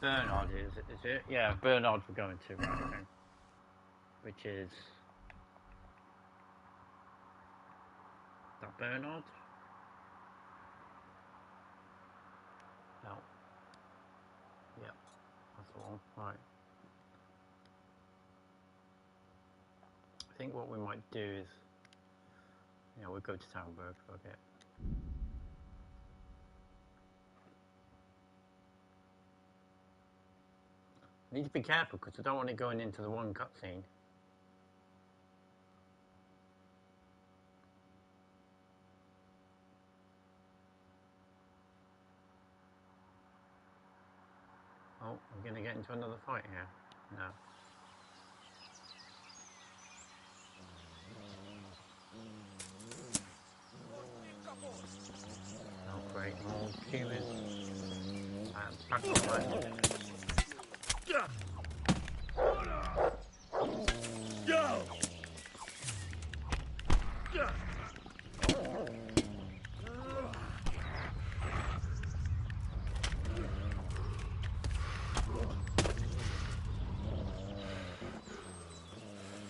Bernard is it? Yeah, Bernard we're going to, right, okay. Which is that Bernard? No. Yep, that's the one. Right. I think what we might do is, yeah, we'll go to Townburg, fuck it. I need to be careful because I don't want it going into the one cutscene. Oh, we're going to get into another fight here. No. Oh, great. More humans. Back on my...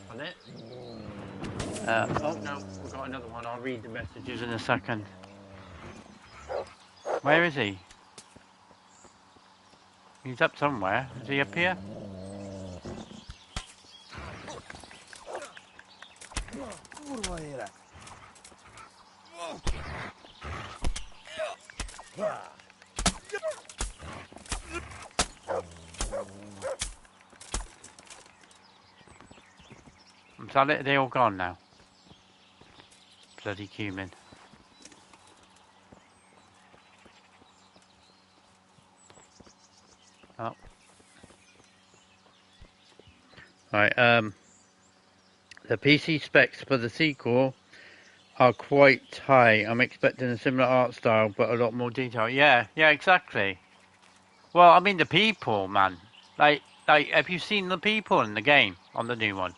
On it? Oh no, we've got another one. I'll read the messages in a second. Where is he? He's up somewhere. Is he up here? Is that it? They all gone now? Bloody cumin. Oh. Right, the PC specs for the sequel are quite high. I'm expecting a similar art style, but a lot more detail. Yeah, exactly. Well, I mean the people, man. Like, have you seen the people in the game on the new one?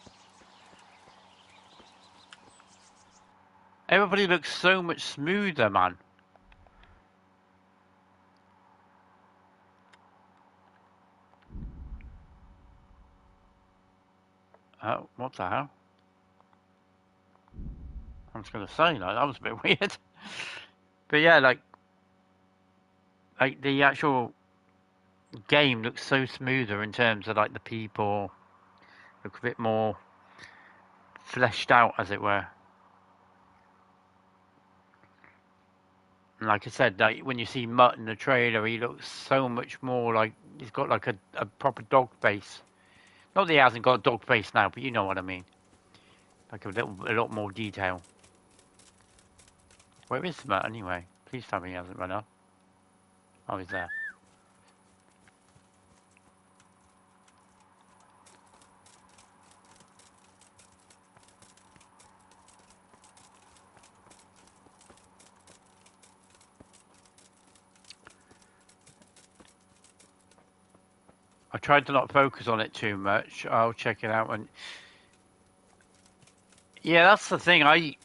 Everybody looks so much smoother, man. Oh, what the hell? I'm just gonna say, like, that was a bit weird. But yeah, like the actual game looks so smoother in terms of like the people look a bit more fleshed out, as it were. And like I said, like when you see Mutt in the trailer, he looks so much more like he's got like a proper dog face. Not that he hasn't got a dog face now, but you know what I mean. Like a lot more detail. Where is Mutt anyway? Please tell me he hasn't run off. Oh, he's there. I tried to not focus on it too much. I'll check it out when. Yeah, that's the thing.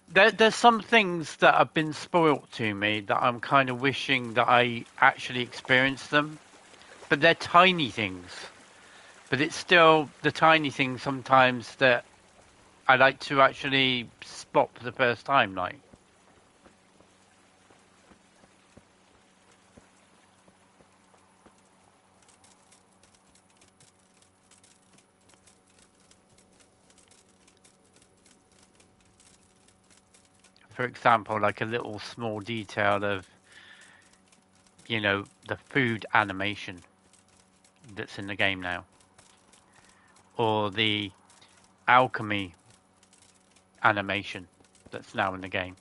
There's some things that have been spoilt to me that I'm kind of wishing that I actually experienced them, but they're tiny things. But it's still the tiny things sometimes that I like to actually spot for the first time, like. For example, like a little small detail of, you know, the food animation that's in the game now. Or the alchemy animation that's now in the game.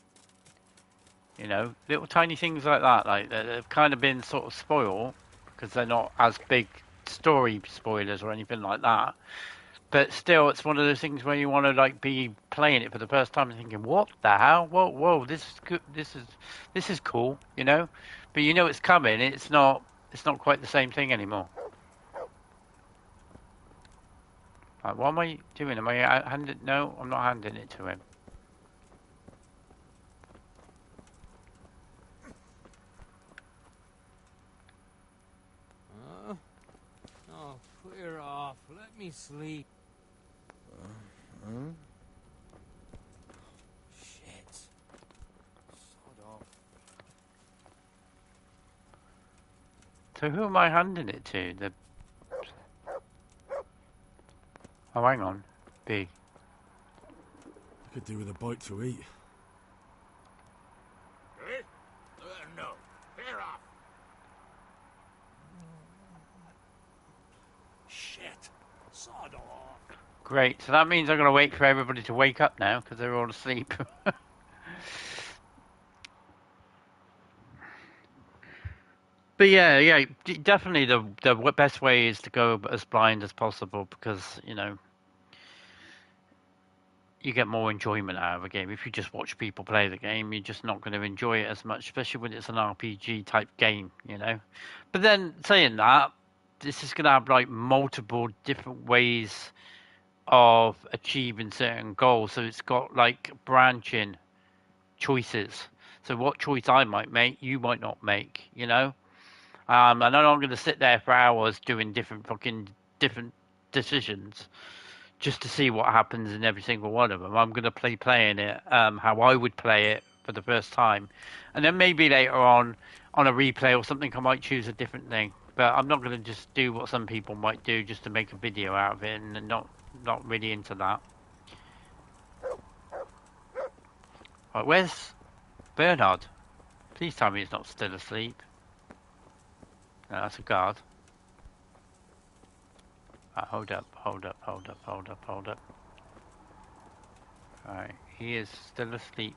You know, little tiny things like that, like they've kind of been sort of spoiled because they're not as big story spoilers or anything like that. But still, it's one of those things where you want to like be playing it for the first time and thinking, "What the hell? Whoa! This is good. This is cool," you know. But you know it's coming. It's not quite the same thing anymore. Right, what am I doing? Am I handing? No, I'm not handing it to him. Oh, clear off. Let me sleep. Shit. Sod off. So who am I handing it to? Oh, hang on. B. I could do with a bite to eat. No. Clear off. Shit. Sod off. Great. So that means I'm going to wait for everybody to wake up now because they're all asleep. But yeah, definitely the best way is to go as blind as possible because, you know, you get more enjoyment out of a game. If you just watch people play the game, you're just not going to enjoy it as much, especially when it's an RPG type game, you know. But then saying that, this is going to have like multiple different ways of achieving certain goals. So it's got like branching choices. So what choice I might make, you might not make, you know. And I'm not going to sit there for hours doing different decisions just to see what happens in every single one of them. I'm going to playing it how I would play it for the first time, and then maybe later on a replay or something I might choose a different thing. But I'm not going to just do what some people might do just to make a video out of it, and not really into that. Right, where's Bernard? Please tell me he's not still asleep. No, that's a guard. Hold up. Alright, he is still asleep.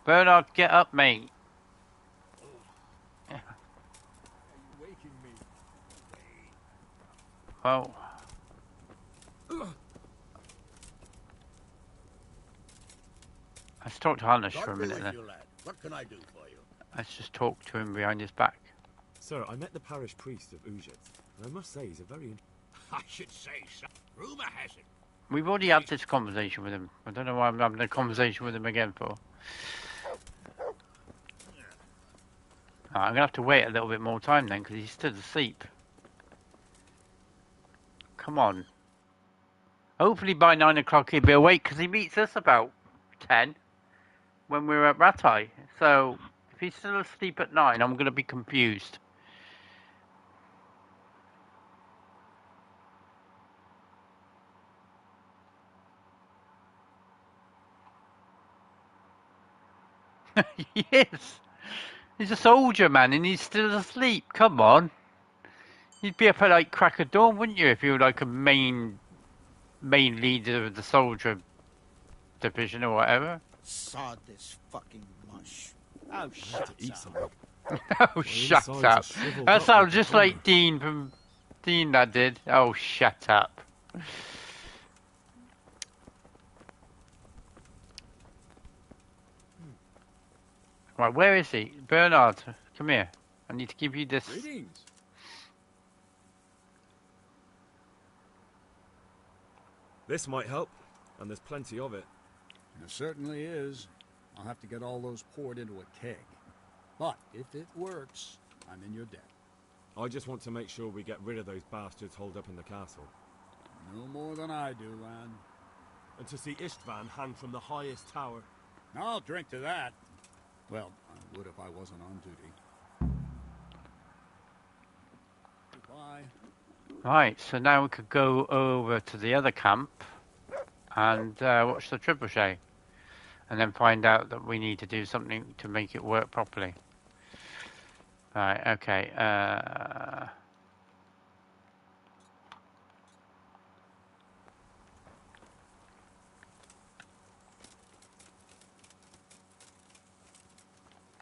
Bernard, get up, mate. Are you waking me? Well, let's talk to Hannes for a minute then. What can I do for you? Let's just talk to him behind his back. Sir, I met the parish priest of Ujet, and I must say he's a very... I should say so. Rumor has it. We've already had this conversation with him. I don't know why I'm having a conversation with him again for. I'm going to have to wait a little bit more time then, because he's still asleep. Come on. Hopefully by 9 o'clock he'll be awake, because he meets us about 10 when we're at Ratai. So, if he's still asleep at 9, I'm going to be confused. Yes. He's a soldier, man, and he's still asleep. Come on. You'd be up at like crack of dawn, wouldn't you, if you were like a main leader of the soldier division or whatever? Sod this fucking mush. Oh, shut up. Oh, shut up. That sounds just like Dean from Dean that did. Oh, shut up. Right, where is he? Bernard, come here. I need to give you this. Greetings. This might help, and there's plenty of it. There certainly is. I'll have to get all those poured into a keg. But if it works, I'm in your debt. I just want to make sure we get rid of those bastards holed up in the castle. No more than I do, lad. And to see Istvan hang from the highest tower. I'll drink to that. Well, I would if I wasn't on duty. Goodbye. Right, so now we could go over to the other camp and watch the trebuchet. And then find out that we need to do something to make it work properly. Right, okay.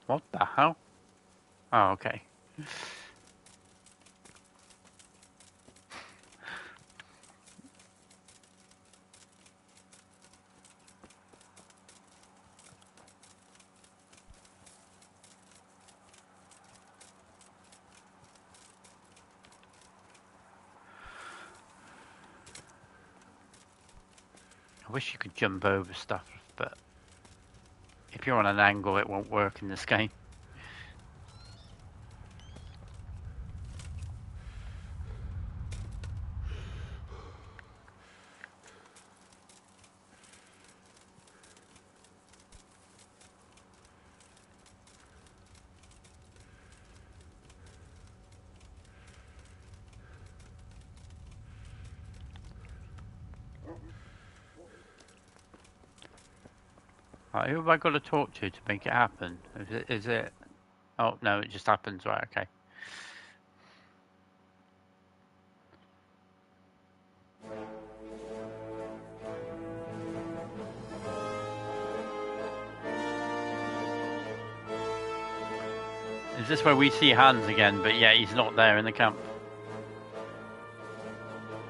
What the hell? Oh, okay. I wish you could jump over stuff, but if you're on an angle, it won't work in this game. Right, who have I got to talk to make it happen? Is it? Oh no, it just happens. Right, okay. Is this where we see Hans again? But yeah, he's not there in the camp.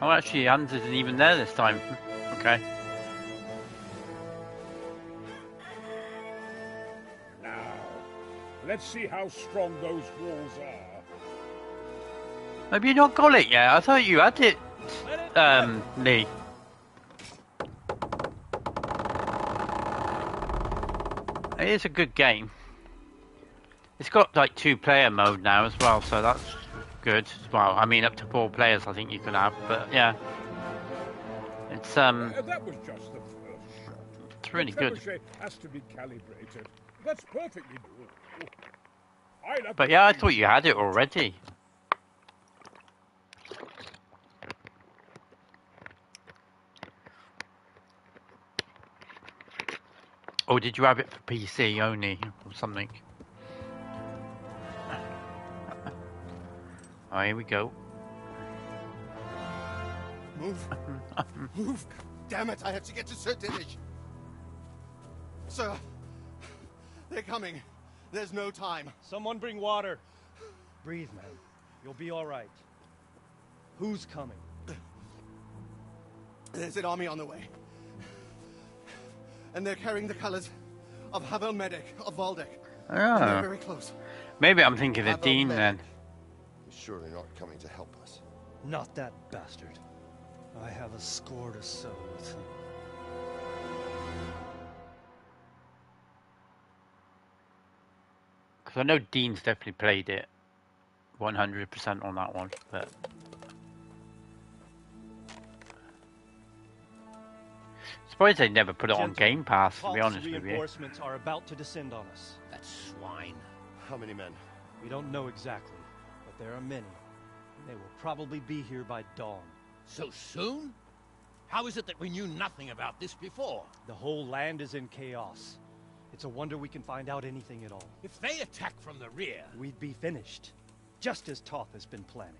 Oh, actually, Hans isn't even there this time. Okay. Now, let's see how strong those walls are. Have you not got it yet? I thought you had it, Lee. It is a good game. It's got like 2-player mode now as well, so that's good. Well, I mean up to 4 players I think you can have, but yeah. It's That was just the first shot. It's really the good. trebuchet has to be calibrated. That's perfectly doable. But yeah, I thought you had it already. Or did you have it for PC only or something? Oh, here we go. Move. Move. Damn it, I have to get to Sir Divish. Sir, they're coming. There's no time. Someone bring water. Breathe, man. You'll be all right. Who's coming? There's an army on the way. And they're carrying the colors of Havel Medic of Valdek. And they're very close. Maybe I'm thinking of Dean then. He's surely not coming to help us. Not that bastard. I have a score to settle with him. Because I know Dean's definitely played it 100% on that one, but... Surprised they never put it on Game Pass, to be honest with you. Reinforcements are about to descend on us. That swine. How many men? We don't know exactly, but there are many. They will probably be here by dawn. So soon? How is it that we knew nothing about this before? The whole land is in chaos. It's a wonder we can find out anything at all. If they attack from the rear... We'd be finished. Just as Toth has been planning.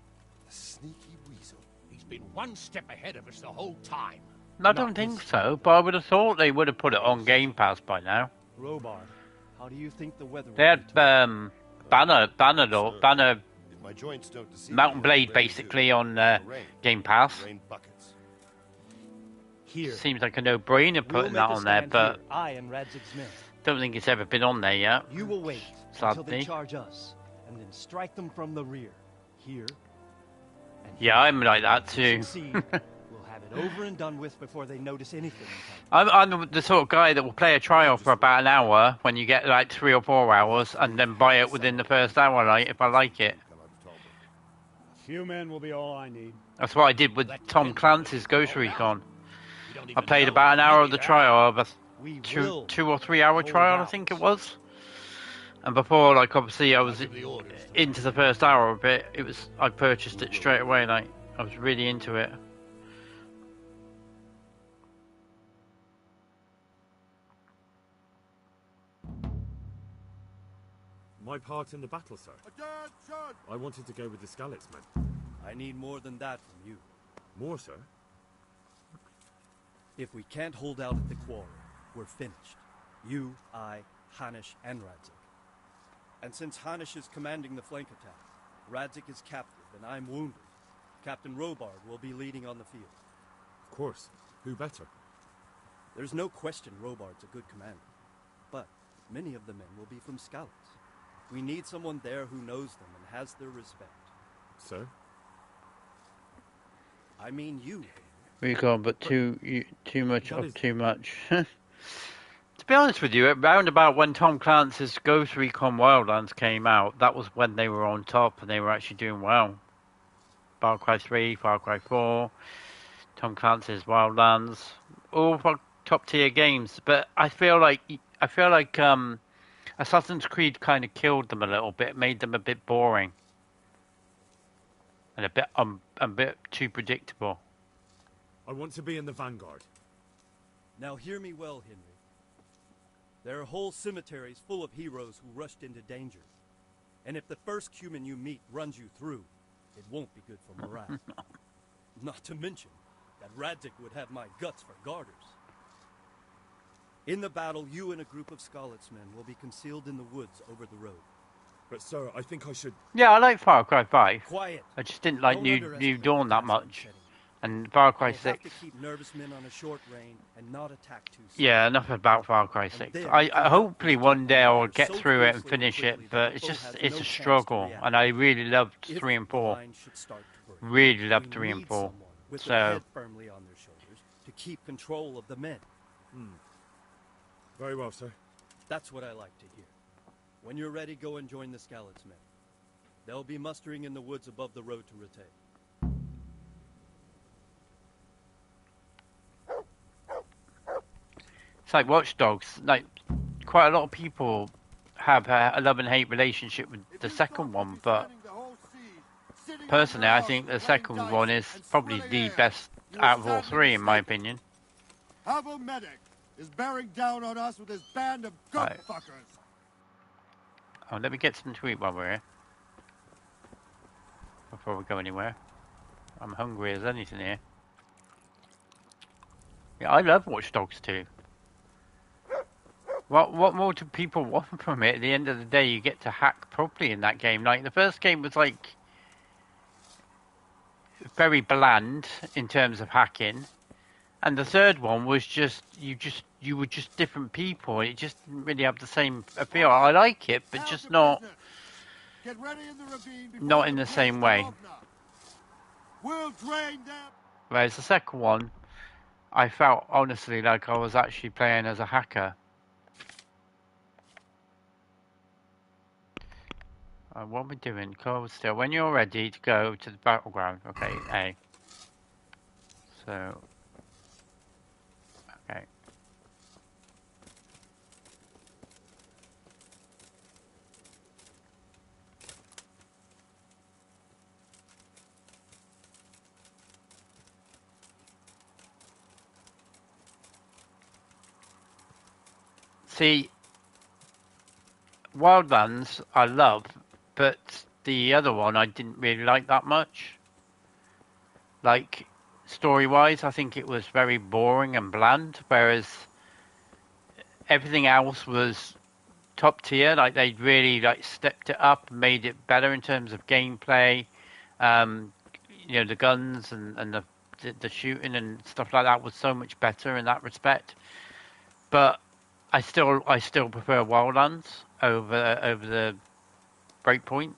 A sneaky weasel. He's been one step ahead of us the whole time. I don't think so, but I would have thought they would have put it on Game Pass by now. Robard, how do you think the weather... They had Banner, My joints don't deceive Mountain Blade basically on Game Pass. Here. Seems like a no-brainer putting that on there, but here, I and Radzig's men. Don't think it's ever been on there yet. You will wait until they charge us, and then strike them from the rear. Here. And yeah, I'm like that too. We'll have it over and done with before they notice anything. I'm the sort of guy that will play a trial for about an hour when you get like 3 or 4 hours, and then buy it within the first hour, like if I like it. A few men will be all I need. That's what I did with Tom Clancy's Ghost Recon. I played about an hour of the trial, of a 2 or 3 hour trial, I think it was. And before, like, obviously I was into the first hour of it, I purchased it straight away, like, I was really into it. My part in the battle, sir. I wanted to go with the Skalitz men. I need more than that from you. More, sir? If we can't hold out at the quarry, we're finished. You, I, Hanish, and Radzik. And since Hanish is commanding the flank attack, Radzik is captive and I'm wounded, Captain Robard will be leading on the field. Of course. Who better? There's no question Robard's a good commander. But many of the men will be from Skalitz. We need someone there who knows them and has their respect. Sir? I mean you. Recon, but too much of too much. To be honest with you, around about when Tom Clancy's Ghost Recon Wildlands came out, that was when they were on top and they were actually doing well. Far Cry 3, Far Cry 4, Tom Clancy's Wildlands, all top tier games. But I feel like Assassin's Creed kind of killed them a little bit, made them a bit boring, and a bit too predictable. I want to be in the vanguard. Now hear me well, Henry. There are whole cemeteries full of heroes who rushed into danger. And if the first human you meet runs you through, it won't be good for morale. Not to mention that Radzik would have my guts for garters. In the battle, you and a group of Scarlet's men will be concealed in the woods over the road. But sir, I think I should... Yeah, I like Far Cry 5. Quiet. I just didn't like New Dawn that much. And Far Cry 6. Have to keep nervous men on a short rein and not attack too soon. Yeah, enough about Far Cry 6. I hopefully one day I'll get through it and finish it, but it's a struggle. And I really loved 3 and 4. Really loved 3 and 4. With their head firmly on their shoulders to keep control of the men. Very well, sir. That's what I like to hear. When you're ready, go and join the Scarlet's men. They'll be mustering in the woods above the road to Rete. It's like Watch Dogs. Like, quite a lot of people have a love and hate relationship with the second one, but personally, I think the second one is probably the best out of all 3, in my opinion. Avo Medic is bearing down on us with his band of goat fuckers. Oh, let me get some to eat while we're here. Before we go anywhere. I'm hungry as anything here. Yeah, I love Watch Dogs 2. What more do people want from it? At the end of the day, you get to hack properly in that game. Like, the first game was, like, very bland in terms of hacking. And the third one was just you were just different people. It just didn't really have the same feel. I like it, but just not in the same way. Whereas the second one, I felt honestly like I was actually playing as a hacker. What are we doing? Cold still. When you're ready to go to the battleground, okay, A. So, okay. See, Wildlands I love, but the other one I didn't really like that much. Like, story-wise, I think it was very boring and bland, whereas everything else was top tier. Like, they really stepped it up, made it better in terms of gameplay. You know, the guns and the shooting and stuff like that was so much better in that respect. But I still prefer Wildlands over the Breakpoint.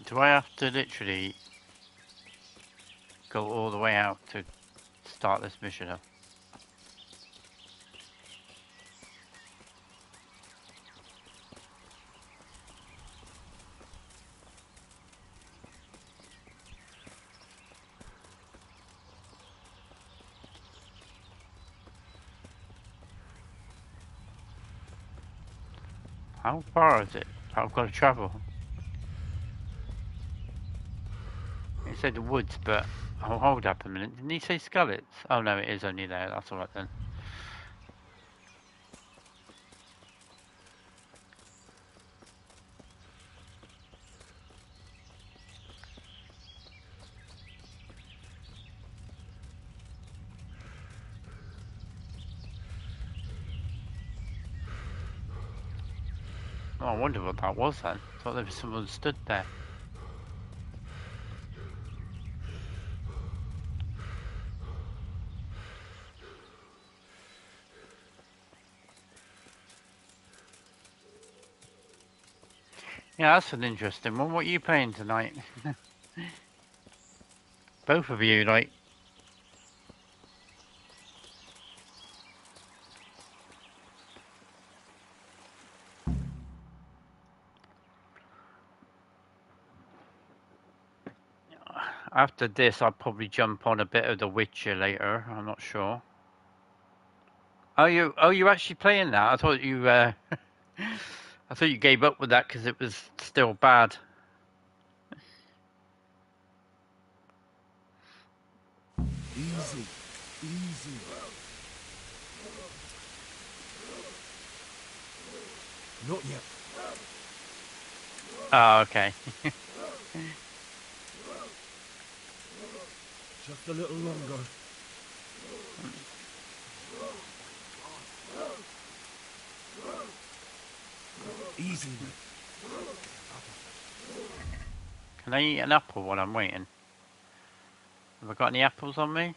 Do I have to literally go all the way out to start this mission up? How far is it? I've got to travel. He said the woods, but I'll hold up a minute. Didn't he say Scarlets? Oh no, it is only there. That's alright then. Oh, I wonder what that was then. I thought there was someone stood there. Yeah, that's an interesting one. What are you playing tonight? Both of you, like. After this, I'll probably jump on a bit of The Witcher later. I'm not sure. Oh, you actually playing that? I thought you, I thought you gave up with that because it was still bad. Easy, easy. Not yet. Oh, okay. Just a little longer. Easy. Can I eat an apple while I'm waiting? Have I got any apples on me?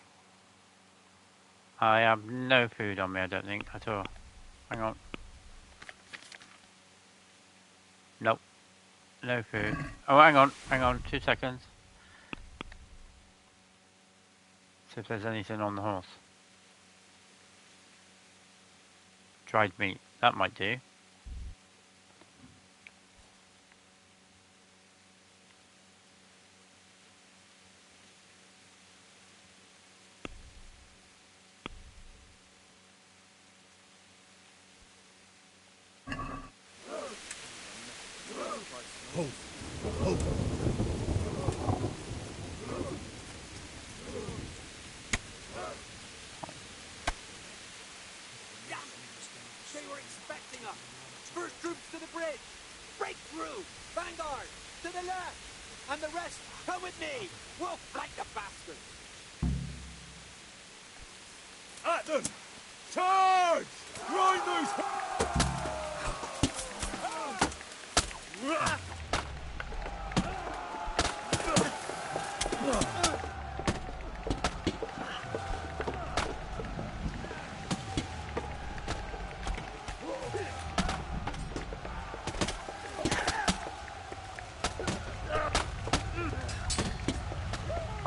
I have no food on me, I don't think, at all. Hang on. Nope. No food. Oh, hang on, 2 seconds. See if there's anything on the horse. Dried meat. That might do. Hold. Hold. They were expecting us! First troops to the bridge! Break through! Vanguard! To the left! And the rest, come with me! We'll fight the bastards! At them! Charge! Grind those...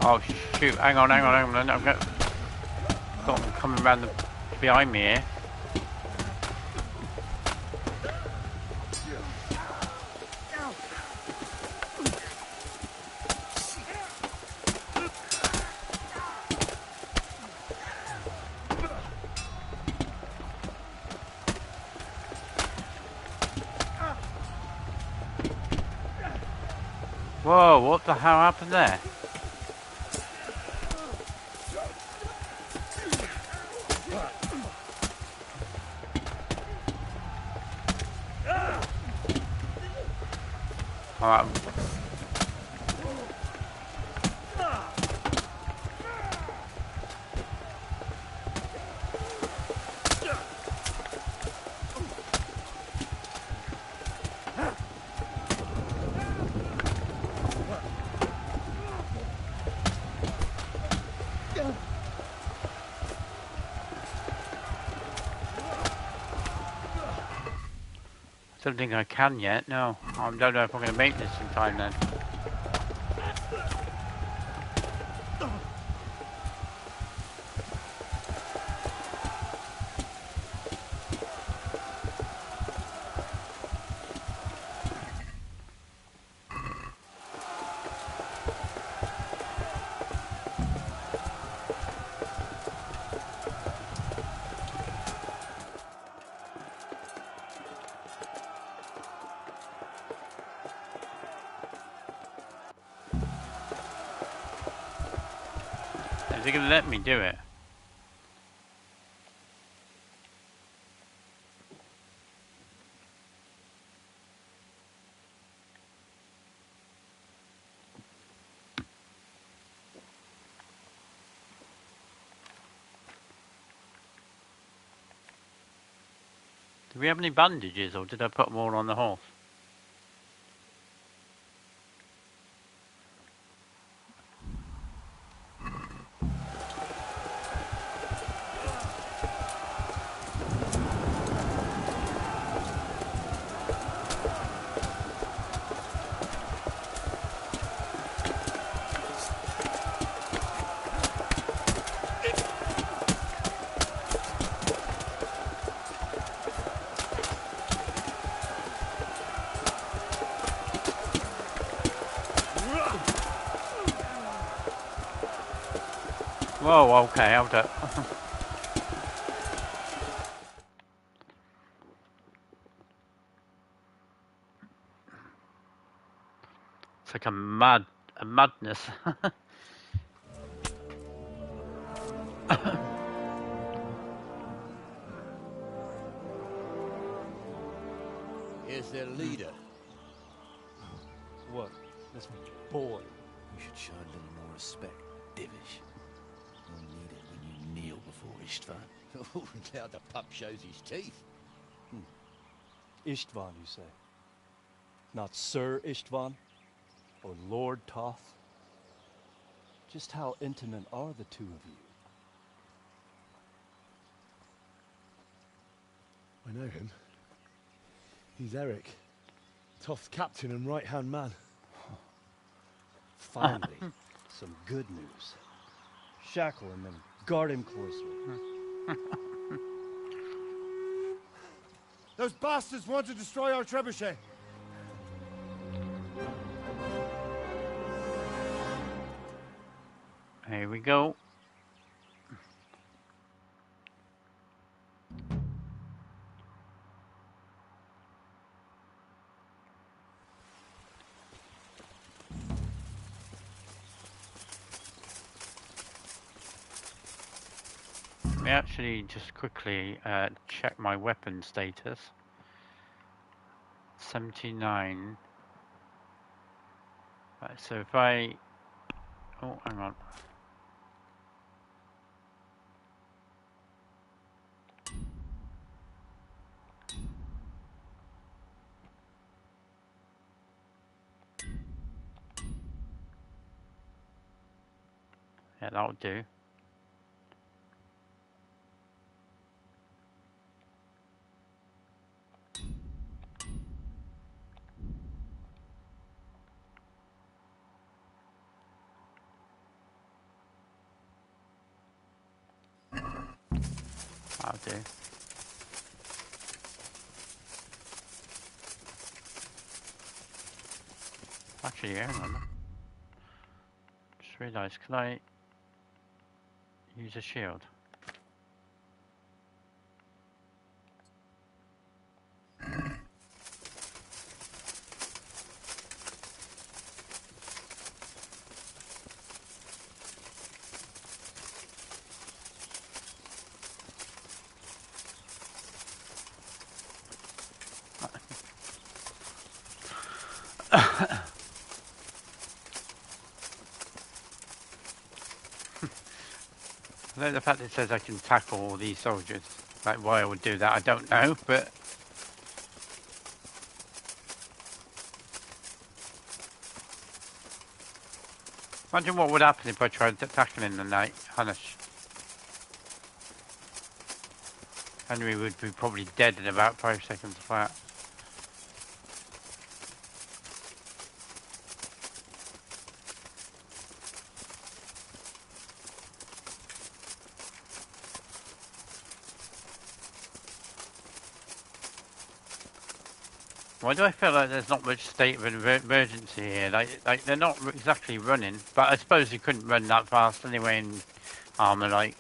Oh shoot, hang on. I've got them coming around behind me here. Whoa, what the hell happened there? Alright. I don't think I can yet, no. I don't know if I'm going to make this in time then. Is it going to let me do it? Do we have any bandages, or did I put them all on the horse? Whoa, okay, hold up. It's like a madness. Here's their leader. What? This boy? You should show a little more respect, Divish. You'll need it when you kneel before Istvan. Oh, now the pup shows his teeth. Istvan, you say? Not Sir Istvan? Or Lord Toth? Just how intimate are the two of you? I know him. He's Eric, Toth's captain and right-hand man. Finally, some good news. Shackle him and guard him closely. Those bastards want to destroy our trebuchet. Here we go. Let me actually just quickly check my weapon status. 79. Right, so if I... Oh, hang on. Yeah, that'll do. That'll do. Actually, hang on. Just realised, can I use a shield? The fact it says I can tackle all these soldiers, like why I would do that, I don't know, but... Imagine what would happen if I tried tackling the night, Hanish. Henry would be probably dead in about 5 seconds flat. Why do I feel like there's not much state of emergency here? Like they're not exactly running, but I suppose you couldn't run that fast anyway in armor, like.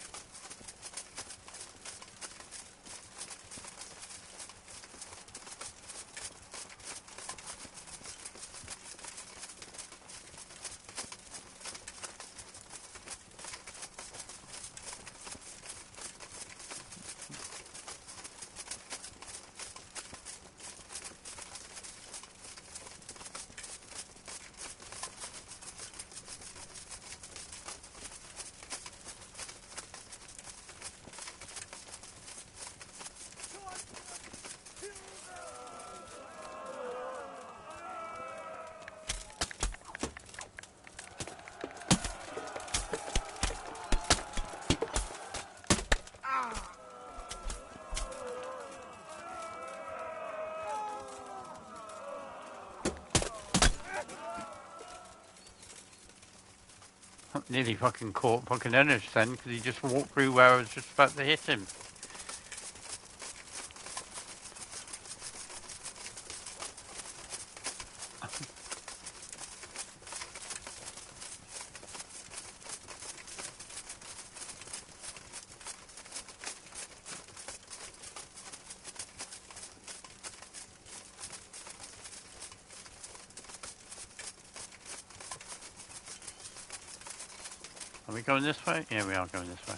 Nearly fucking caught fucking Ennis then, because he just walked through where I was just about to hit him. Are we going this way? Yeah, we are going this way.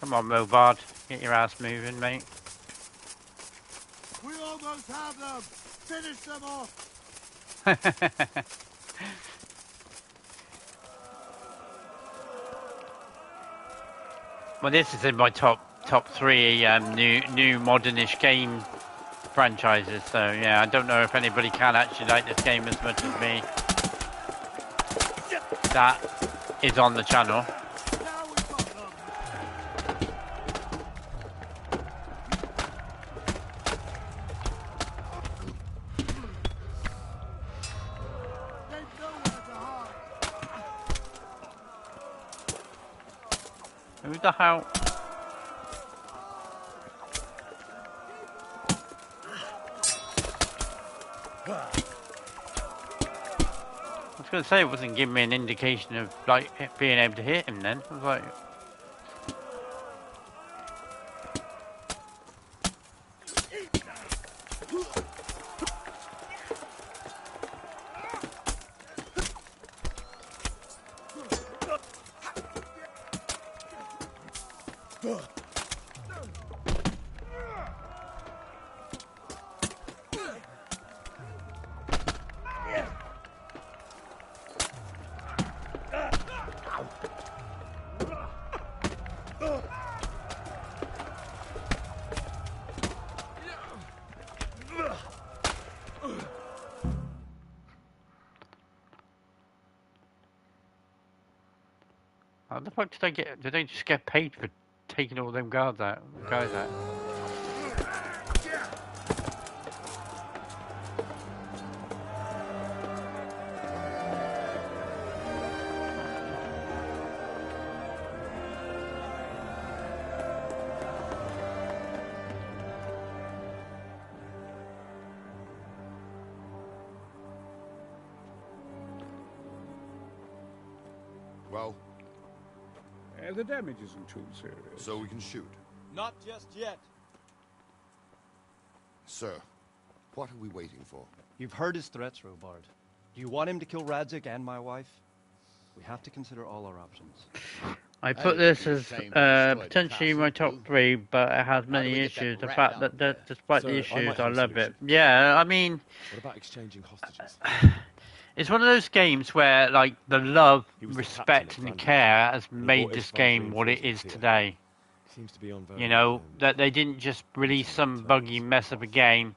Come on, Robard. Get your ass moving, mate. We almost have them! Finish them off! Well, this is in my top 3 new modernish game franchises. So yeah, I don't know if anybody can actually like this game as much as me. That is on the channel. Who the hell? I was going to say it wasn't giving me an indication of like being able to hit him then. I was like... How the fuck did I get? Did I just get paid for taking all them guys out? Well? The damage isn't too serious. So we can shoot. Not just yet. Sir, what are we waiting for? You've heard his threats, Robard. Do you want him to kill Radzig and my wife? We have to consider all our options. I put this as potentially my top 3, but it has many issues. The fact that despite the issues, I love it. Yeah, I mean... What about exchanging hostages? It's one of those games where, like, the love, respect, and care has made this game what it is today. Seems to be on you know, that they didn't just release some buggy mess of a game,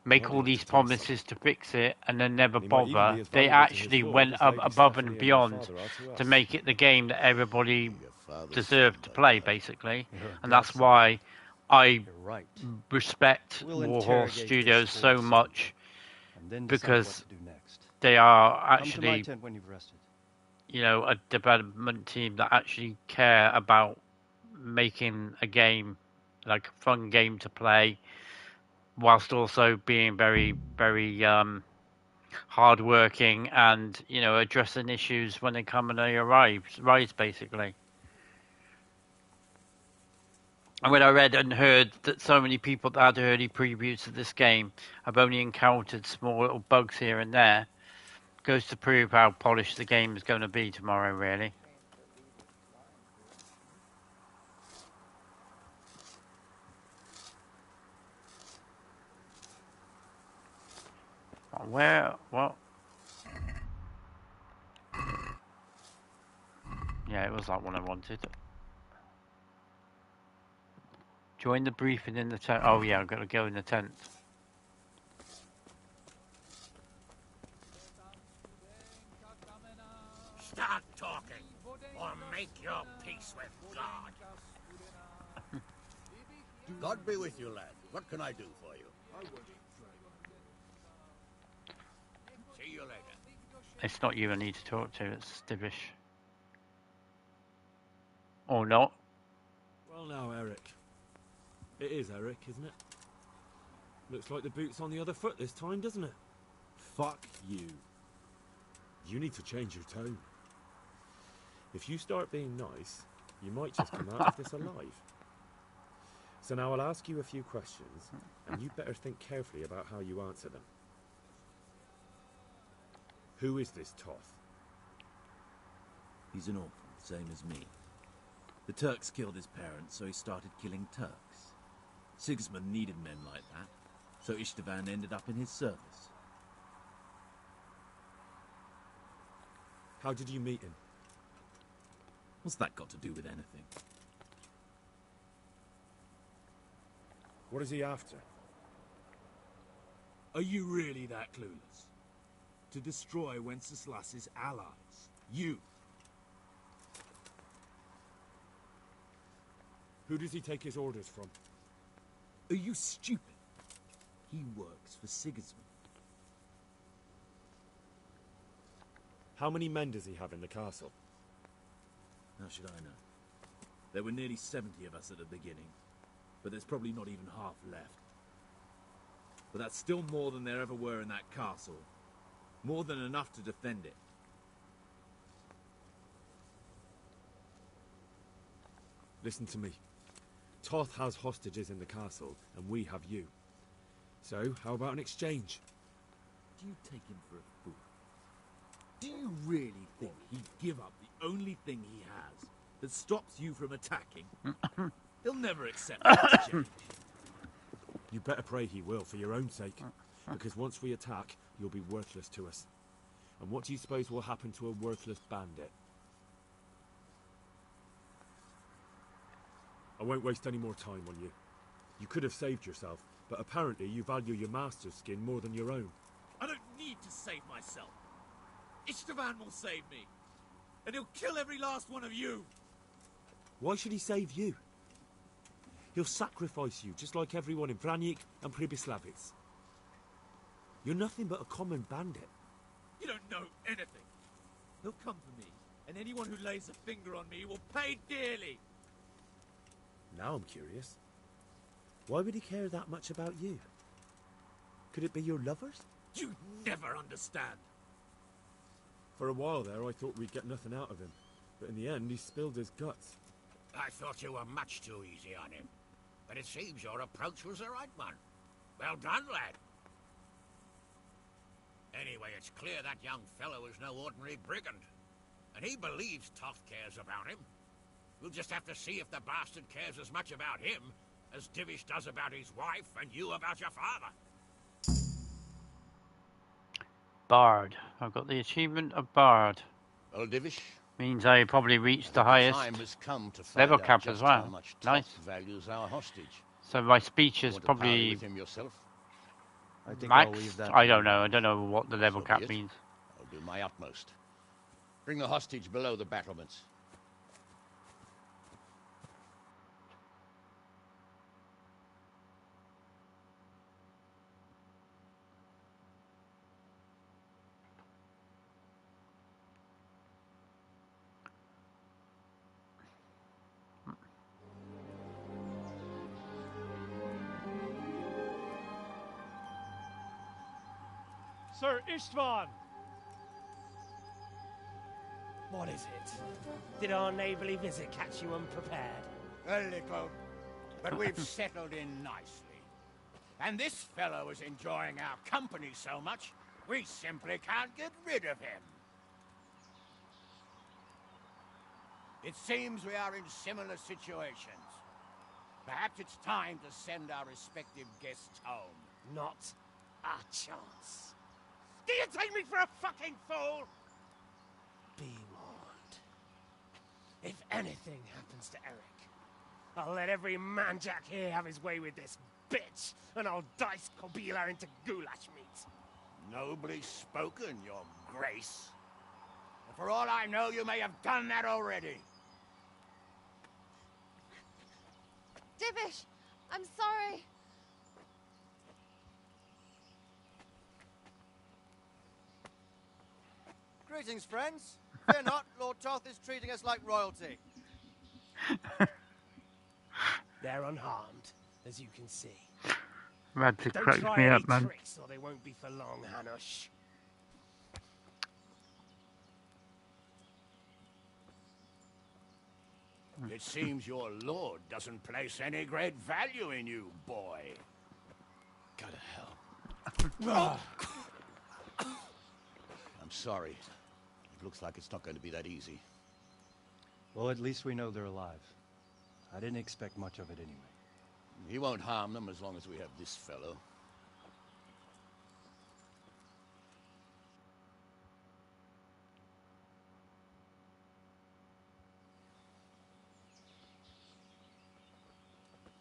make all these promises to fix it, and then never bother. They actually went above and beyond to make it the game that everybody deserved to play, basically. And that's why I respect Warhorse Studios so much, because they are actually, you know, a development team that actually care about making a game, like a fun game to play, whilst also being very, very hard-working and, you know, addressing issues when they come and they rise, basically. And when I read and heard that so many people that had early previews of this game have only encountered small little bugs here and there, goes to prove how polished the game is going to be tomorrow, really. Where? What? Yeah, it was that one I wanted. Join the briefing in the tent. Oh yeah, I've got to go in the tent. Start talking, or make your peace with God. God be with you, lad. What can I do for you? See you later. It's not you I need to talk to, it's Divish. Or not. Well now, Eric. It is Eric, isn't it? Looks like the boot's on the other foot this time, doesn't it? Fuck you. You need to change your tone. If you start being nice, you might just come out of this alive. So now I'll ask you a few questions, and you'd better think carefully about how you answer them. Who is this Toth? He's an orphan, same as me. The Turks killed his parents, so he started killing Turks. Sigismund needed men like that, so Istvan ended up in his service. How did you meet him? What's that got to do with anything? What is he after? Are you really that clueless? To destroy Wenceslas's allies. You. Who does he take his orders from? Are you stupid? He works for Sigismund. How many men does he have in the castle? How should I know? There were nearly 70 of us at the beginning, but there's probably not even half left. But that's still more than there ever were in that castle. More than enough to defend it. Listen to me. Toth has hostages in the castle, and we have you. So, how about an exchange? Do you take him for a fool? Do you really think he'd give up the only thing he has that stops you from attacking? He'll never accept that exchange. You better pray he will, for your own sake. Because once we attack, you'll be worthless to us. And what do you suppose will happen to a worthless bandit? I won't waste any more time on you. You could have saved yourself, but apparently you value your master's skin more than your own. I don't need to save myself. Istvan will save me. And he'll kill every last one of you. Why should he save you? He'll sacrifice you, just like everyone in Vranic and Pribyslavitz. You're nothing but a common bandit. You don't know anything. He'll come for me, and anyone who lays a finger on me will pay dearly. Now I'm curious. Why would he care that much about you? Could it be your lovers? You never understand. For a while there, I thought we'd get nothing out of him. But in the end, he spilled his guts. I thought you were much too easy on him. But it seems your approach was the right one. Well done, lad. Anyway, it's clear that young fellow is no ordinary brigand. And he believes Toth cares about him. We'll just have to see if the bastard cares as much about him as Divish does about his wife and you about your father. Bard. I've got the achievement of Bard. Well, Divish, means I probably reached the highest time has come to find level out cap just as well. how much Nice. Toth values our hostage. So my speech is Want to parley probably with him yourself? I think I'll maxed. leave that I don't know. I don't know what the level So be cap it. means. I'll do my utmost. Bring the hostage below the battlements. Sir Istvan! What is it? Did our neighbourly visit catch you unprepared? A little, but we've settled in nicely. And this fellow is enjoying our company so much, we simply can't get rid of him. It seems we are in similar situations. Perhaps it's time to send our respective guests home. Not a chance. Do you take me for a fucking fool? Be warned. If anything happens to Eric, I'll let every manjack here have his way with this bitch, and I'll dice Kobila into goulash meat. Nobly spoken, your grace. And for all I know, you may have done that already. Divish, I'm sorry. Greetings, friends. Fear not, Lord Toth is treating us like royalty. They're unharmed, as you can see. Radzik Don't cracks try me any up, man. tricks, or they won't be for long, Hanush. It seems your lord doesn't place any great value in you, boy. Go to hell. I'm sorry. It looks like it's not going to be that easy. Well, at least we know they're alive. I didn't expect much of it anyway. He won't harm them as long as we have this fellow.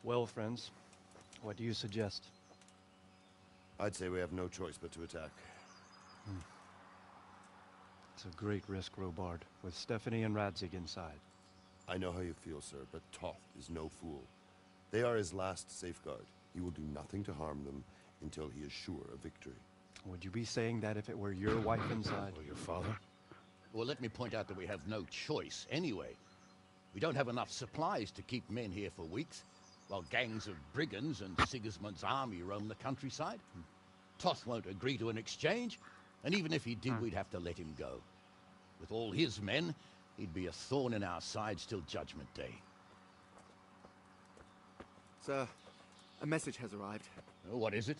Well, friends, what do you suggest? I'd say we have no choice but to attack. It's a great risk, Robard, with Stephanie and Radzig inside. I know how you feel, sir, but Toth is no fool. They are his last safeguard. He will do nothing to harm them until he is sure of victory. Would you be saying that if it were your wife inside? Or your father? Well, let me point out that we have no choice anyway. We don't have enough supplies to keep men here for weeks, while gangs of brigands and Sigismund's army roam the countryside. Toth won't agree to an exchange, and even if he did, we'd have to let him go. With all his men, he'd be a thorn in our sides till Judgment Day. Sir, a message has arrived. Oh, what is it?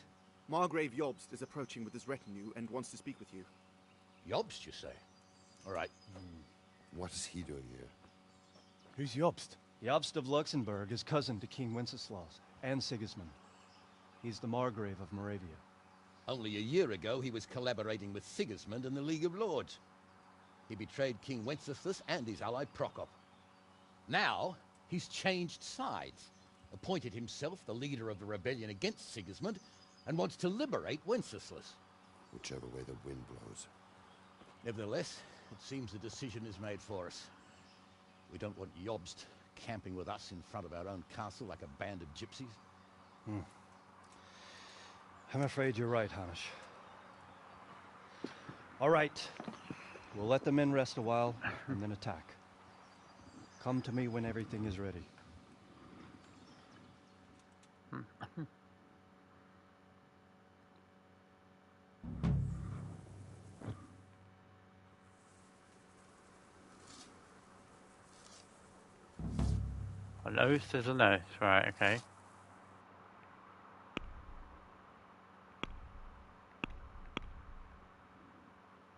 Margrave Jobst is approaching with his retinue and wants to speak with you. Jobst, you say? All right. What is he doing here? Who's Jobst? Jobst of Luxembourg is cousin to King Wenceslaus and Sigismund. He's the Margrave of Moravia. Only a year ago, he was collaborating with Sigismund and the League of Lords. He betrayed King Wenceslas and his ally Prokop. Now, he's changed sides, appointed himself the leader of the rebellion against Sigismund, and wants to liberate Wenceslas. Whichever way the wind blows. Nevertheless, it seems the decision is made for us. We don't want Jobst camping with us in front of our own castle like a band of gypsies. I'm afraid you're right, Hamish. All right. We'll let the men rest a while, and then attack. Come to me when everything is ready. A oath is an oath, right, okay.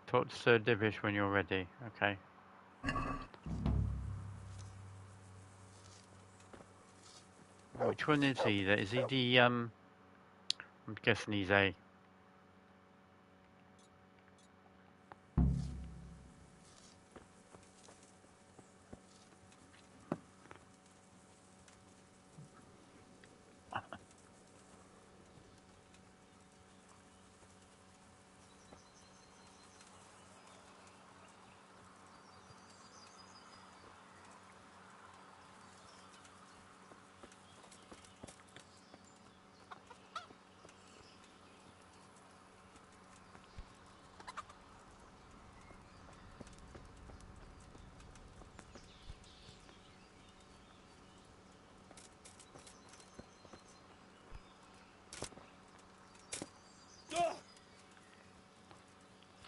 Talk to Sir Divish when you're ready, okay. Which one is he? Is he the, I'm guessing he's A.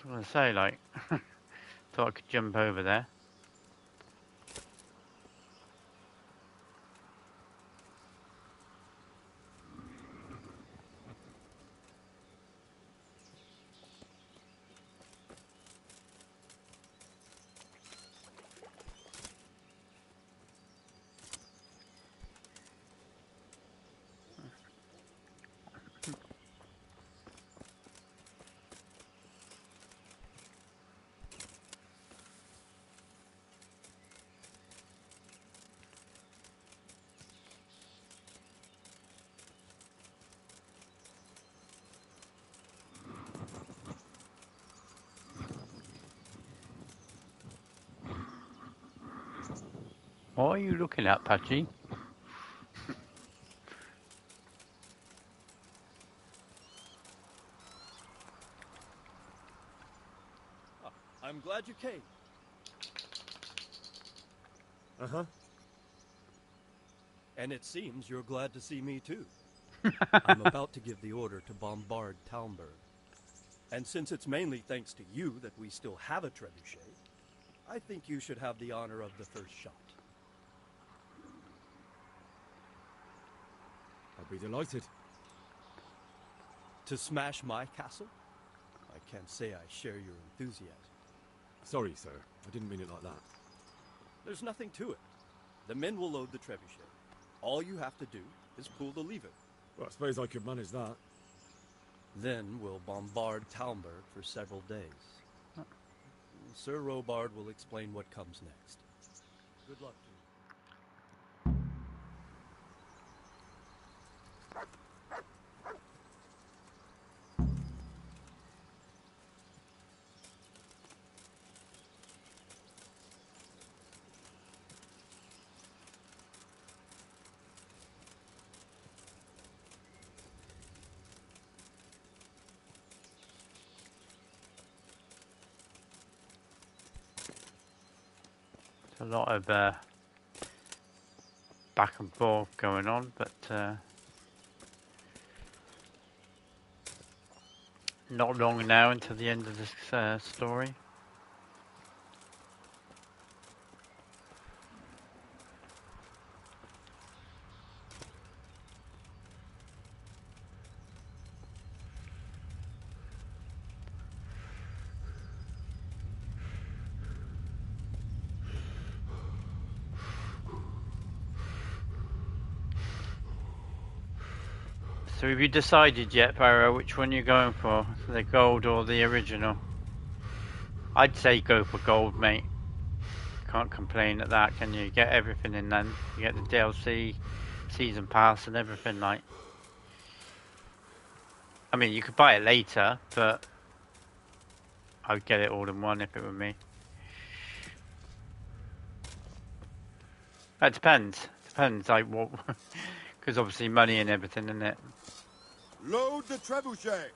I was going to say, like, thought I could jump over there. What are you looking at, Patchy? I'm glad you came. Uh-huh. And it seems you're glad to see me too. I'm about to give the order to bombard Talmberg. And since it's mainly thanks to you that we still have a trebuchet, I think you should have the honor of the first shot. I'd be delighted. To smash my castle? I can't say I share your enthusiasm. Sorry, sir. I didn't mean it like that. There's nothing to it. The men will load the trebuchet. All you have to do is pull the lever. Well, I suppose I could manage that. Then we'll bombard Talmberg for several days. Sir Robard will explain what comes next. Good luck to you. A lot of back and forth going on, but not long now until the end of this story. So have you decided yet, Barrow, which one you're going for? The gold or the original? I'd say go for gold, mate. Can't complain at that, can you? Get everything in then. You get the DLC, season pass and everything, like. I mean, you could buy it later, but I would get it all in one if it were me. That depends. Depends, like what... Because obviously money and everything, isn't it? Load the trebuchet!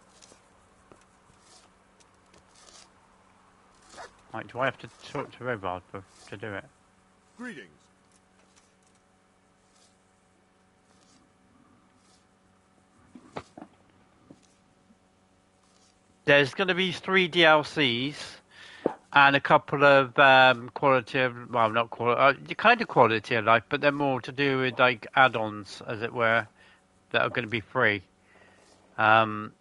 Like, do I have to talk to Robard to do it? Greetings. There's going to be 3 DLCs and a couple of quality of, well, not quality, kind of quality of life, but they're more to do with like add-ons, as it were, that are going to be free. We'll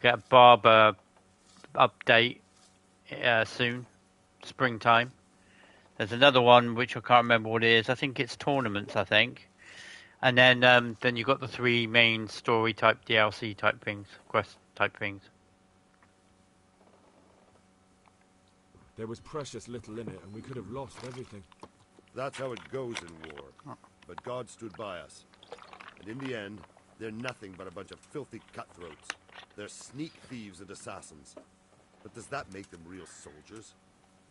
get a barber update soon, springtime. There's another one which I can't remember what it is. I think it's tournaments, I think. And then you've got the 3 main story type DLC type things, quest type things. There was precious little in it, and we could have lost everything. That's how it goes in war. But God stood by us. And in the end, they're nothing but a bunch of filthy cutthroats. They're sneak thieves and assassins. But does that make them real soldiers?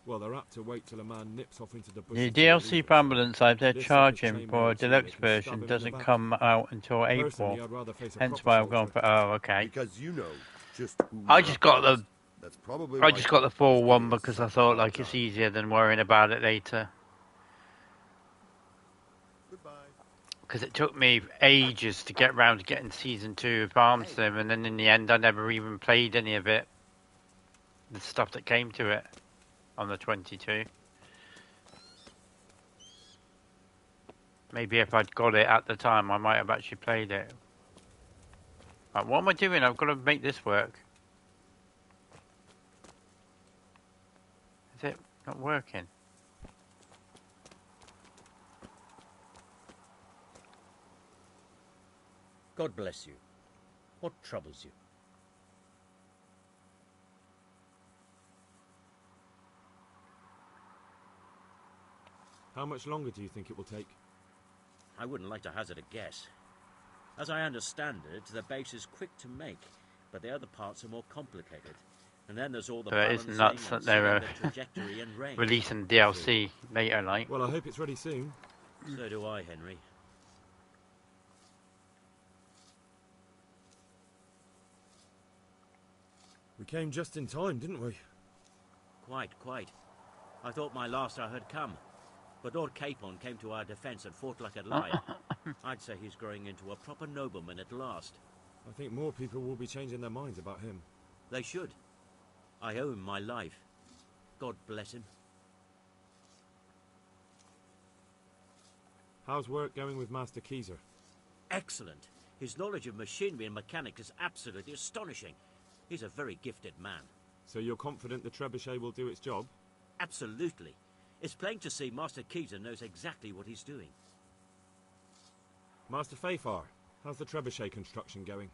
Well, they're apt to wait till a man nips off into the bush. The DLC for Ambulance Life they're charging for a deluxe version doesn't come out until April. Hence why I've gone for. Oh, okay. Because you know just who I just got the. That's probably I just got the full one because I thought like it's easier than worrying about it later. Because it took me ages to get round to getting season 2 of Farm Sim, and then in the end I never even played any of it. The stuff that came to it on the 22. Maybe if I'd got it at the time, I might have actually played it. Right, what am I doing? I've got to make this work. Is it not working? God bless you. What troubles you? How much longer do you think it will take? I wouldn't like to hazard a guess. As I understand it, the base is quick to make, but the other parts are more complicated. And then there's all the It's nuts that they're trajectory and range. releasing DLC later, like. Well, I hope it's ready soon. So do I, Henry. We came just in time, didn't we? Quite. I thought my last hour had come. But Lord Capon came to our defence and fought like a lion. I'd say he's growing into a proper nobleman at last. I think more people will be changing their minds about him. They should. I owe him my life. God bless him. How's work going with Master Keyser? excellent. His knowledge of machinery and mechanics is absolutely astonishing. He's a very gifted man. So you're confident the trebuchet will do its job? Absolutely. It's plain to see Master Keezer knows exactly what he's doing. Master Fafar, how's the trebuchet construction going?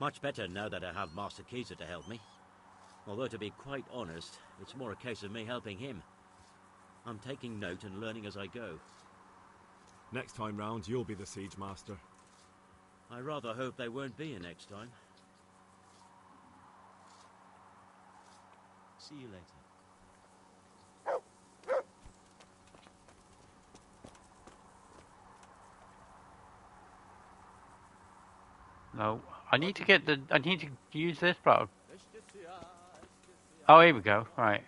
Much better now that I have Master Keezer to help me. Although, to be quite honest, it's more a case of me helping him. I'm taking note and learning as I go. Next time round, you'll be the siege master. I rather hope there won't be a next time. See you later. No, I need to get the. I need to use this, bro. Oh, here we go. Right.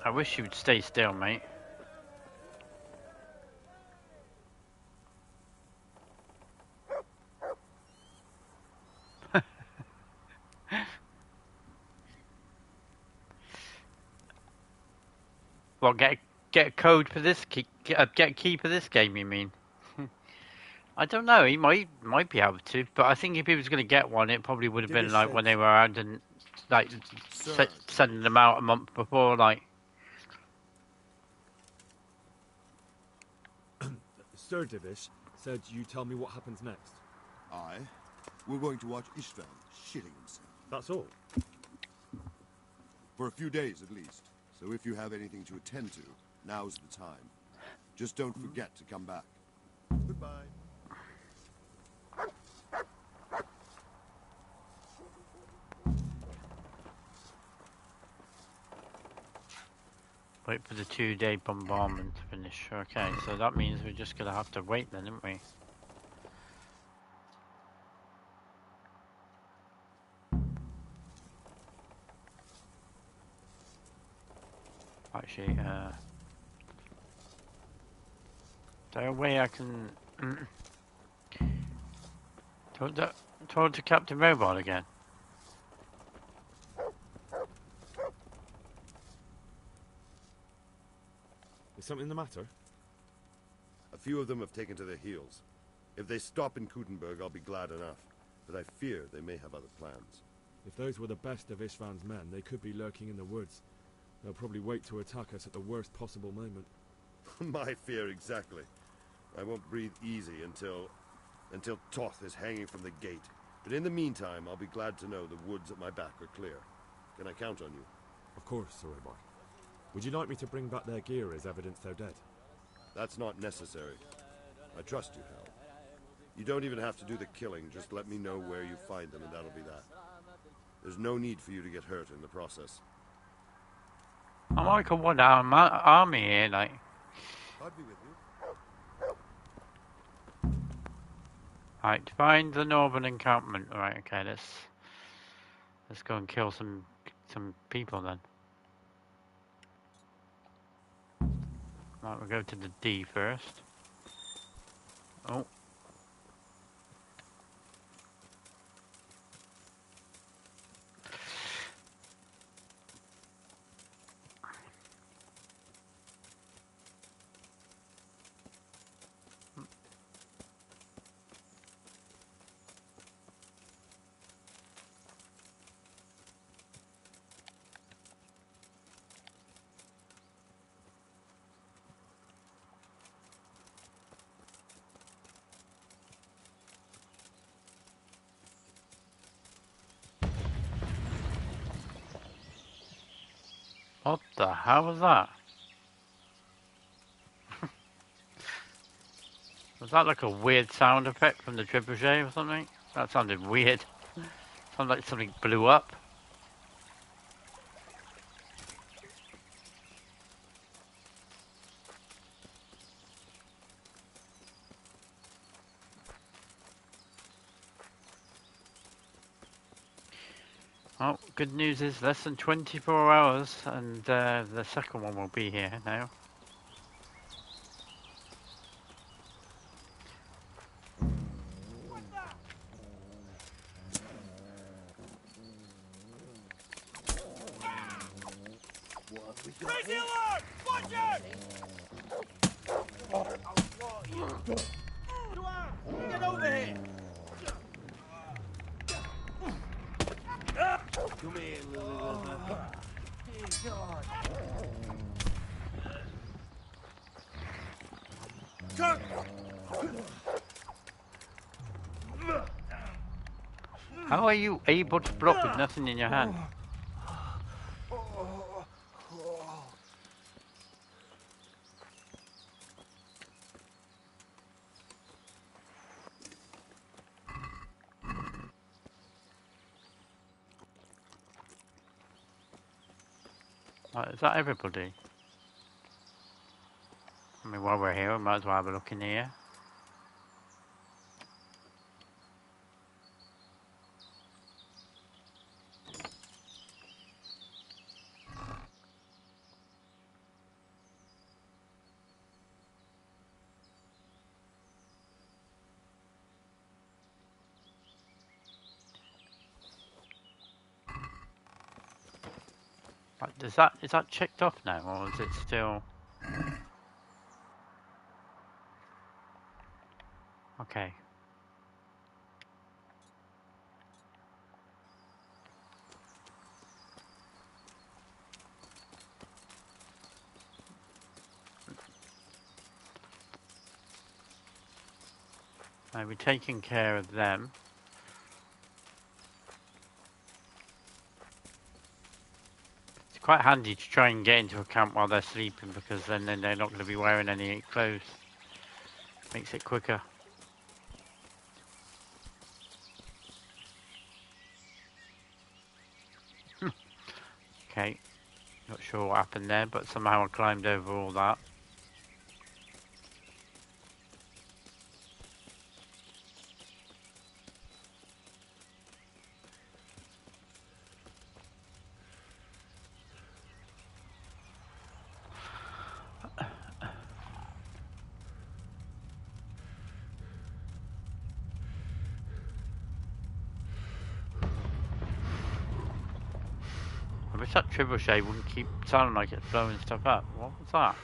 I wish you would stay still, mate. Well, get a code for this key, get a key for this game, you mean? I don't know. He might be able to, but I think if he was going to get one, it probably would have been like when they were out and like sending them out a month before, like. Sir Divish said you tell me what happens next. Aye. We're going to watch Istvan shitting himself. That's all? For a few days at least. So if you have anything to attend to, now's the time. Just don't forget to come back. Goodbye. Wait for the 2-day bombardment to finish. Okay, so that means we're just going to have to wait then, aren't we? Actually, is there a way I can talk to Captain Robot again? Is something the matter? A few of them have taken to their heels. If they stop in Kutenberg, I'll be glad enough. But I fear they may have other plans. If those were the best of Istvan's men, they could be lurking in the woods. They'll probably wait to attack us at the worst possible moment. My fear exactly. I won't breathe easy until Toth is hanging from the gate. But in the meantime, I'll be glad to know the woods at my back are clear. Can I count on you? Of course, Sir Ebar. Would you like me to bring back their gear as evidence they're dead? That's not necessary. I trust you, Hal. You don't even have to do the killing. Just let me know where you find them and that'll be that. There's no need for you to get hurt in the process. I'm like a one-arm army here, like. I'll be with you. Right, find the northern encampment. Right, okay, let's go and kill some people then. Right, we'll go to the D first. Oh. What the hell was that? Was that like a weird sound effect from the trebuchet or something? That sounded weird. Sounded like something blew up. Oh, good news is less than 24 hours and the second one will be here now. Crazy alarm! Watch out! Get over here! Come here, Elizabeth. Hey, God. Chuck! How are you able to block with nothing in your hand? Right, is that everybody? I mean, while we're here, we might as well have a look in here. Right, is that checked off now, or is it still? Okay. We're taking care of them. It's quite handy to try and get into a camp while they're sleeping, because then they're not going to be wearing any clothes. Makes it quicker. Okay, not sure what happened there, but somehow I climbed over all that. I wish that trebuchet wouldn't keep sounding like it's blowing stuff up. What was that?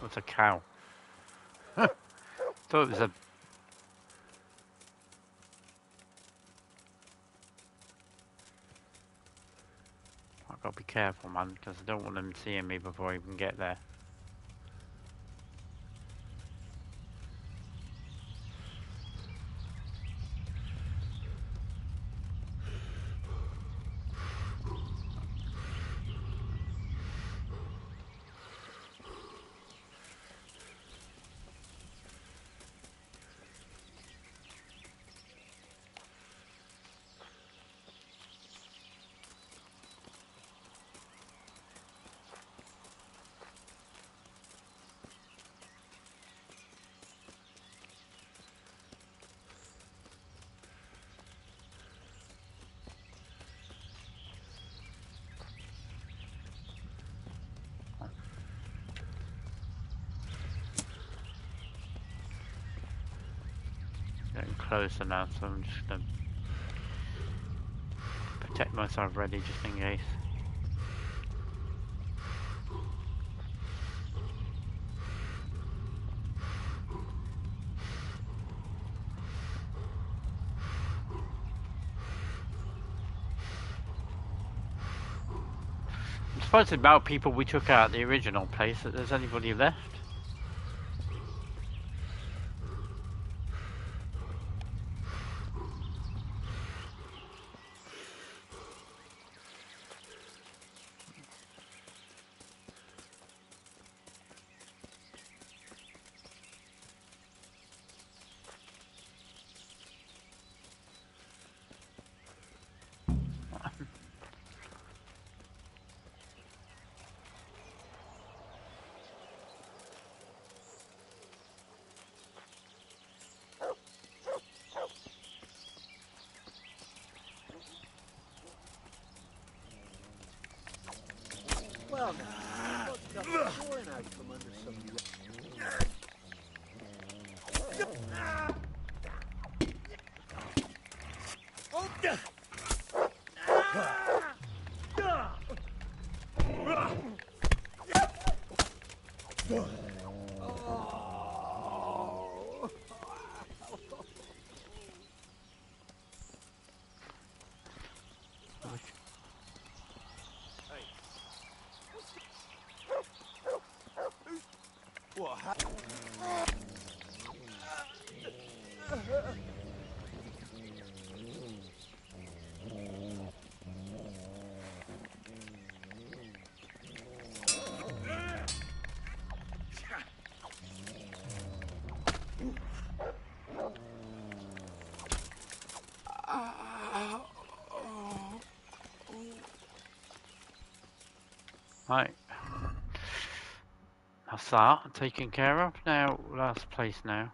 What's a cow? Thought it was a... I've got to be careful, man, because I don't want them seeing me before I even get there. Getting closer now, so I'm just going to protect myself ready just in case. I'm surprised about people we took out the original place that there's anybody left. Well, now, what's got the pouring out from under some What happened? Right. That's that taken care of. Now, last place now.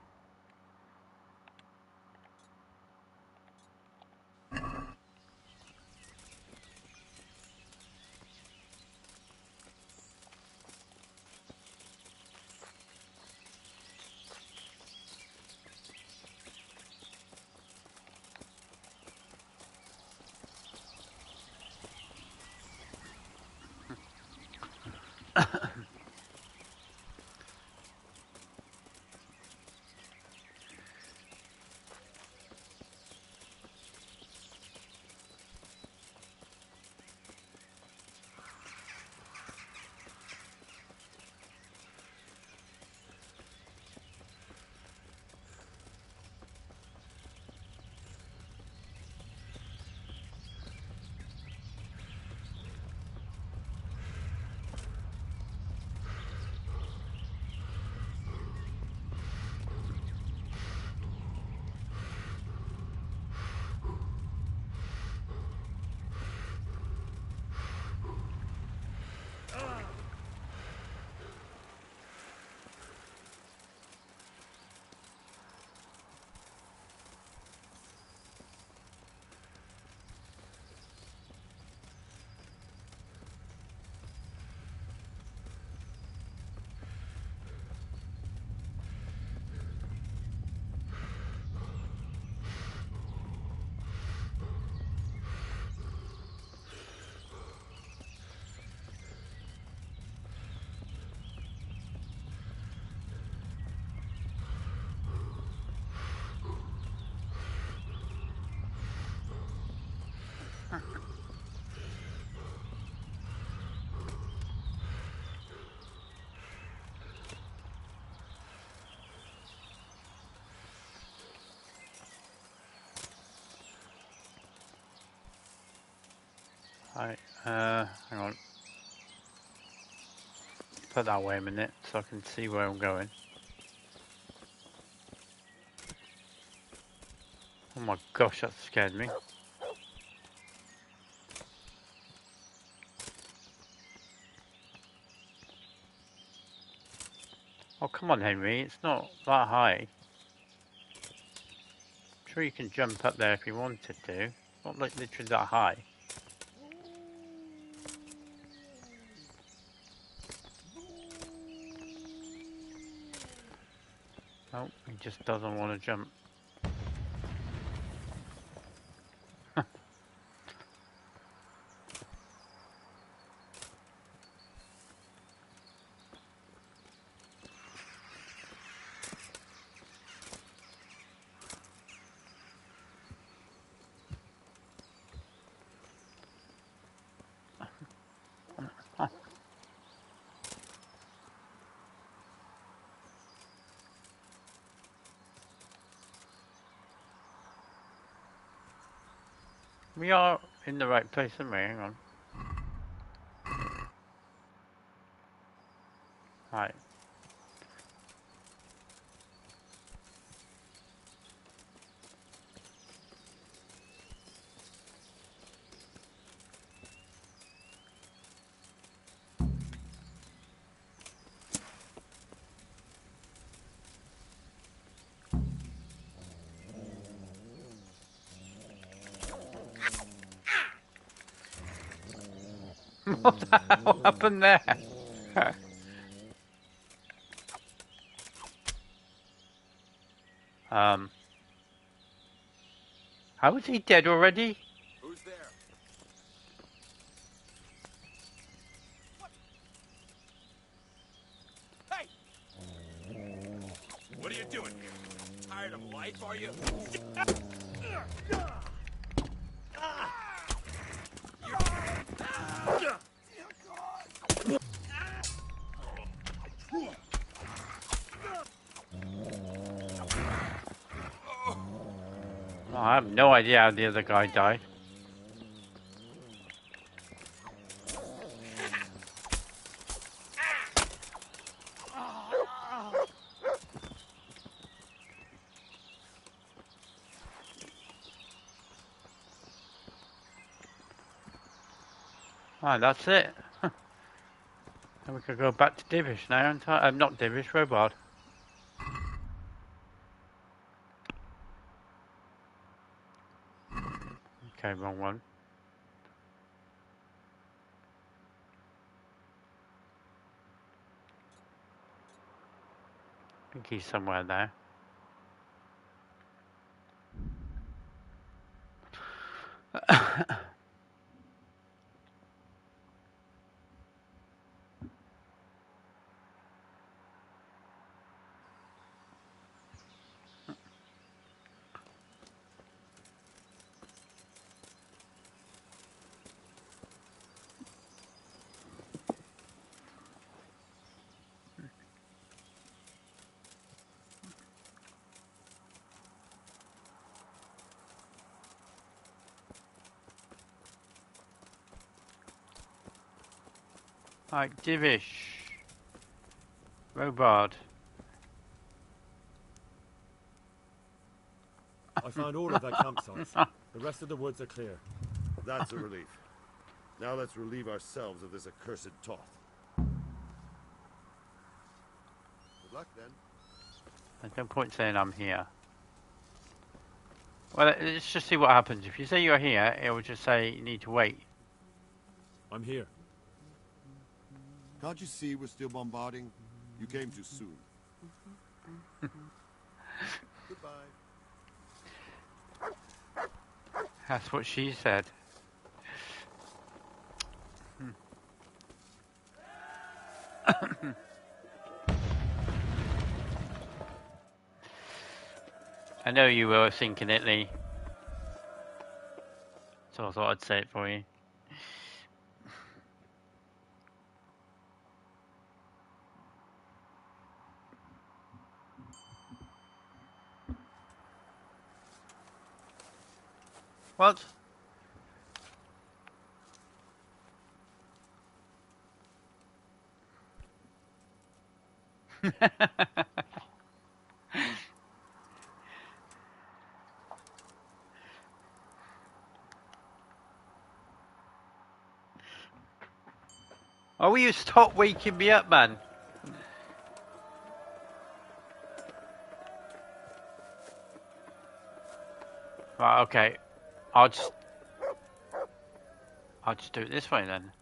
Right, hang on. Put that way a minute so I can see where I'm going. Oh my gosh, that scared me. Oh, come on, Henry, it's not that high. I'm sure you can jump up there if you wanted to. It's not like literally that high. Oh, he just doesn't want to jump. We are in the right place, aren't we? Hang on. Right. What the hell happened there? How is he dead already? Who's there? What? Hey! doing here? Tired of life, are you? I have no idea how the other guy died. Ah, that's it. And we could go back to Divish now. Not Divish, Robard. Okay, wrong one. I think he's somewhere there. Right, Divish. Robard. I found all of their campsites. The rest of the woods are clear. That's a relief. Now let's relieve ourselves of this accursed Toth. Good luck, then. There's no point saying I'm here. Well, let's just see what happens. If you say you're here, it will just say you need to wait. I'm here. Can't you see we're still bombarding? You came too soon. Goodbye. That's what she said. I know you were thinking it, Lee. So I thought I'd say it for you. What? Oh, will you stop waking me up, man? Right, okay. I'll just do it this way then.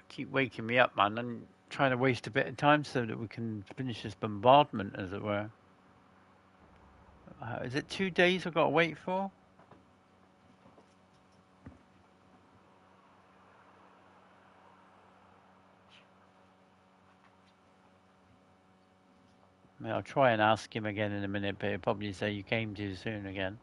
Keep waking me up, man. I'm trying to waste a bit of time so that we can finish this bombardment, as it were. Is it 2 days I've got to wait for? I mean, I'll try and ask him again in a minute, but he'll probably say you came too soon again.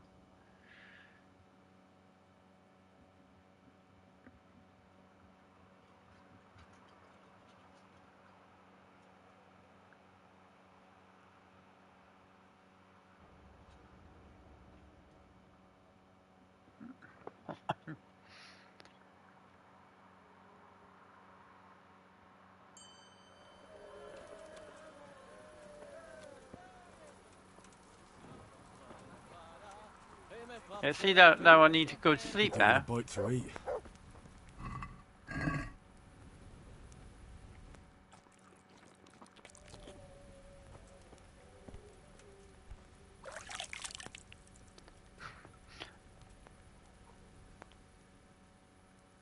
Yeah, see, now I need to go to sleep now. A bite to eat.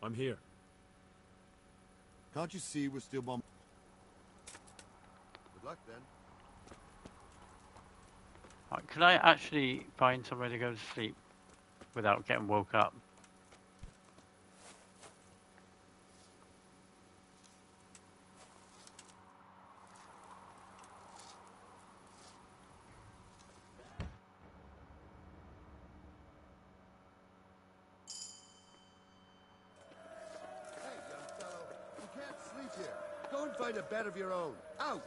I'm here. Can't you see we're still bombarding? Good luck, then. Right, can I actually find somewhere to go to sleep without getting woke up? find a bed of your own. Out!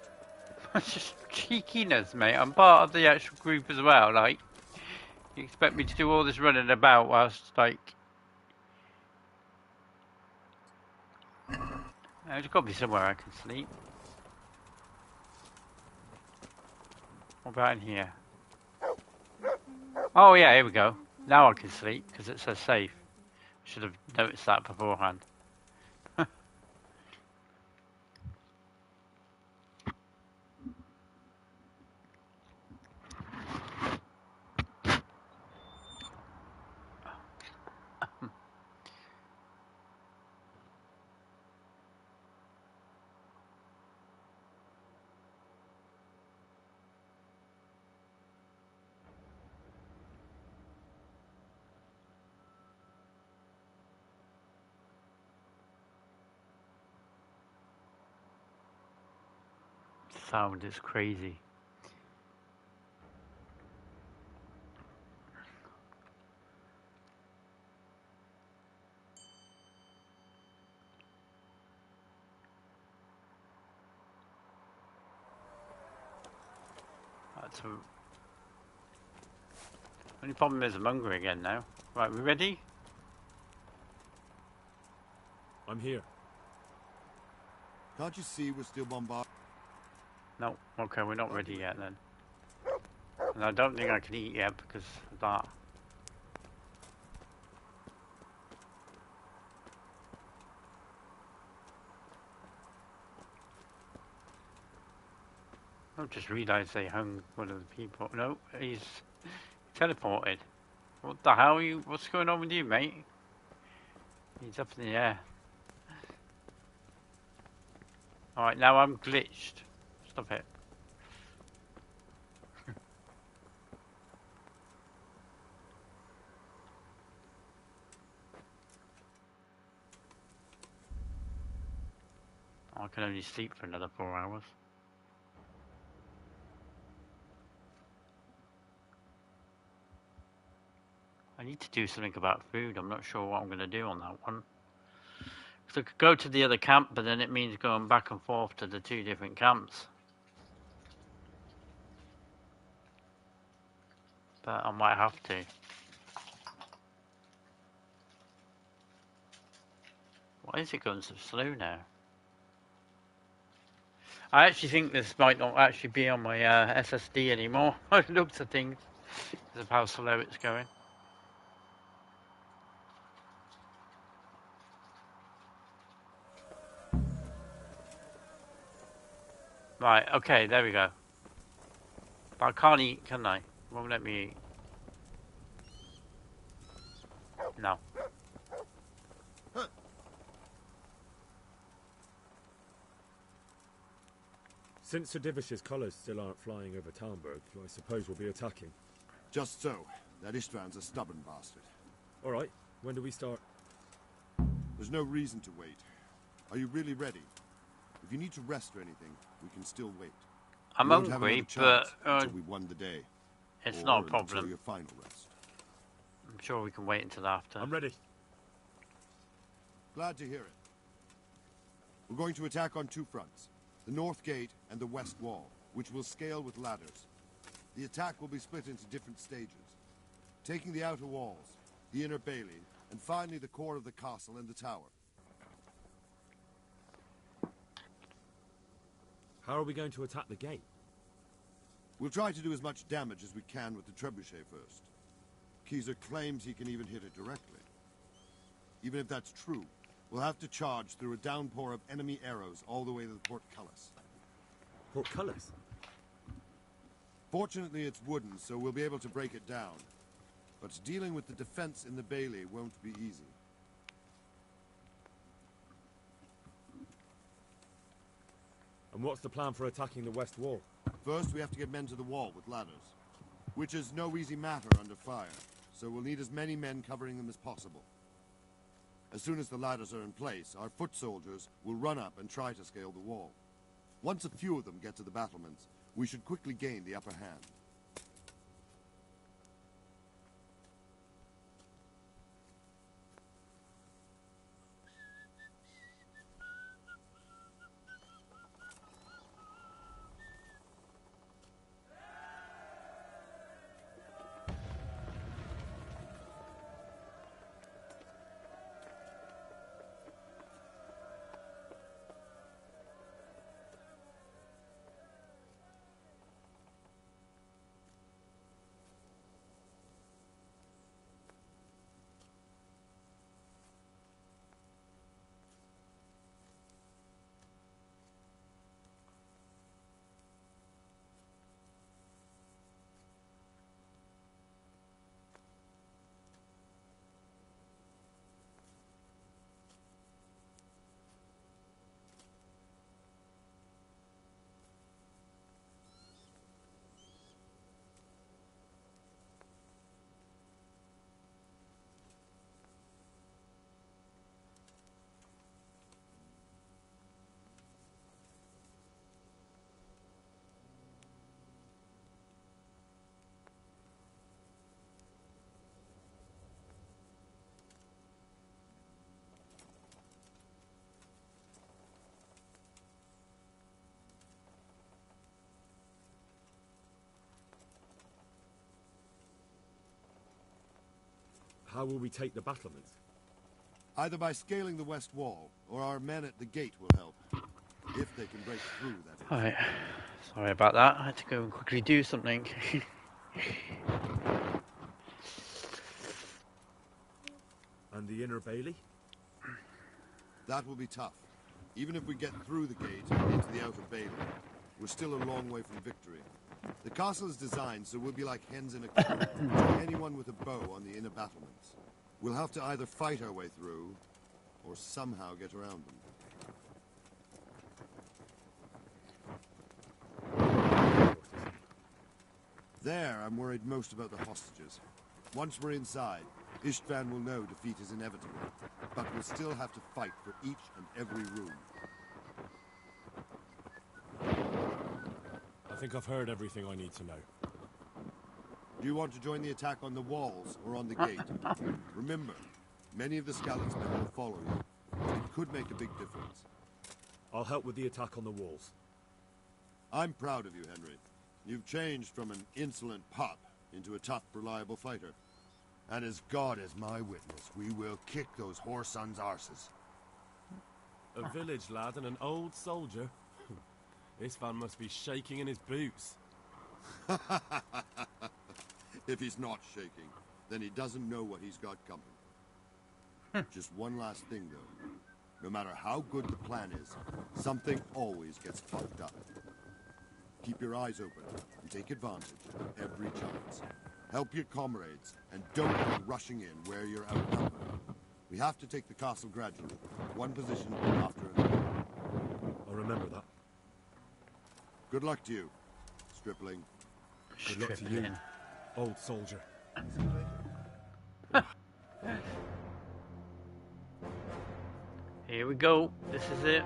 That's just cheekiness, mate. I'm part of the actual group as well. Like, you expect me to do all this running about whilst, like... There's got to be somewhere I can sleep. What about in here? Oh yeah, here we go. Now I can sleep, because it says safe. Should have noticed that beforehand. Sound is crazy. That's a... Only problem is I'm hungry again now. Right, we ready? I'm here. Can't you see we're still bombarded? No, okay, we're not ready yet then. And I don't think I can eat yet because of that. I've just realised they hung one of the people. No, he's teleported. What the hell are you? What's going on with you, mate? He's up in the air. Alright, now I'm glitched. Stop it. I can only sleep for another 4 hours. I need to do something about food. I'm not sure what I'm going to do on that one. So I could go to the other camp, but then it means going back and forth to the 2 different camps. But I might have to. Why is it going so slow now? I actually think this might not actually be on my SSD anymore. I've looked at things because of how slow it's going. Right, okay, there we go. But I can't eat, can I? It won't let me eat. No. Since Sir Divish's colours still aren't flying over Talmberg, I suppose we'll be attacking. Just so. That István's a stubborn bastard. Alright, when do we start? There's no reason to wait. Are you really ready? If you need to rest or anything, we can still wait. I'm hungry, but until we won the day. It's not a problem. Until your final rest. I'm sure we can wait until after. I'm ready. Glad to hear it. We're going to attack on 2 fronts. The north gate and the west wall, which will scale with ladders. The attack will be split into different stages. Taking the outer walls, the inner bailey, and finally the core of the castle and the tower. How are we going to attack the gate? We'll try to do as much damage as we can with the trebuchet first. Keyser claims he can even hit it directly. Even if that's true, we'll have to charge through a downpour of enemy arrows all the way to the portcullis. Portcullis? Fortunately, it's wooden, so we'll be able to break it down. But dealing with the defense in the bailey won't be easy. And what's the plan for attacking the west wall? First, we have to get men to the wall with ladders, which is no easy matter under fire, so we'll need as many men covering them as possible. As soon as the ladders are in place, our foot soldiers will run up and try to scale the wall. Once a few of them get to the battlements, we should quickly gain the upper hand. How will we take the battlements? Either by scaling the west wall, or our men at the gate will help. If they can break through, that is. Alright. Sorry about that. I had to go and quickly do something. And the inner bailey? That will be tough. Even if we get through the gate and into the outer bailey, we're still a long way from victory. The castle is designed so we'll be like hens in a coop to anyone with a bow on the inner battlements. We'll have to either fight our way through, or somehow get around them. There, I'm worried most about the hostages. Once we're inside, Istvan will know defeat is inevitable, but we'll still have to fight for each and every room. I think I've heard everything I need to know. Do you want to join the attack on the walls or on the gate? Remember, many of the Skalitz men will follow you. It could make a big difference. I'll help with the attack on the walls. I'm proud of you, Henry. You've changed from an insolent pup into a tough, reliable fighter. And as God is my witness, we will kick those whore sons' arses. A village lad and an old soldier? This man must be shaking in his boots. If he's not shaking, then he doesn't know what he's got coming. Just one last thing, though. No matter how good the plan is, something always gets fucked up. Keep your eyes open and take advantage of every chance. Help your comrades, and don't go rushing in where you're outnumbered. We have to take the castle gradually, one position after another. I'll remember that. Good luck to you, stripling. Good luck to you, old soldier. Here we go. This is it.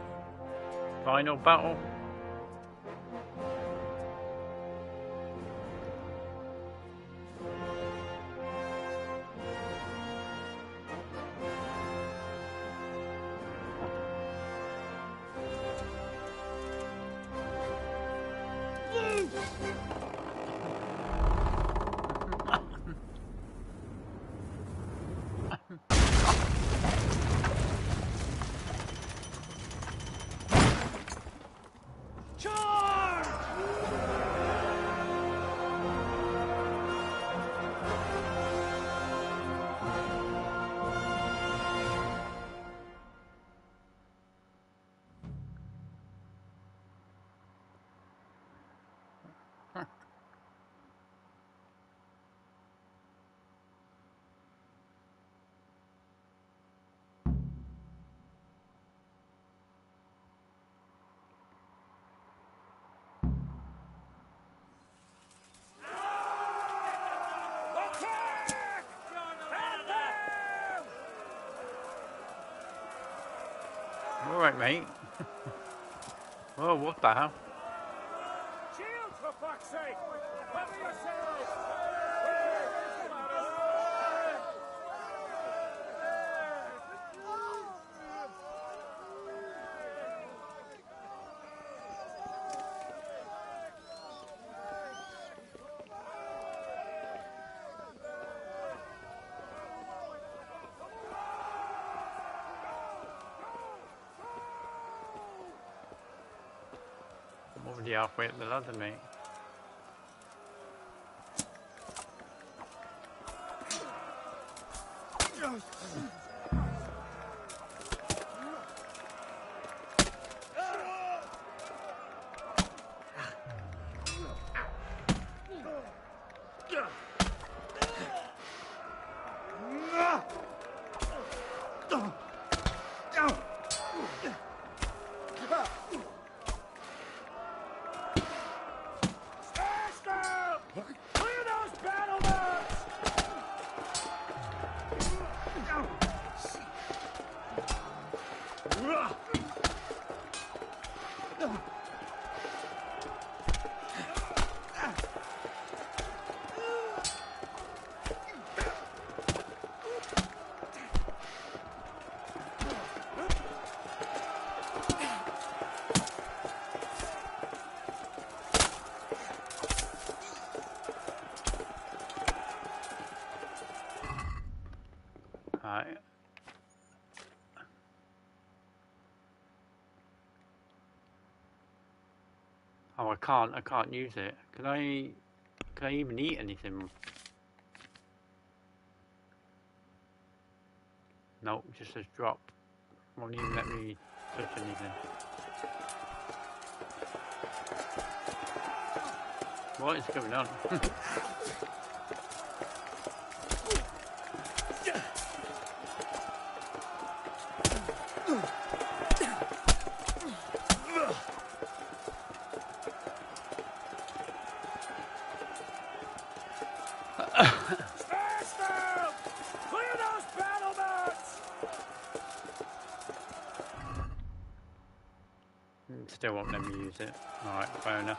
Final battle. Alright, mate. Oh, what the hell? Shield, for fuck's sake! Cover yourselves! I'm already halfway up the ladder, mate. Right. Oh, I can't use it. Can I even eat anything? Nope, just says drop. Won't even let me touch anything. What is going on? Still won't let me use it. Alright, fair enough.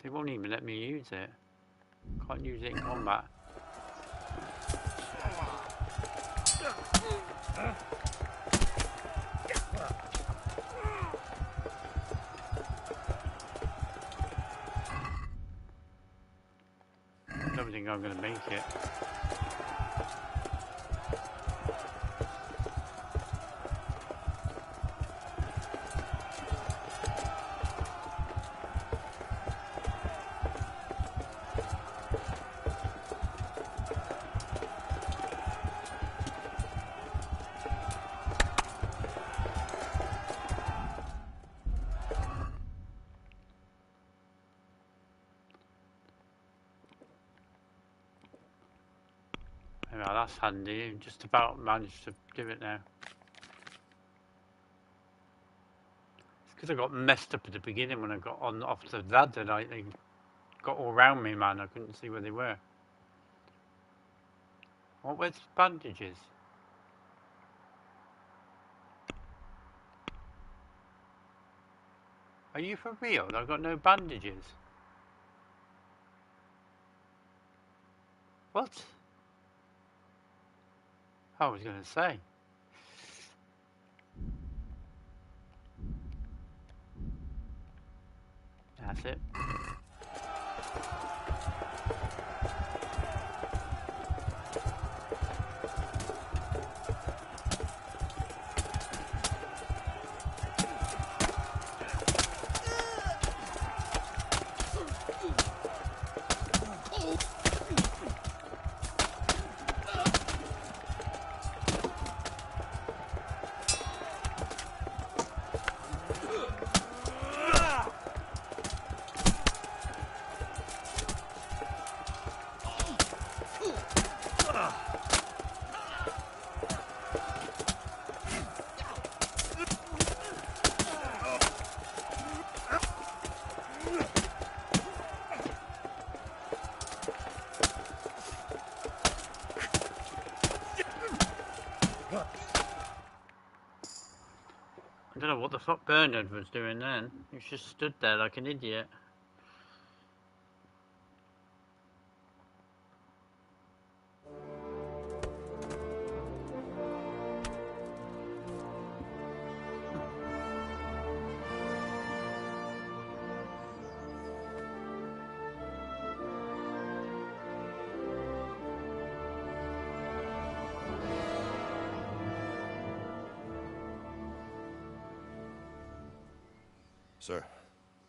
It won't even let me use it. Can't use it in combat. I don't think I'm going to make it. Well, that's handy. Just about managed to do it now. It's because I got messed up at the beginning when I got on off the ladder. They got all around me, man. I couldn't see where they were. What were the bandages? Are you for real? I've got no bandages. What? I was going to say. That's it. don't know what the fuck Bernard was doing then. He just stood there like an idiot. Sir,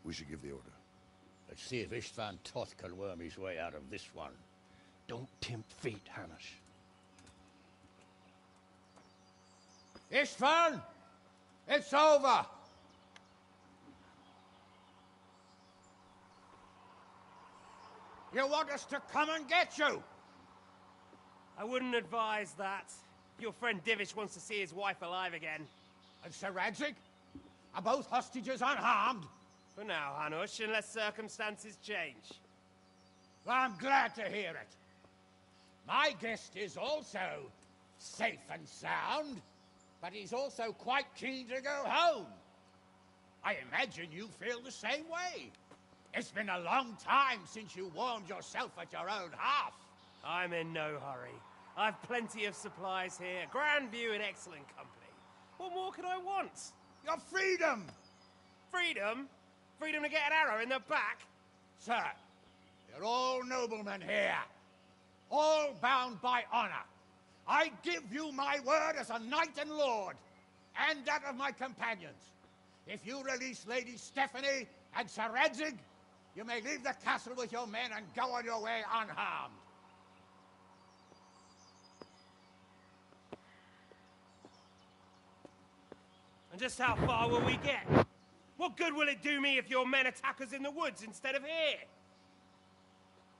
we should give the order. Let's see if Istvan Toth can worm his way out of this one. Don't tempt fate, Hamish. Istvan! It's over! You want us to come and get you? I wouldn't advise that. Your friend Divish wants to see his wife alive again. And Sir Radzig? Are both hostages unharmed? For now, Hanush, unless circumstances change. Well, I'm glad to hear it. My guest is also safe and sound, but he's also quite keen to go home. I imagine you feel the same way. It's been a long time since you warmed yourself at your own hearth. I'm in no hurry. I've plenty of supplies here, grand view and excellent company. What more could I want? Your freedom! Freedom? Freedom to get an arrow in the back? Sir, you're all noblemen here. All bound by honor. I give you my word as a knight and lord, and that of my companions. If you release Lady Stephanie and Sir Radzig, you may leave the castle with your men and go on your way unharmed. And just how far will we get? What good will it do me if your men attack us in the woods instead of here?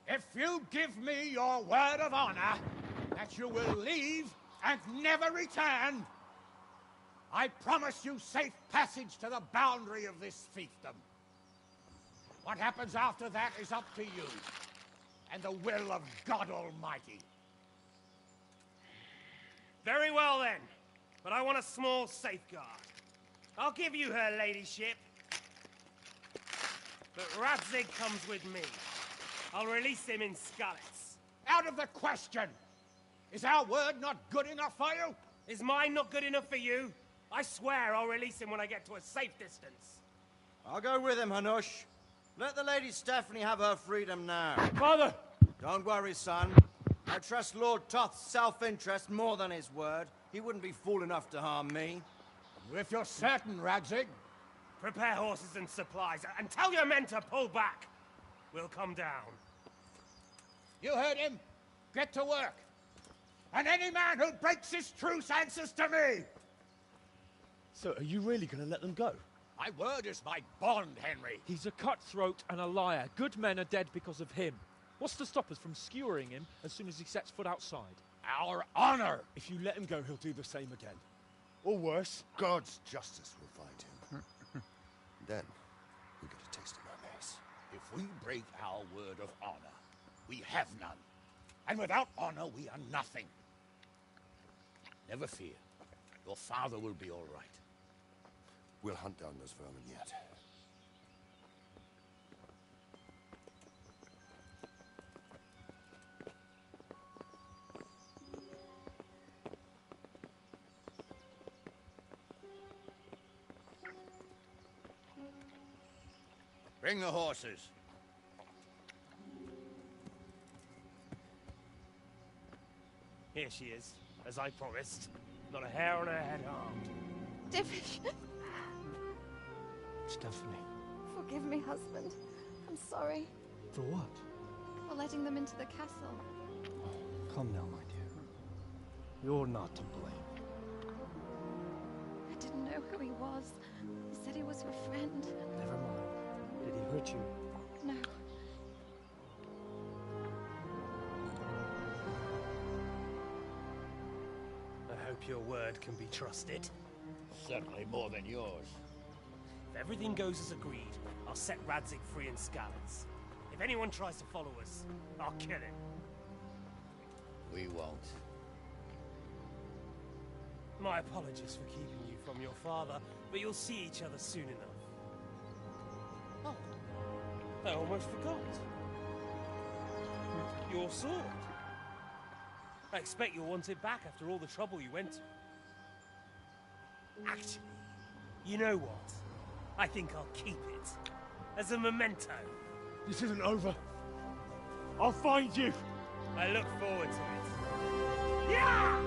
If you give me your word of honor that you will leave and never return, I promise you safe passage to the boundary of this fiefdom. What happens after that is up to you and the will of God Almighty. Very well then, but I want a small safeguard. I'll give you her ladyship. But Radzig comes with me. I'll release him in Skalitz. Out of the question! Is our word not good enough for you? Is mine not good enough for you? I swear I'll release him when I get to a safe distance. I'll go with him, Hanush. Let the Lady Stephanie have her freedom now. Father! Don't worry, son. I trust Lord Toth's self-interest more than his word. He wouldn't be fool enough to harm me. If you're certain, Radzig. Prepare horses and supplies, and tell your men to pull back. We'll come down. You heard him. Get to work. And any man who breaks this truce answers to me. So, are you really going to let them go? My word is my bond, Henry. He's a cutthroat and a liar. Good men are dead because of him. What's to stop us from skewering him as soon as he sets foot outside? Our honor! If you let him go, he'll do the same again. Or worse. God's justice will find him. Then, we get a taste of our mace. If we break our word of honor, we have none. And without honor, we are nothing. Never fear. Your father will be all right. We'll hunt down those vermin yet. Bring the horses. Here she is, as I promised. Not a hair on her head harmed. Divish! Stephanie. Forgive me, husband. I'm sorry. For what? For letting them into the castle. Come now, my dear. You're not to blame. I didn't know who he was. He said he was your friend. Never mind. Did he hurt you? No. I hope your word can be trusted. Certainly more than yours. If everything goes as agreed, I'll set Radzig free in Skalitz. If anyone tries to follow us, I'll kill him. We won't. My apologies for keeping you from your father, but you'll see each other soon enough. Oh, I almost forgot. Your sword. I expect you'll want it back after all the trouble you went to. Actually, you know what? I think I'll keep it. As a memento. This isn't over. I'll find you. I look forward to it. Yeah!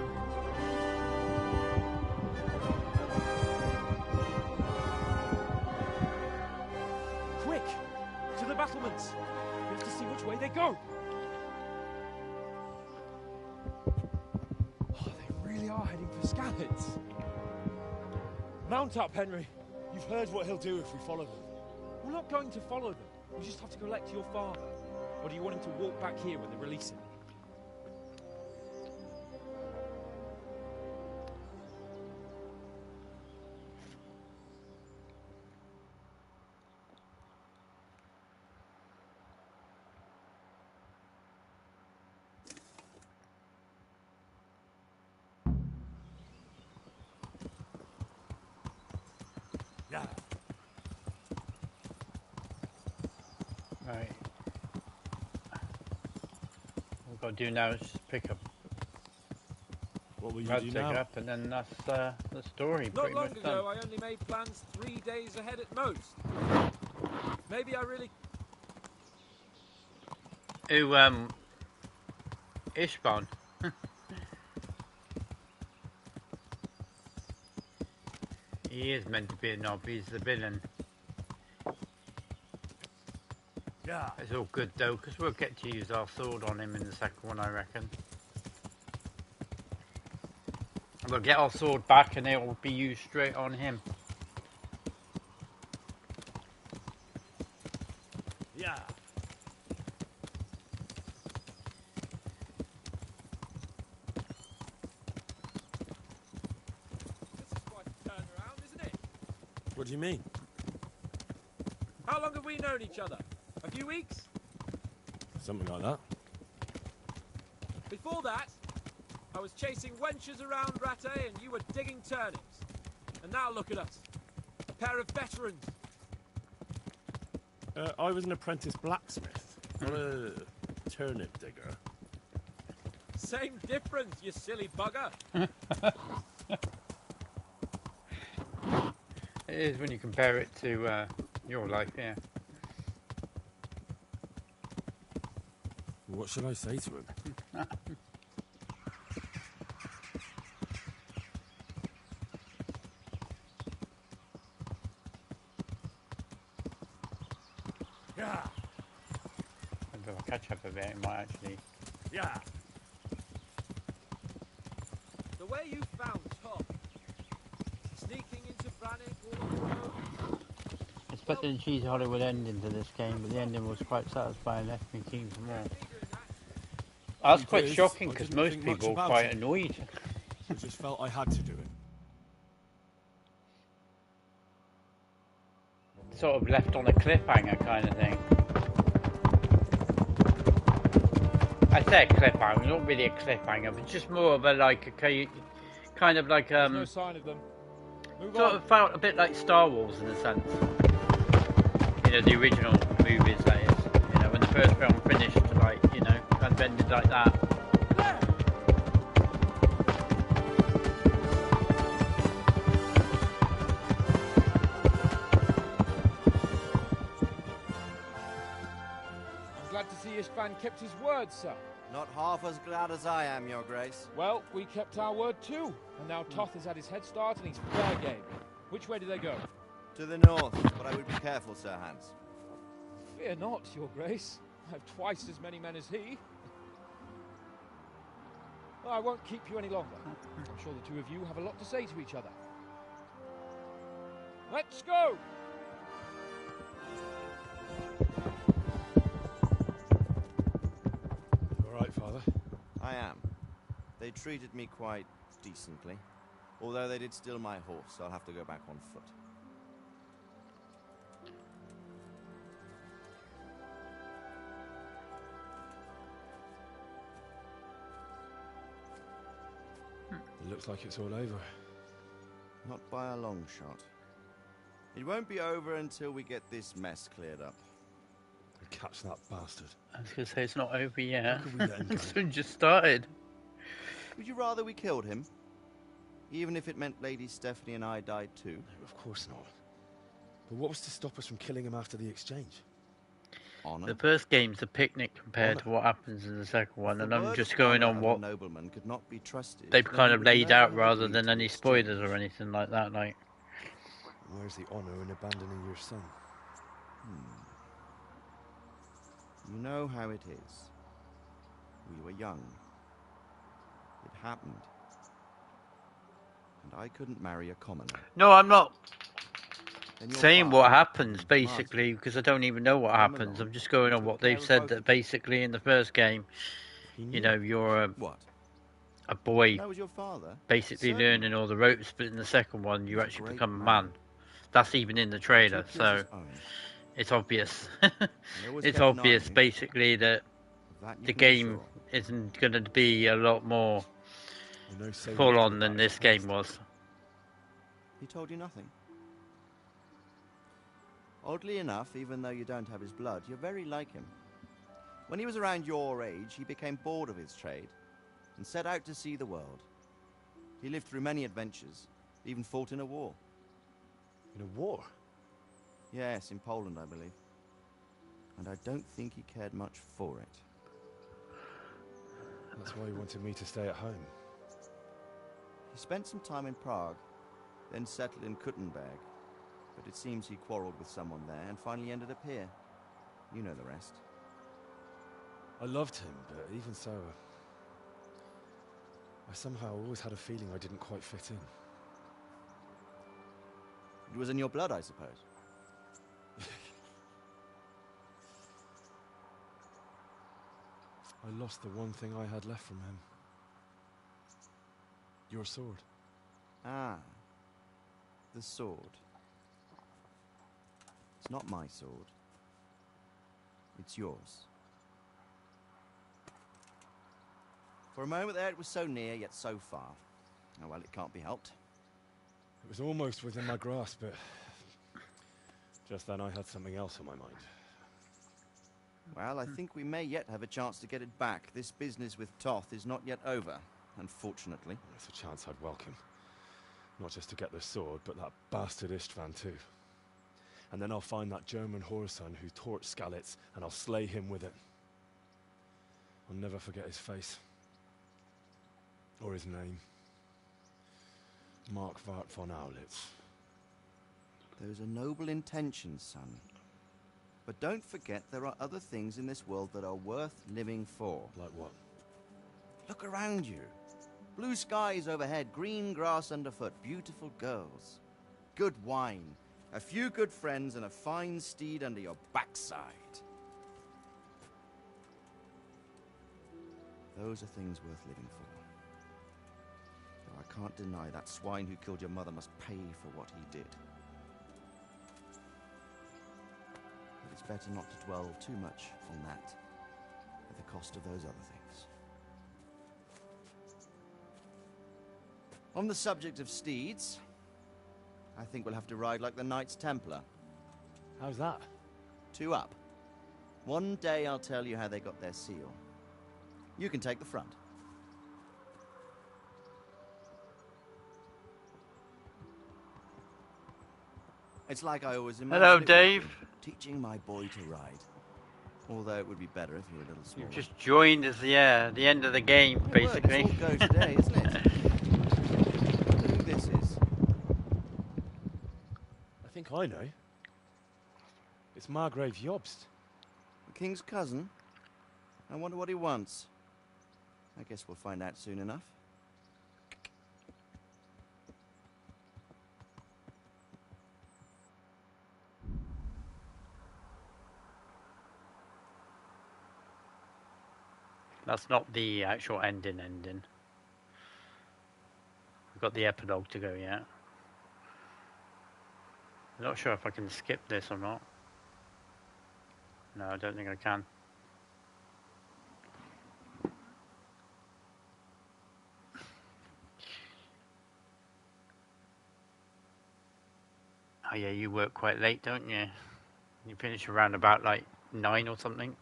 Quick! To the battlements! We have to see which way they go! Oh, they really are heading for Scabbards. Mount up, Henry. You've heard what he'll do if we follow them. We're not going to follow them. We just have to collect your father. Or do you want him to walk back here when they release him? Yeah. Right. What we've got to do now is just pick up. What will you do now? up, and then that's the story. Not pretty long much ago, done. I only made plans 3 days ahead at most. Maybe I really... Who, Ishban. He is meant to be a knob, he's the villain. Yeah. It's all good though, because we'll get to use our sword on him in the second one, I reckon. We'll get our sword back and it will be used straight on him. Yeah. This is quite a turnaround, isn't it? What do you mean? How long have we known each other? A few weeks? Something like that. Before that, I was chasing wenches around Rattay and you were digging turnips. And now look at us. A pair of veterans. I was an apprentice blacksmith, not a turnip digger. Same difference, you silly bugger. It is when you compare it to your life, yeah. What should I say to him? Yeah. If I catch up a bit, it might actually... Yeah. The way you found Tom, sneaking into Brannick all on your own. Expected a cheesy Hollywood ending to this game, but the ending was quite satisfying, left me keen for more. That's quite shocking, because most people are quite annoyed. I just felt I had to do it. Sort of left on a cliffhanger kind of thing. I say a cliffhanger, not really a cliffhanger, but just more of a like a kind of like There's no sign of them. Move sort on. of felt a bit like Star Wars in a sense. You know, the original movies, that is. You know, when the first film finished, like, you know, kind of ended like that. I'm glad to see Ishban kept his word, sir. Not half as glad as I am, Your Grace. Well, we kept our word too. And now Toth has had his head start and he's fair game. Which way do they go? To the north, but I would be careful, Sir Hans. Fear not, Your Grace. I have twice as many men as he. Well, I won't keep you any longer. I'm sure the two of you have a lot to say to each other. Let's go! All right, Father? I am. They treated me quite decently. Although they did steal my horse, so I'll have to go back on foot. It looks like it's all over. Not by a long shot. It won't be over until we get this mess cleared up. Catch that bastard. I was going to say it's not over yet. How could we let him go? It's just started. Would you rather we killed him? Even if it meant Lady Stephanie and I died too? No, of course not. But what was to stop us from killing him after the exchange? Honor? The first game's a picnic compared to what happens in the second one, and I'm just going on what nobleman could not be trusted, they've then kind he of would laid never out have rather agreed than to any the spoilers exchange. or anything like that. Like, Where's the honor in abandoning your son? You know how it is. We were young. It happened. And I couldn't marry a commoner. no, I'm not Then your saying father, what happens Martin, basically because I don't even know what happens. I'm just going on what they've said that basically in the first game, you know, you're a boy That was your father? basically Certainly. learning all the ropes, but in the second one you He's a actually great become a man. man. That's even in the trailer, Took you as so his own. it's obvious. always It's kept an eye on obvious you. basically that That you the can be game sure. isn't going to be a lot more I know so full little on than about this his game past. was. He told you nothing? Oddly enough, even though you don't have his blood, you're very like him. When he was around your age, he became bored of his trade and set out to see the world. He lived through many adventures, even fought in a war. In a war? Yes, in Poland, I believe. And I don't think he cared much for it. That's why he wanted me to stay at home. He spent some time in Prague, then settled in Kuttenberg. But it seems he quarreled with someone there and finally ended up here. You know the rest. I loved him, but even so, I somehow always had a feeling I didn't quite fit in. It was in your blood, I suppose. I lost the one thing I had left from him. Your sword. Ah. The sword. It's not my sword. It's yours. For a moment there, it was so near, yet so far. Oh, well, it can't be helped. It was almost within my grasp, but just then I had something else on my mind. Well, I think we may yet have a chance to get it back. This business with Toth is not yet over, unfortunately. It's a chance I'd welcome. Not just to get the sword, but that bastard Istvan too. And then I'll find that German whoreson who torched Skalitz, and I'll slay him with it. I'll never forget his face. Or his name. Mark Vart von Aulitz. Those are noble intentions, son. But don't forget there are other things in this world that are worth living for. Like what? Look around you. Blue skies overhead, green grass underfoot, beautiful girls. Good wine, a few good friends, and a fine steed under your backside. Those are things worth living for. Though I can't deny that swine who killed your mother must pay for what he did. But it's better not to dwell too much on that at the cost of those other things. On the subject of steeds, I think we'll have to ride like the Knights Templar. How's that? 2 up. One day I'll tell you how they got their seal. You can take the front. It's like I always imagined. Hello, it would Dave. be, teaching my boy to ride. Although it would be better if he were a little smaller. You've just joined us, yeah, the end of the game, basically. It's all go today, isn't it? I wonder who this is. I think I know. It's Margrave Jobst. The king's cousin? I wonder what he wants. I guess we'll find out soon enough. That's not the actual ending. We've got the epilogue to go yet. I'm not sure if I can skip this or not. No, I don't think I can. Oh yeah, you work quite late, don't you? You finish around about like 9 or something.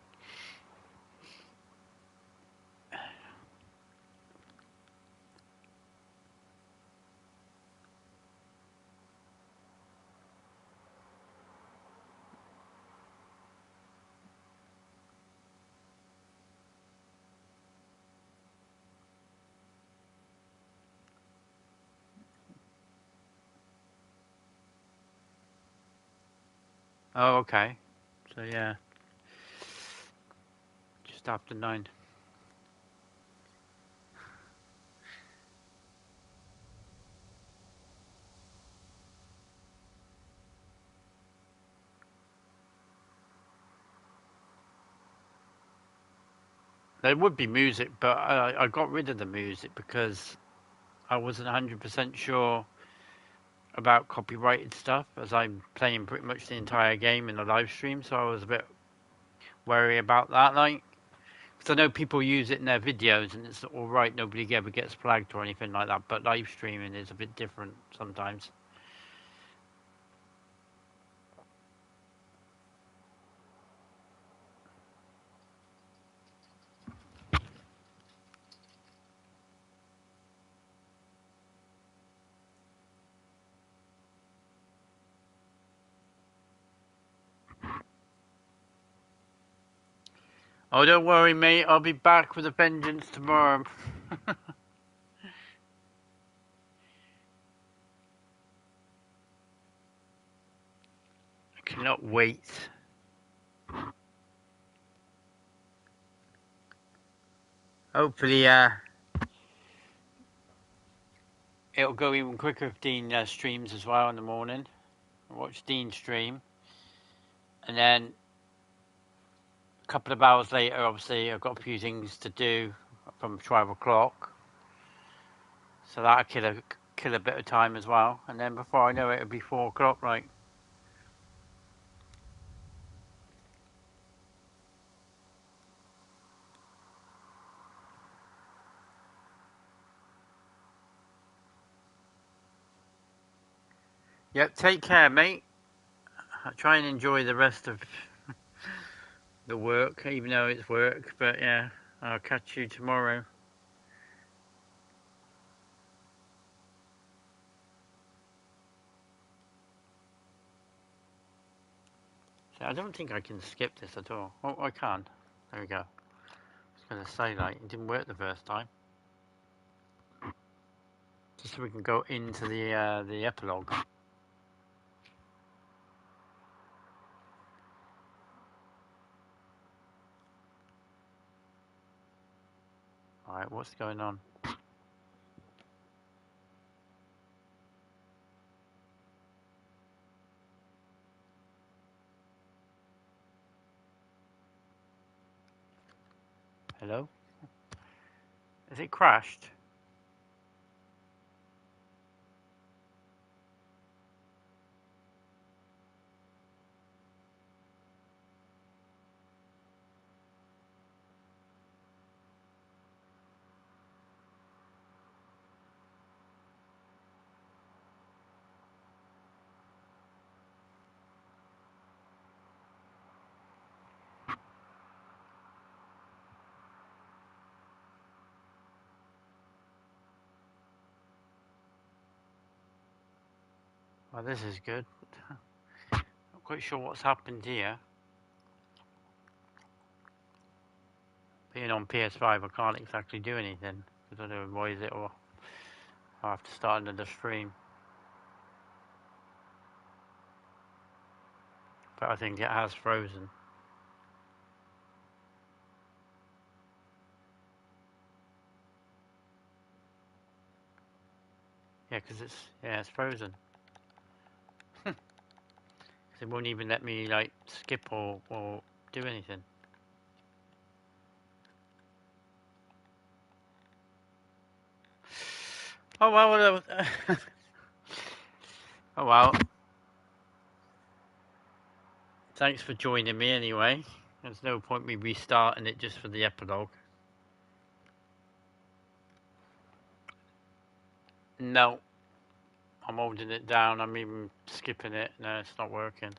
Oh, okay. So yeah, just after 9. There would be music, but I got rid of the music because I wasn't 100% sure about copyrighted stuff, as I'm playing pretty much the entire game in the live stream, so I was a bit wary about that, like, because I know people use it in their videos and it's all right, nobody ever gets flagged or anything like that, but live streaming is a bit different sometimes. Oh, don't worry, mate. I'll be back with a vengeance tomorrow. I cannot wait. Hopefully, it'll go even quicker if Dean streams as well in the morning. I'll watch Dean stream. And then a couple of hours later, obviously, I've got a few things to do from 12 o'clock. So that'll kill a bit of time as well. And then before I know it, it'll be 4 o'clock, right? Yep, take care, mate. I'll try and enjoy the rest of the work, even though it's work. But yeah, I'll catch you tomorrow. So I don't think I can skip this at all. Oh, I can. There we go. I was going to say, like, it didn't work the first time. Just so we can go into the epilogue. Alright, what's going on? Hello? Has it crashed? Well, this is good. Not quite sure what's happened here. Being on PS5, I can't exactly do anything. I don't know why is it, or I have to start another stream. But I think it has frozen. Yeah, because it's frozen. It won't even let me like skip or do anything. Oh well. Oh well. Thanks for joining me anyway. There's no point me restarting it just for the epilogue. No. I'm holding it down. I'm even skipping it. No, it's not working.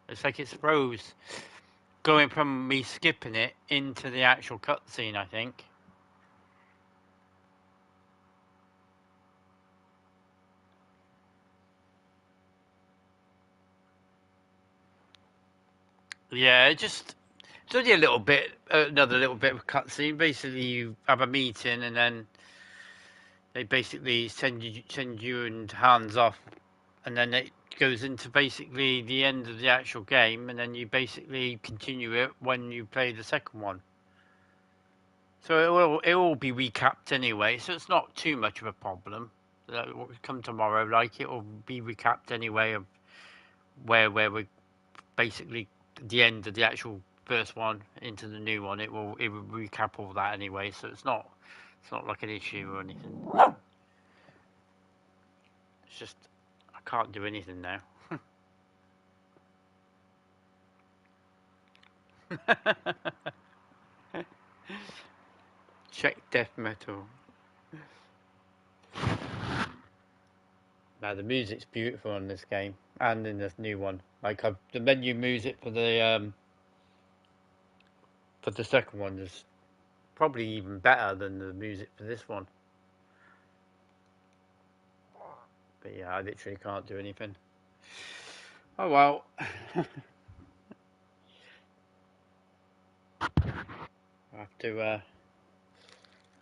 It's like it's froze. Going from me skipping it into the actual cutscene, I think. Yeah, it's only a little bit, another little bit of cutscene. Basically, you have a meeting, and then they basically send you and Hans off, and then it goes into basically the end of the actual game, and then you basically continue it when you play the second one. So it will be recapped anyway, so it's not too much of a problem. Come tomorrow, like it will be recapped anyway of where we're basically the end of the actual first one into the new one. It will recap all that anyway, so it's not like an issue or anything. It's just I can't do anything now. Check death metal. Now the music's beautiful on this game and in this new one. Like the menu music for the second one is probably even better than the music for this one. But yeah, I literally can't do anything. Oh well. I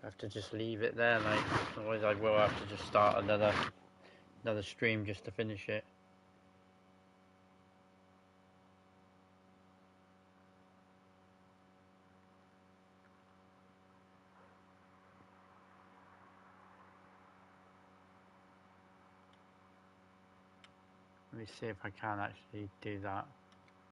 have to just leave it there, mate. Otherwise I will have to just start another stream just to finish it. Let me see if I can actually do that.